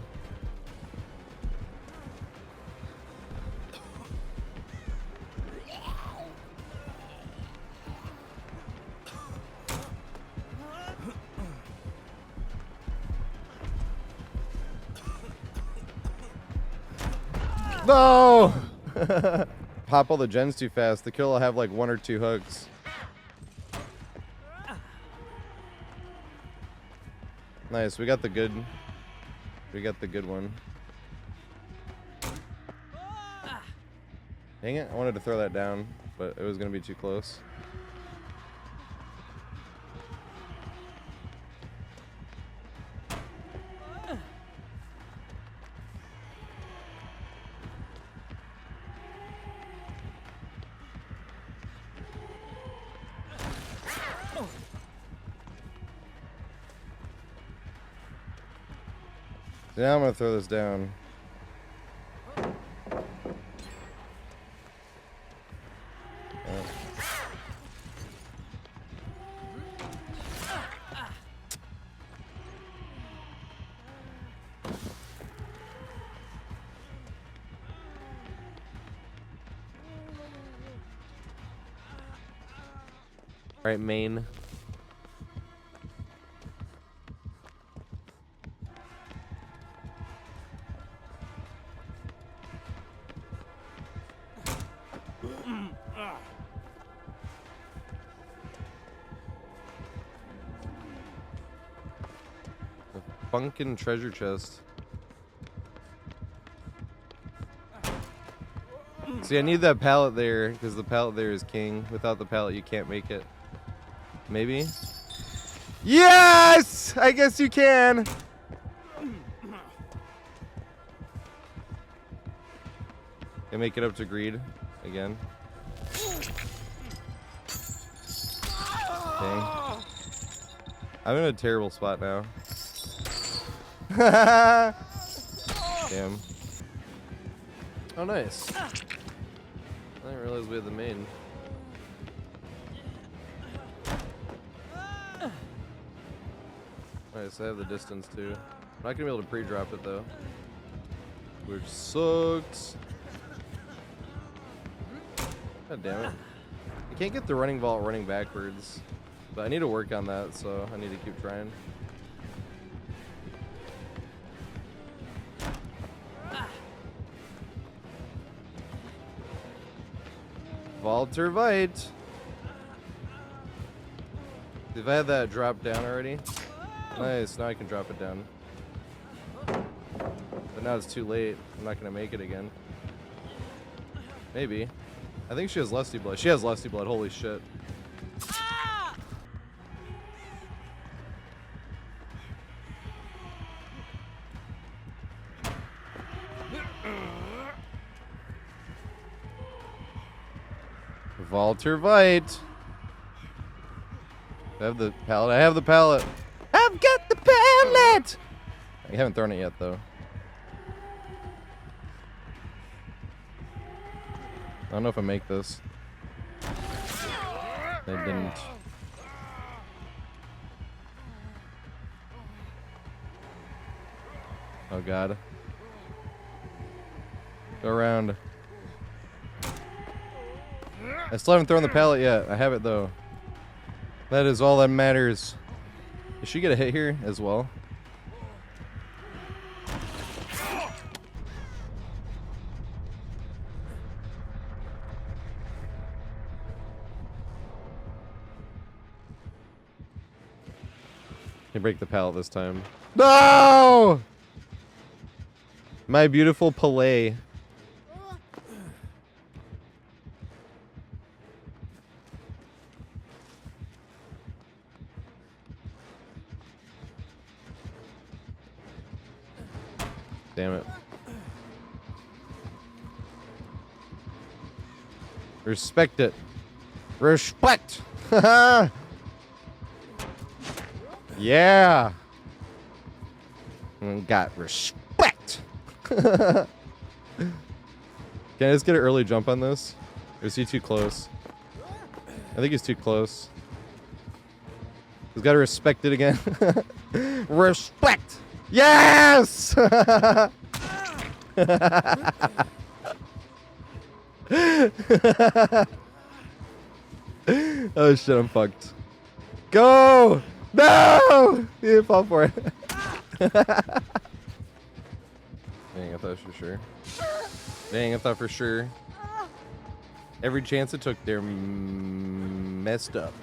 No! Pop all the gens too fast. The kill will have like 1 or 2 hooks. Nice, we got the good one. Dang it, I wanted to throw that down, but it was gonna be too close. Now I'm gonna throw this down. Alright, main. A funkin' treasure chest. See, I need that pallet there, because the pallet there is king. Without the pallet, you can't make it. Maybe? Yes! I guess you can! And make it up to greed again. Dang. I'm in a terrible spot now. Damn. Oh, nice. I didn't realize we had the main. Alright, so I have the distance too. I'm not gonna be able to pre-drop it though. Which sucks. God damn it. I can't get the running vault running backwards. But I need to work on that, so I need to keep trying. Walter Veit. If I had that drop down already. Nice, now I can drop it down. But now it's too late. I'm not gonna make it again. Maybe. I think she has Lusty Blood. She has Lusty Blood, holy shit. Walter Veit. I have the pallet. I have the pallet. I've got the pallet! I haven't thrown it yet, though. I don't know if I make this. I didn't. Oh, God. Go around. I still haven't thrown the pallet yet. I have it, though. That is all that matters. Did she get a hit here as well? Can break the pallet this time. No! My beautiful Pallet. Damn it. Respect it. Respect! Yeah! Got respect! Can I just get an early jump on this? Or is he too close? I think he's too close. He's got to respect it again. Respect! Yes! Oh shit, I'm fucked. Go! No! You didn't fall for it. Dang, I thought for sure. Dang, I thought for sure. Every chance it took, they're messed up.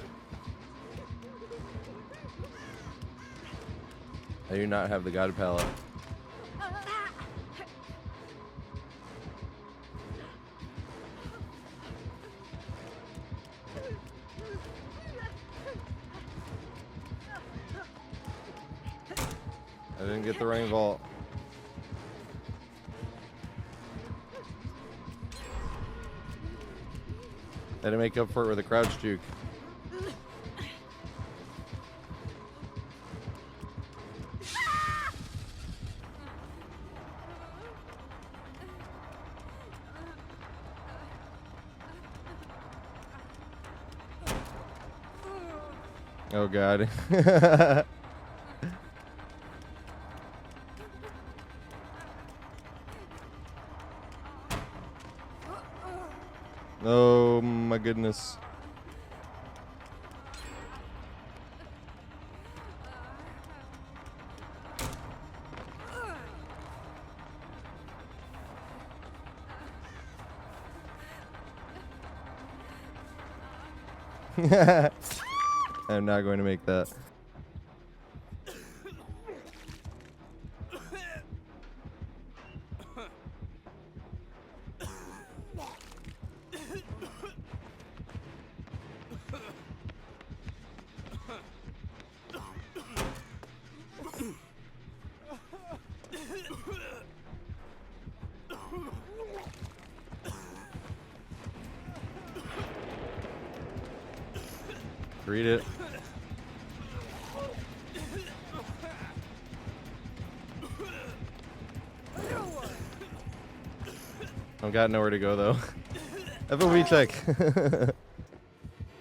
I do not have the God Pallet. I didn't get the running vault. I had to make up for it with a crouch juke. Oh god. Oh my goodness. I'm not going to make that. Read it. I've got nowhere to go though. FOV check.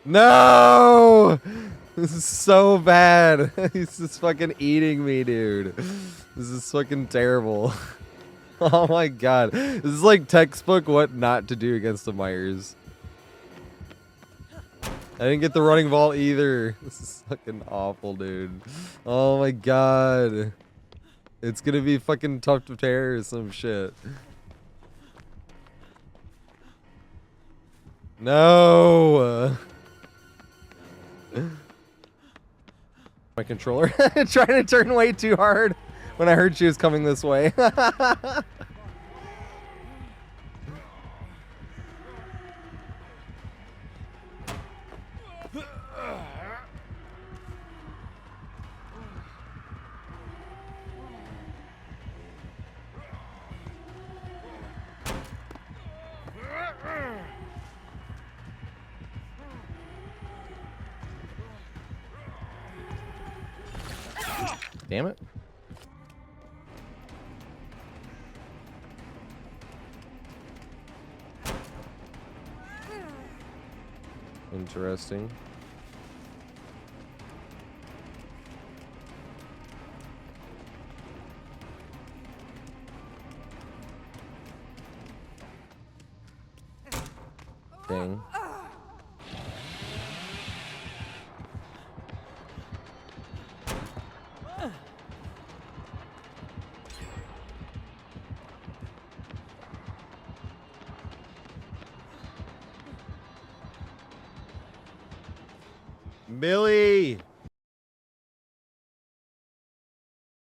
No! This is so bad. He's just fucking eating me, dude. This is fucking terrible. Oh my god. This is like textbook what not to do against the Myers. I didn't get the running vault either. This is fucking awful, dude. Oh my god. It's gonna be fucking tough to tear or some shit. No. My controller trying to turn way too hard when I heard she was coming this way. Damn it. Interesting. Dang. Billy!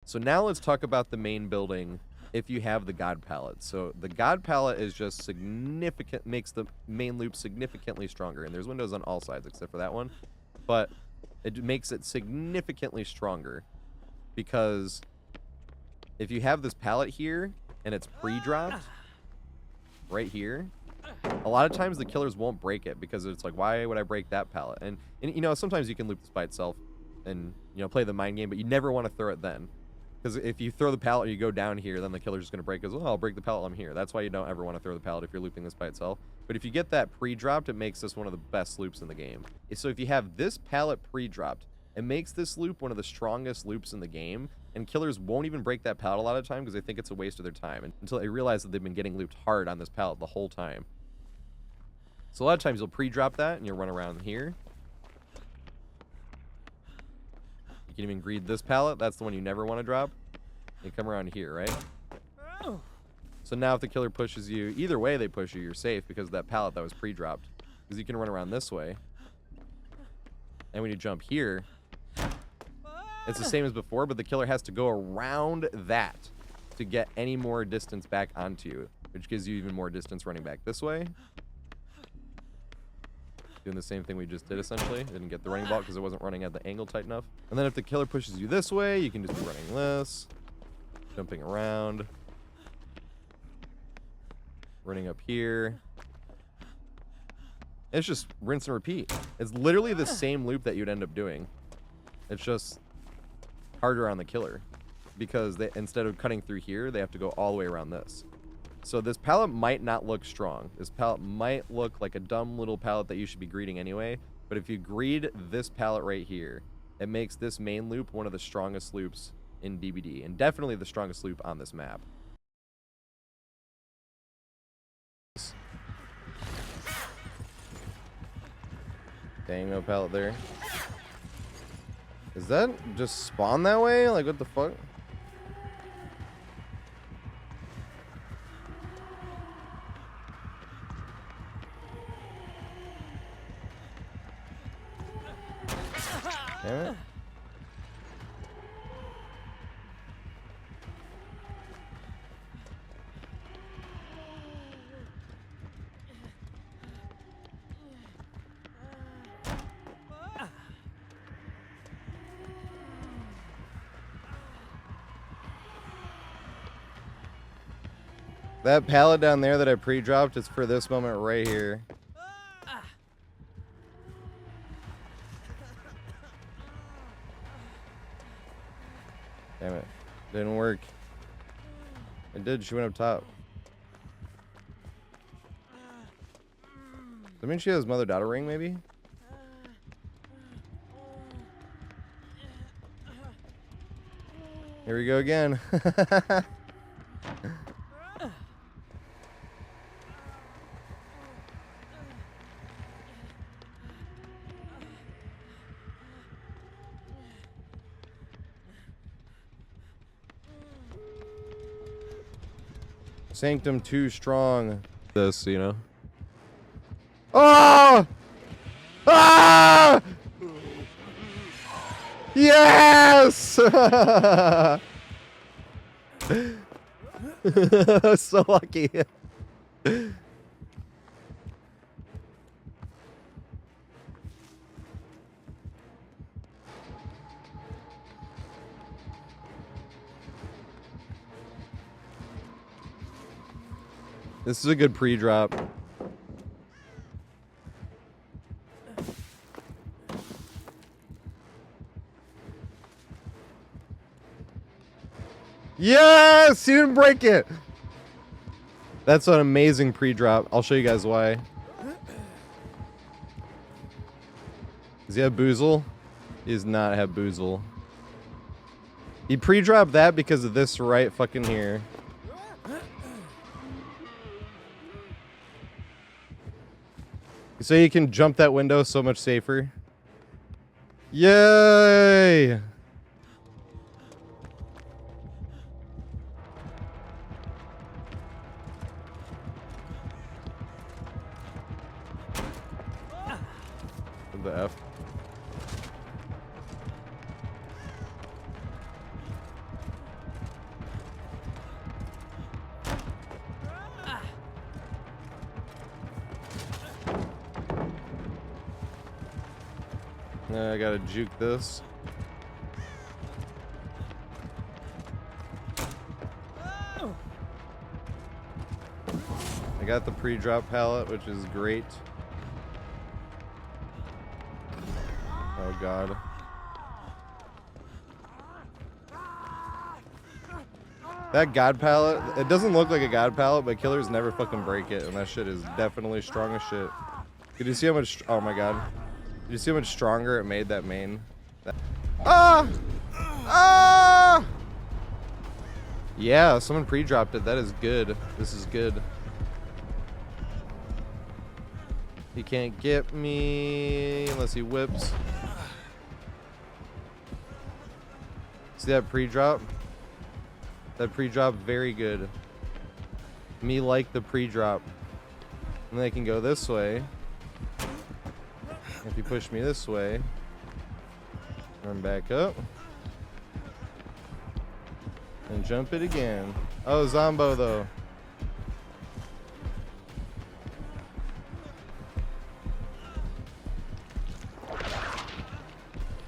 So now let's talk about the main building if you have the God Pallet. So the God Pallet is just significant, makes the main loop significantly stronger. And there's windows on all sides except for that one. But it makes it significantly stronger. Because if you have this pallet here and it's pre-dropped right here, a lot of times the killers won't break it because it's like, why would I break that pallet? And you know, sometimes you can loop this by itself and, you know, play the mind game, but you never want to throw it then. Because if you throw the pallet and you go down here, then the killer's just going to break. Goes, oh, I'll break the pallet, I'm here. That's why you don't ever want to throw the pallet if you're looping this by itself. But if you get that pre-dropped, it makes this one of the best loops in the game. So if you have this pallet pre-dropped, it makes this loop one of the strongest loops in the game. And killers won't even break that pallet a lot of time because they think it's a waste of their time until they realize that they've been getting looped hard on this pallet the whole time. So a lot of times you'll pre-drop that and you'll run around here. You can even greed this pallet. That's the one you never want to drop. You come around here, right? So now if the killer pushes you, either way they push you, you're safe because of that pallet that was pre-dropped. Because you can run around this way. And when you jump here, it's the same as before, but the killer has to go around that to get any more distance back onto you, which gives you even more distance running back this way. Doing the same thing we just did, essentially. Didn't get the running vault because it wasn't running at the angle tight enough. And then if the killer pushes you this way, you can just be running this. Jumping around. Running up here. It's just rinse and repeat. It's literally the same loop that you'd end up doing. It's just harder on the killer. Because they, instead of cutting through here, they have to go all the way around this. So this pallet might not look strong. This pallet might look like a dumb little pallet that you should be greeting anyway. But if you greed this pallet right here, It makes this main loop one of the strongest loops in DBD, and definitely the strongest loop on this map. Dang, no pallet there. Is that just spawn that way? Like, what the fuck? Damn it. That pallet down there that I pre-dropped is for this moment right here. Damn it. Didn't work. It did. She went up top. Does that mean she has mother-daughter ring, maybe? Here we go again. Sanctum too strong. This, you know. Oh! Ah! Yes! So lucky. This is a good pre-drop. Yes! He didn't break it! That's an amazing pre-drop. I'll show you guys why. Does he have Boozle? He does not have Boozle. He pre-dropped that because of this right fucking here. So you can jump that window so much safer. Yay! The F. I gotta juke this. I got the pre-drop pallet, which is great. Oh god. That god pallet, it doesn't look like a god pallet, but killers never fucking break it, and that shit is definitely strong as shit. Did you see how much, oh my god. Did you see how much stronger it made that main? Ah! Ah! Yeah, someone pre-dropped it. That is good. This is good. He can't get me unless he whips. See that pre-drop? That pre-drop, very good. Me like the pre-drop. And then I can go this way. If you push me this way, run back up. And jump it again. Oh, Zombo though.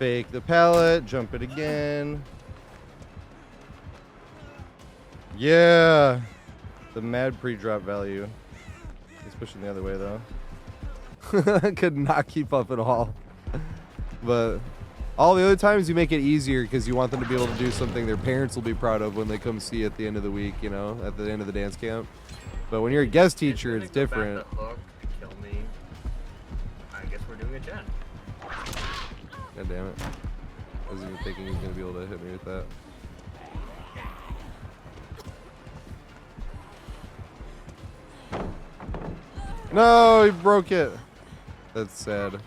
Fake the pallet, jump it again. Yeah! The mad pre-drop value. He's pushing the other way though. Could not keep up at all. But all the other times you make it easier because you want them to be able to do something their parents will be proud of when they come see at the end of the week, you know, at the end of the dance camp. But when you're a guest teacher, it's different. Hook, kill me. I guess we're doing a gen. God damn it. wasn't even thinking he was gonna be able to hit me with that. No, he broke it. That's sad.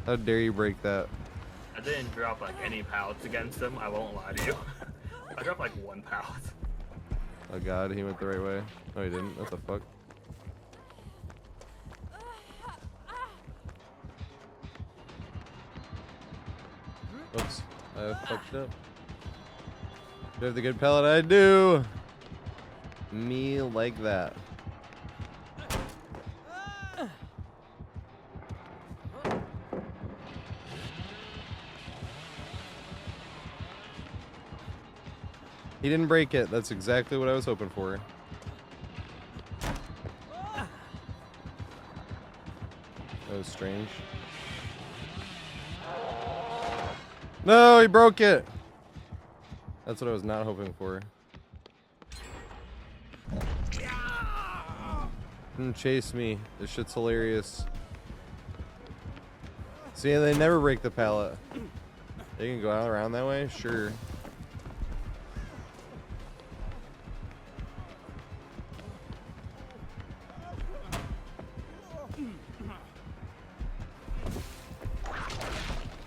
How dare you break that? I didn't drop like any pallets against him, I won't lie to you. I dropped like 1 pallet. Oh god, he went the right way. No, he didn't. What the fuck? Oops, I fucked up. Do I have the good pallet? I do! Me like that. He didn't break it. That's exactly what I was hoping for. That was strange. No, he broke it. That's what I was not hoping for. Didn't chase me. This shit's hilarious. See, they never break the pallet. They can go out around that way? Sure.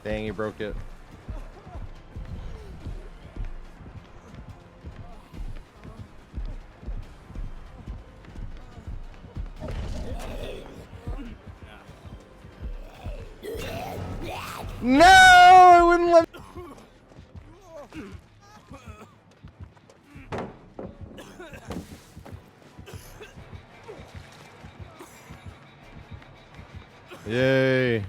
Dang, he broke it. No, I wouldn't let. Yay.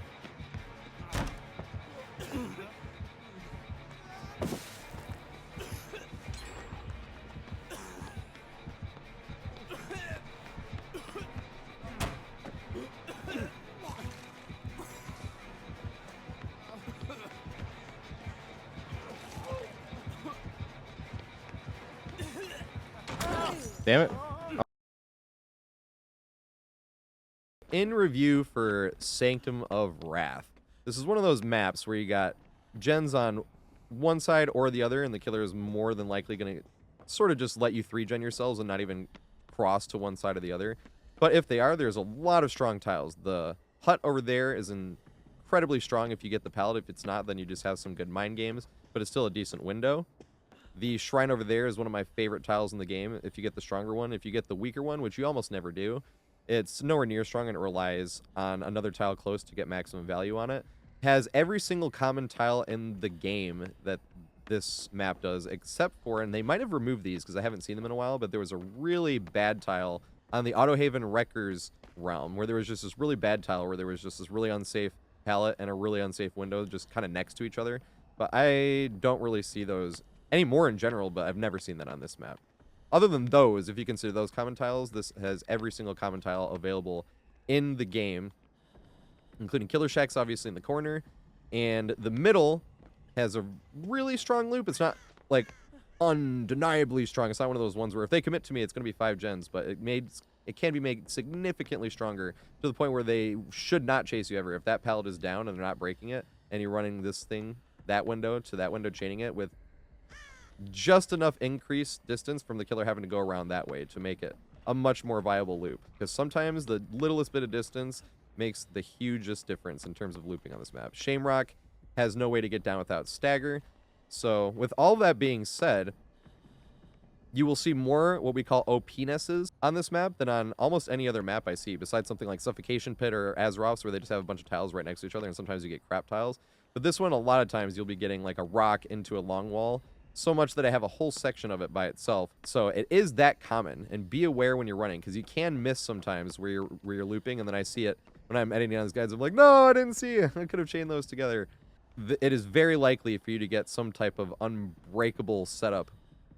Damn it. In review for Sanctum of Wrath. This is one of those maps where you got gens on one side or the other, and the killer is more than likely going to sort of just let you 3-gen yourselves and not even cross to one side or the other. But if they are, there's a lot of strong tiles. The hut over there is incredibly strong if you get the pallet. If it's not, then you just have some good mind games, but it's still a decent window. The shrine over there is one of my favorite tiles in the game if you get the stronger one. If you get the weaker one, which you almost never do, it's nowhere near strong and it relies on another tile close to get maximum value on it. Has every single common tile in the game that this map does, except for, and they might have removed these because I haven't seen them in a while, but there was a really bad tile on the Autohaven Wreckers realm where there was just this really bad tile where there was just this really unsafe pallet and a really unsafe window just kind of next to each other. But I don't really see those anymore in general, but I've never seen that on this map. Other than those, if you consider those common tiles, this has every single common tile available in the game, including Killer Shacks, obviously, in the corner. And the middle has a really strong loop. It's not, like, undeniably strong. It's not one of those ones where if they commit to me, it's going to be 5 gens, but it can be made significantly stronger to the point where they should not chase you ever. If that pallet is down and they're not breaking it, and you're running this thing, that window to that window, chaining it with just enough increased distance from the killer having to go around that way to make it a much more viable loop. Because sometimes the littlest bit of distance makes the hugest difference in terms of looping on this map. Shamrock has no way to get down without stagger. So with all that being said, you will see more what we call OPenises on this map than on almost any other map I see, besides something like Suffocation Pit or Azeroth's, where they just have a bunch of tiles right next to each other, and sometimes you get crap tiles. But this one, a lot of times, you'll be getting like a rock into a long wall, so much that I have a whole section of it by itself. So it is that common, and be aware when you're running, because you can miss sometimes where you're looping, and then I see it when I'm editing on these guides. I'm like, no, I didn't see it. I could have chained those together. It is very likely for you to get some type of unbreakable setup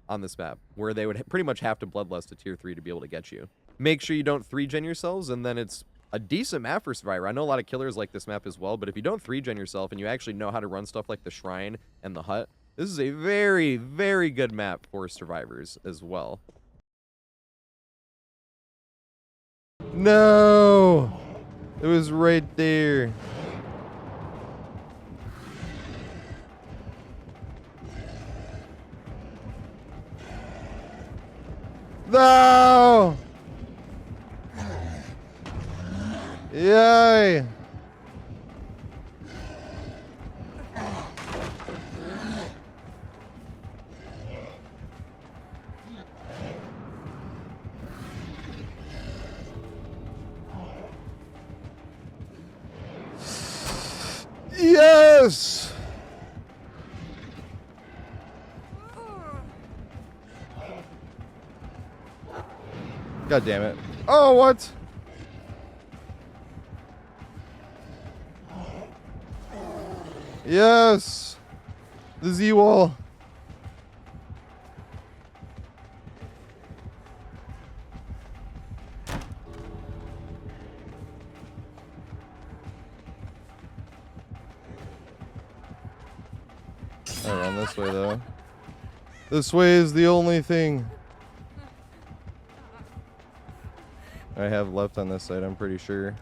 on this map, where they would pretty much have to bloodlust to tier 3 to be able to get you. Make sure you don't 3-gen yourselves, and then it's a decent map for Survivor. I know a lot of killers like this map as well, but if you don't 3-gen yourself and you actually know how to run stuff like the Shrine and the Hut, this is a very, very good map for survivors as well. No! It was right there. No! Yay! Yes! God damn it. Oh, what? Yes! The Z-wall. I run this way though. This way is the only thing I have left on this side, I'm pretty sure.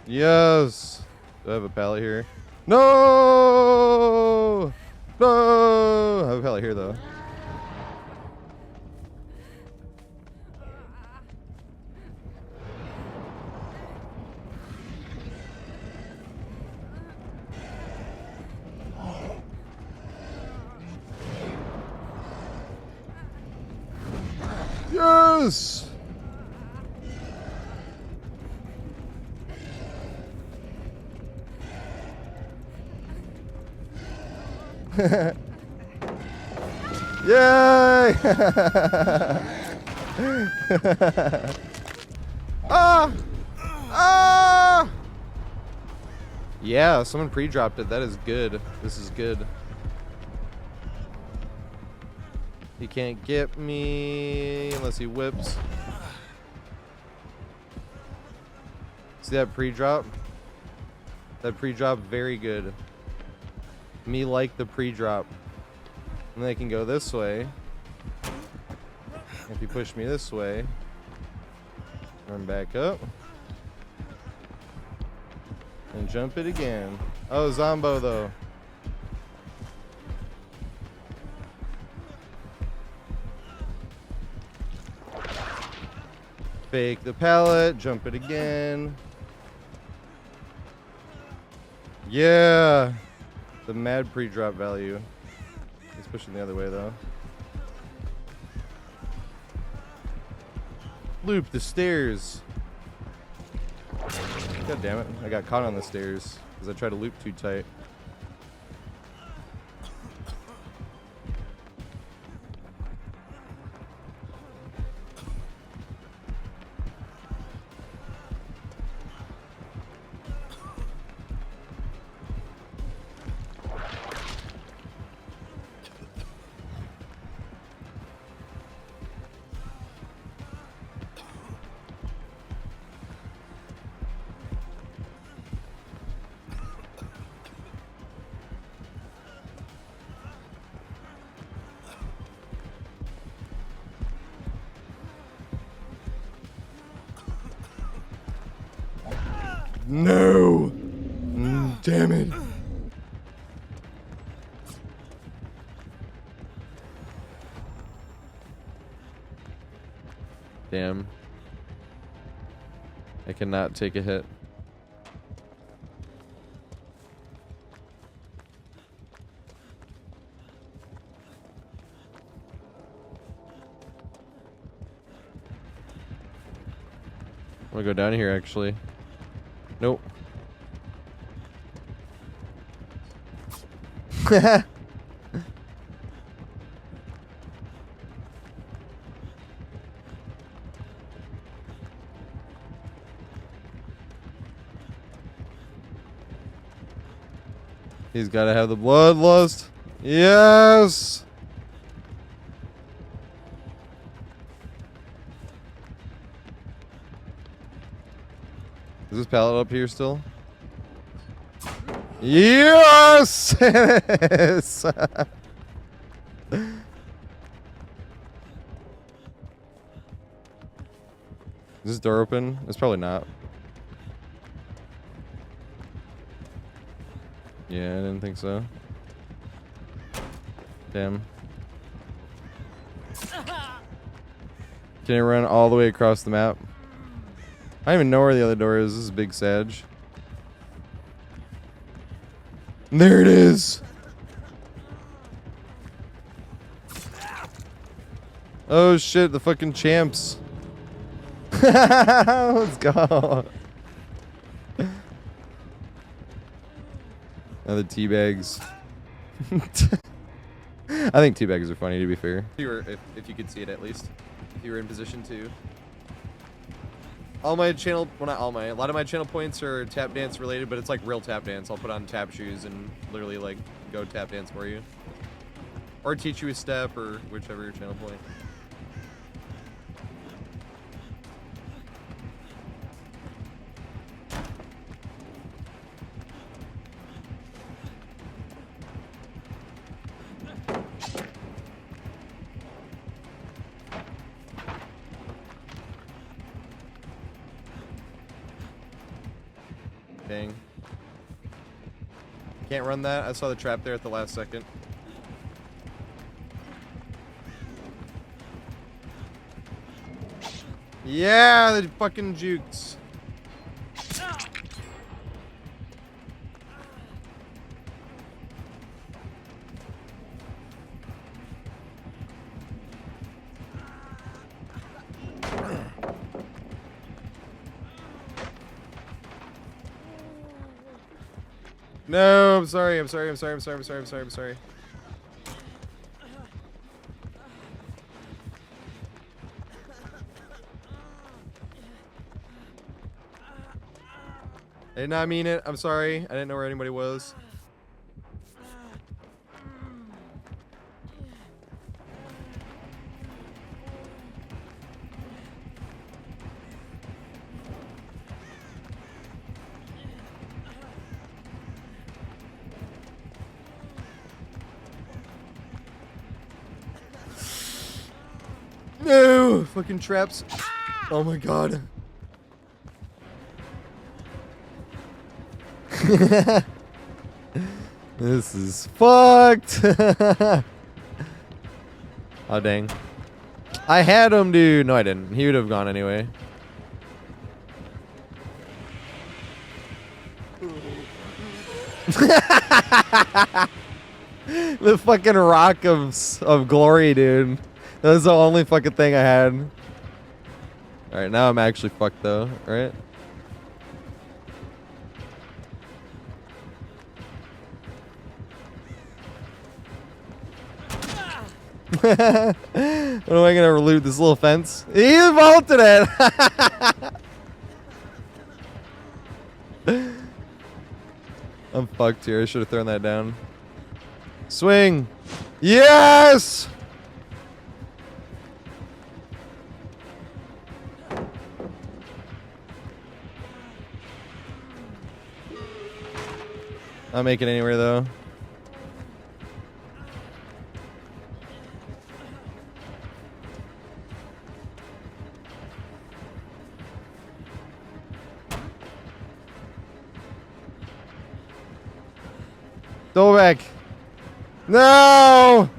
Yes! Do I have a pallet here? No! No! I have a pallet here though. Yes! Yay! Ah! Ah! Yeah, someone pre-dropped it. That is good. This is good. He can't get me unless he whips. See that pre-drop? That pre-drop, very good. Me like the pre-drop. And they can go this way. If you push me this way, run back up. And jump it again. Oh, Zombo though. Fake the pallet, jump it again. Yeah. The mad pre-drop value. He's pushing the other way though. Loop the stairs. God damn it. I got caught on the stairs because I tried to loop too tight. No! Damn it. Damn. I cannot take a hit. I'm gonna go down here actually. Nope. He's got to have the bloodlust. Yes. Is this pallet up here still? Yes! Yes! Is this door open? It's probably not. Yeah, I didn't think so. Damn. Can you run all the way across the map? I don't even know where the other door is. This is Big Sag. There it is. Oh shit, the fucking champs. Let's go. Now the teabags. I think teabags are funny, to be fair. If you could see it at least. If you were in position to. All my channel, well not all my, a lot of my channel points are tap dance related, but it's like real tap dance. I'll put on tap shoes and literally like go tap dance for you. Or teach you a step or whichever your channel point. Dang. Can't run that. I saw the trap there at the last second. Yeah, the fucking jukes. No, I'm sorry. I'm sorry. I'm sorry. I'm sorry. I'm sorry. I'm sorry. I'm sorry. I did not mean it. I'm sorry. I didn't know where anybody was. No! Fucking traps. Oh my god. This is fucked. Oh dang. I had him, dude. No, I didn't. He would have gone anyway. The fucking rock of glory, dude. That was the only fucking thing I had. Alright, now I'm actually fucked though, right? What am I gonna loot? This little fence? He vaulted it! I'm fucked here. I should have thrown that down. Swing! Yes! I'll make it anywhere though. Go back. No!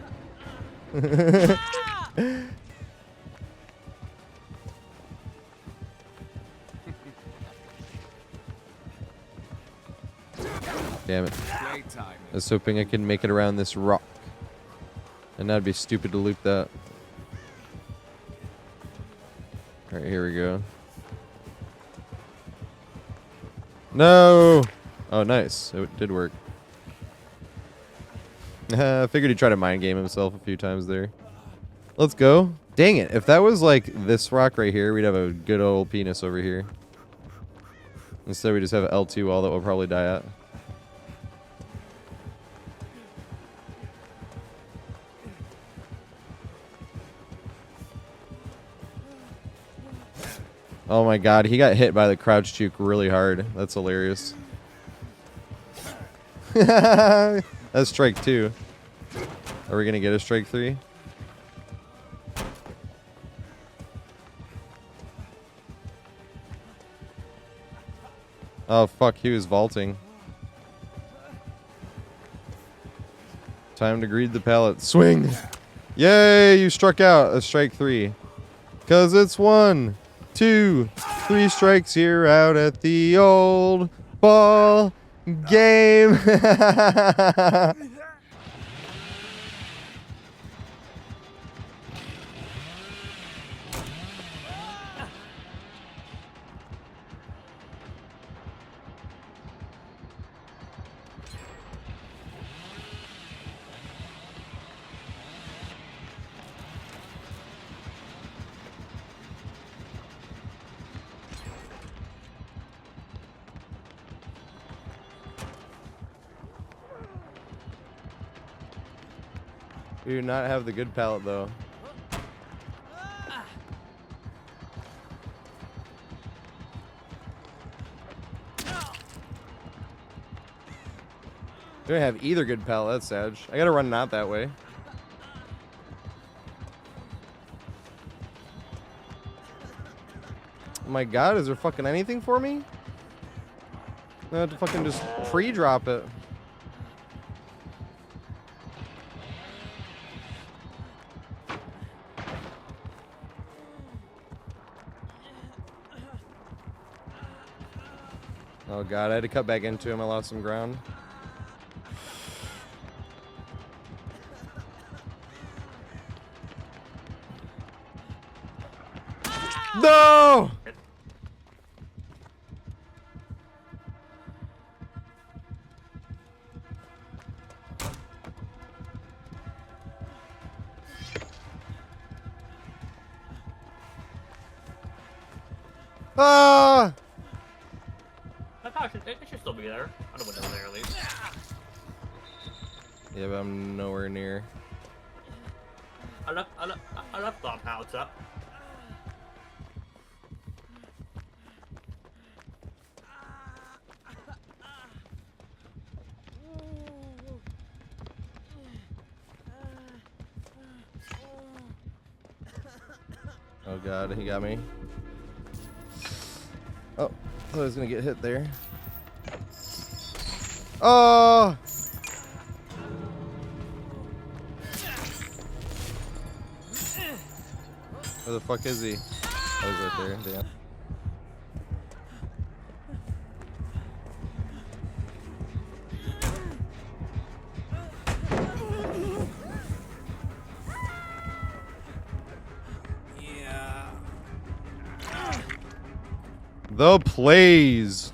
Damn it. I was hoping I could make it around this rock. And that'd be stupid to loop that. Alright, here we go. No! Oh, nice. It did work. I figured he'd try to mind game himself a few times there. Let's go. Dang it. If that was like this rock right here, we'd have a good old penis over here. Instead, we just have an L2 wall that we'll probably die at. Oh my god, he got hit by the crouch juke really hard. That's hilarious. That's strike 2. Are we gonna get a strike 3? Oh fuck, he was vaulting. Time to greed the pallet. Swing! Yay, you struck out. A strike 3. Cause it's 1, 2, 3 strikes. You're out at the old ball game. We do not have the good pallet though. We don't have either good pallet, that's sad. I gotta run not that way. Oh my god, is there fucking anything for me? I have to fucking just pre-drop it. Oh god, I had to cut back into him. I lost some ground. No! Ah! It should still be there. I don't know there at least. Yeah, but I'm nowhere near. I left the pallets up. Oh god, he got me. Oh, I thought I was gonna get hit there. Oh! Where the fuck is he? Oh, he's right there. Damn. The plays.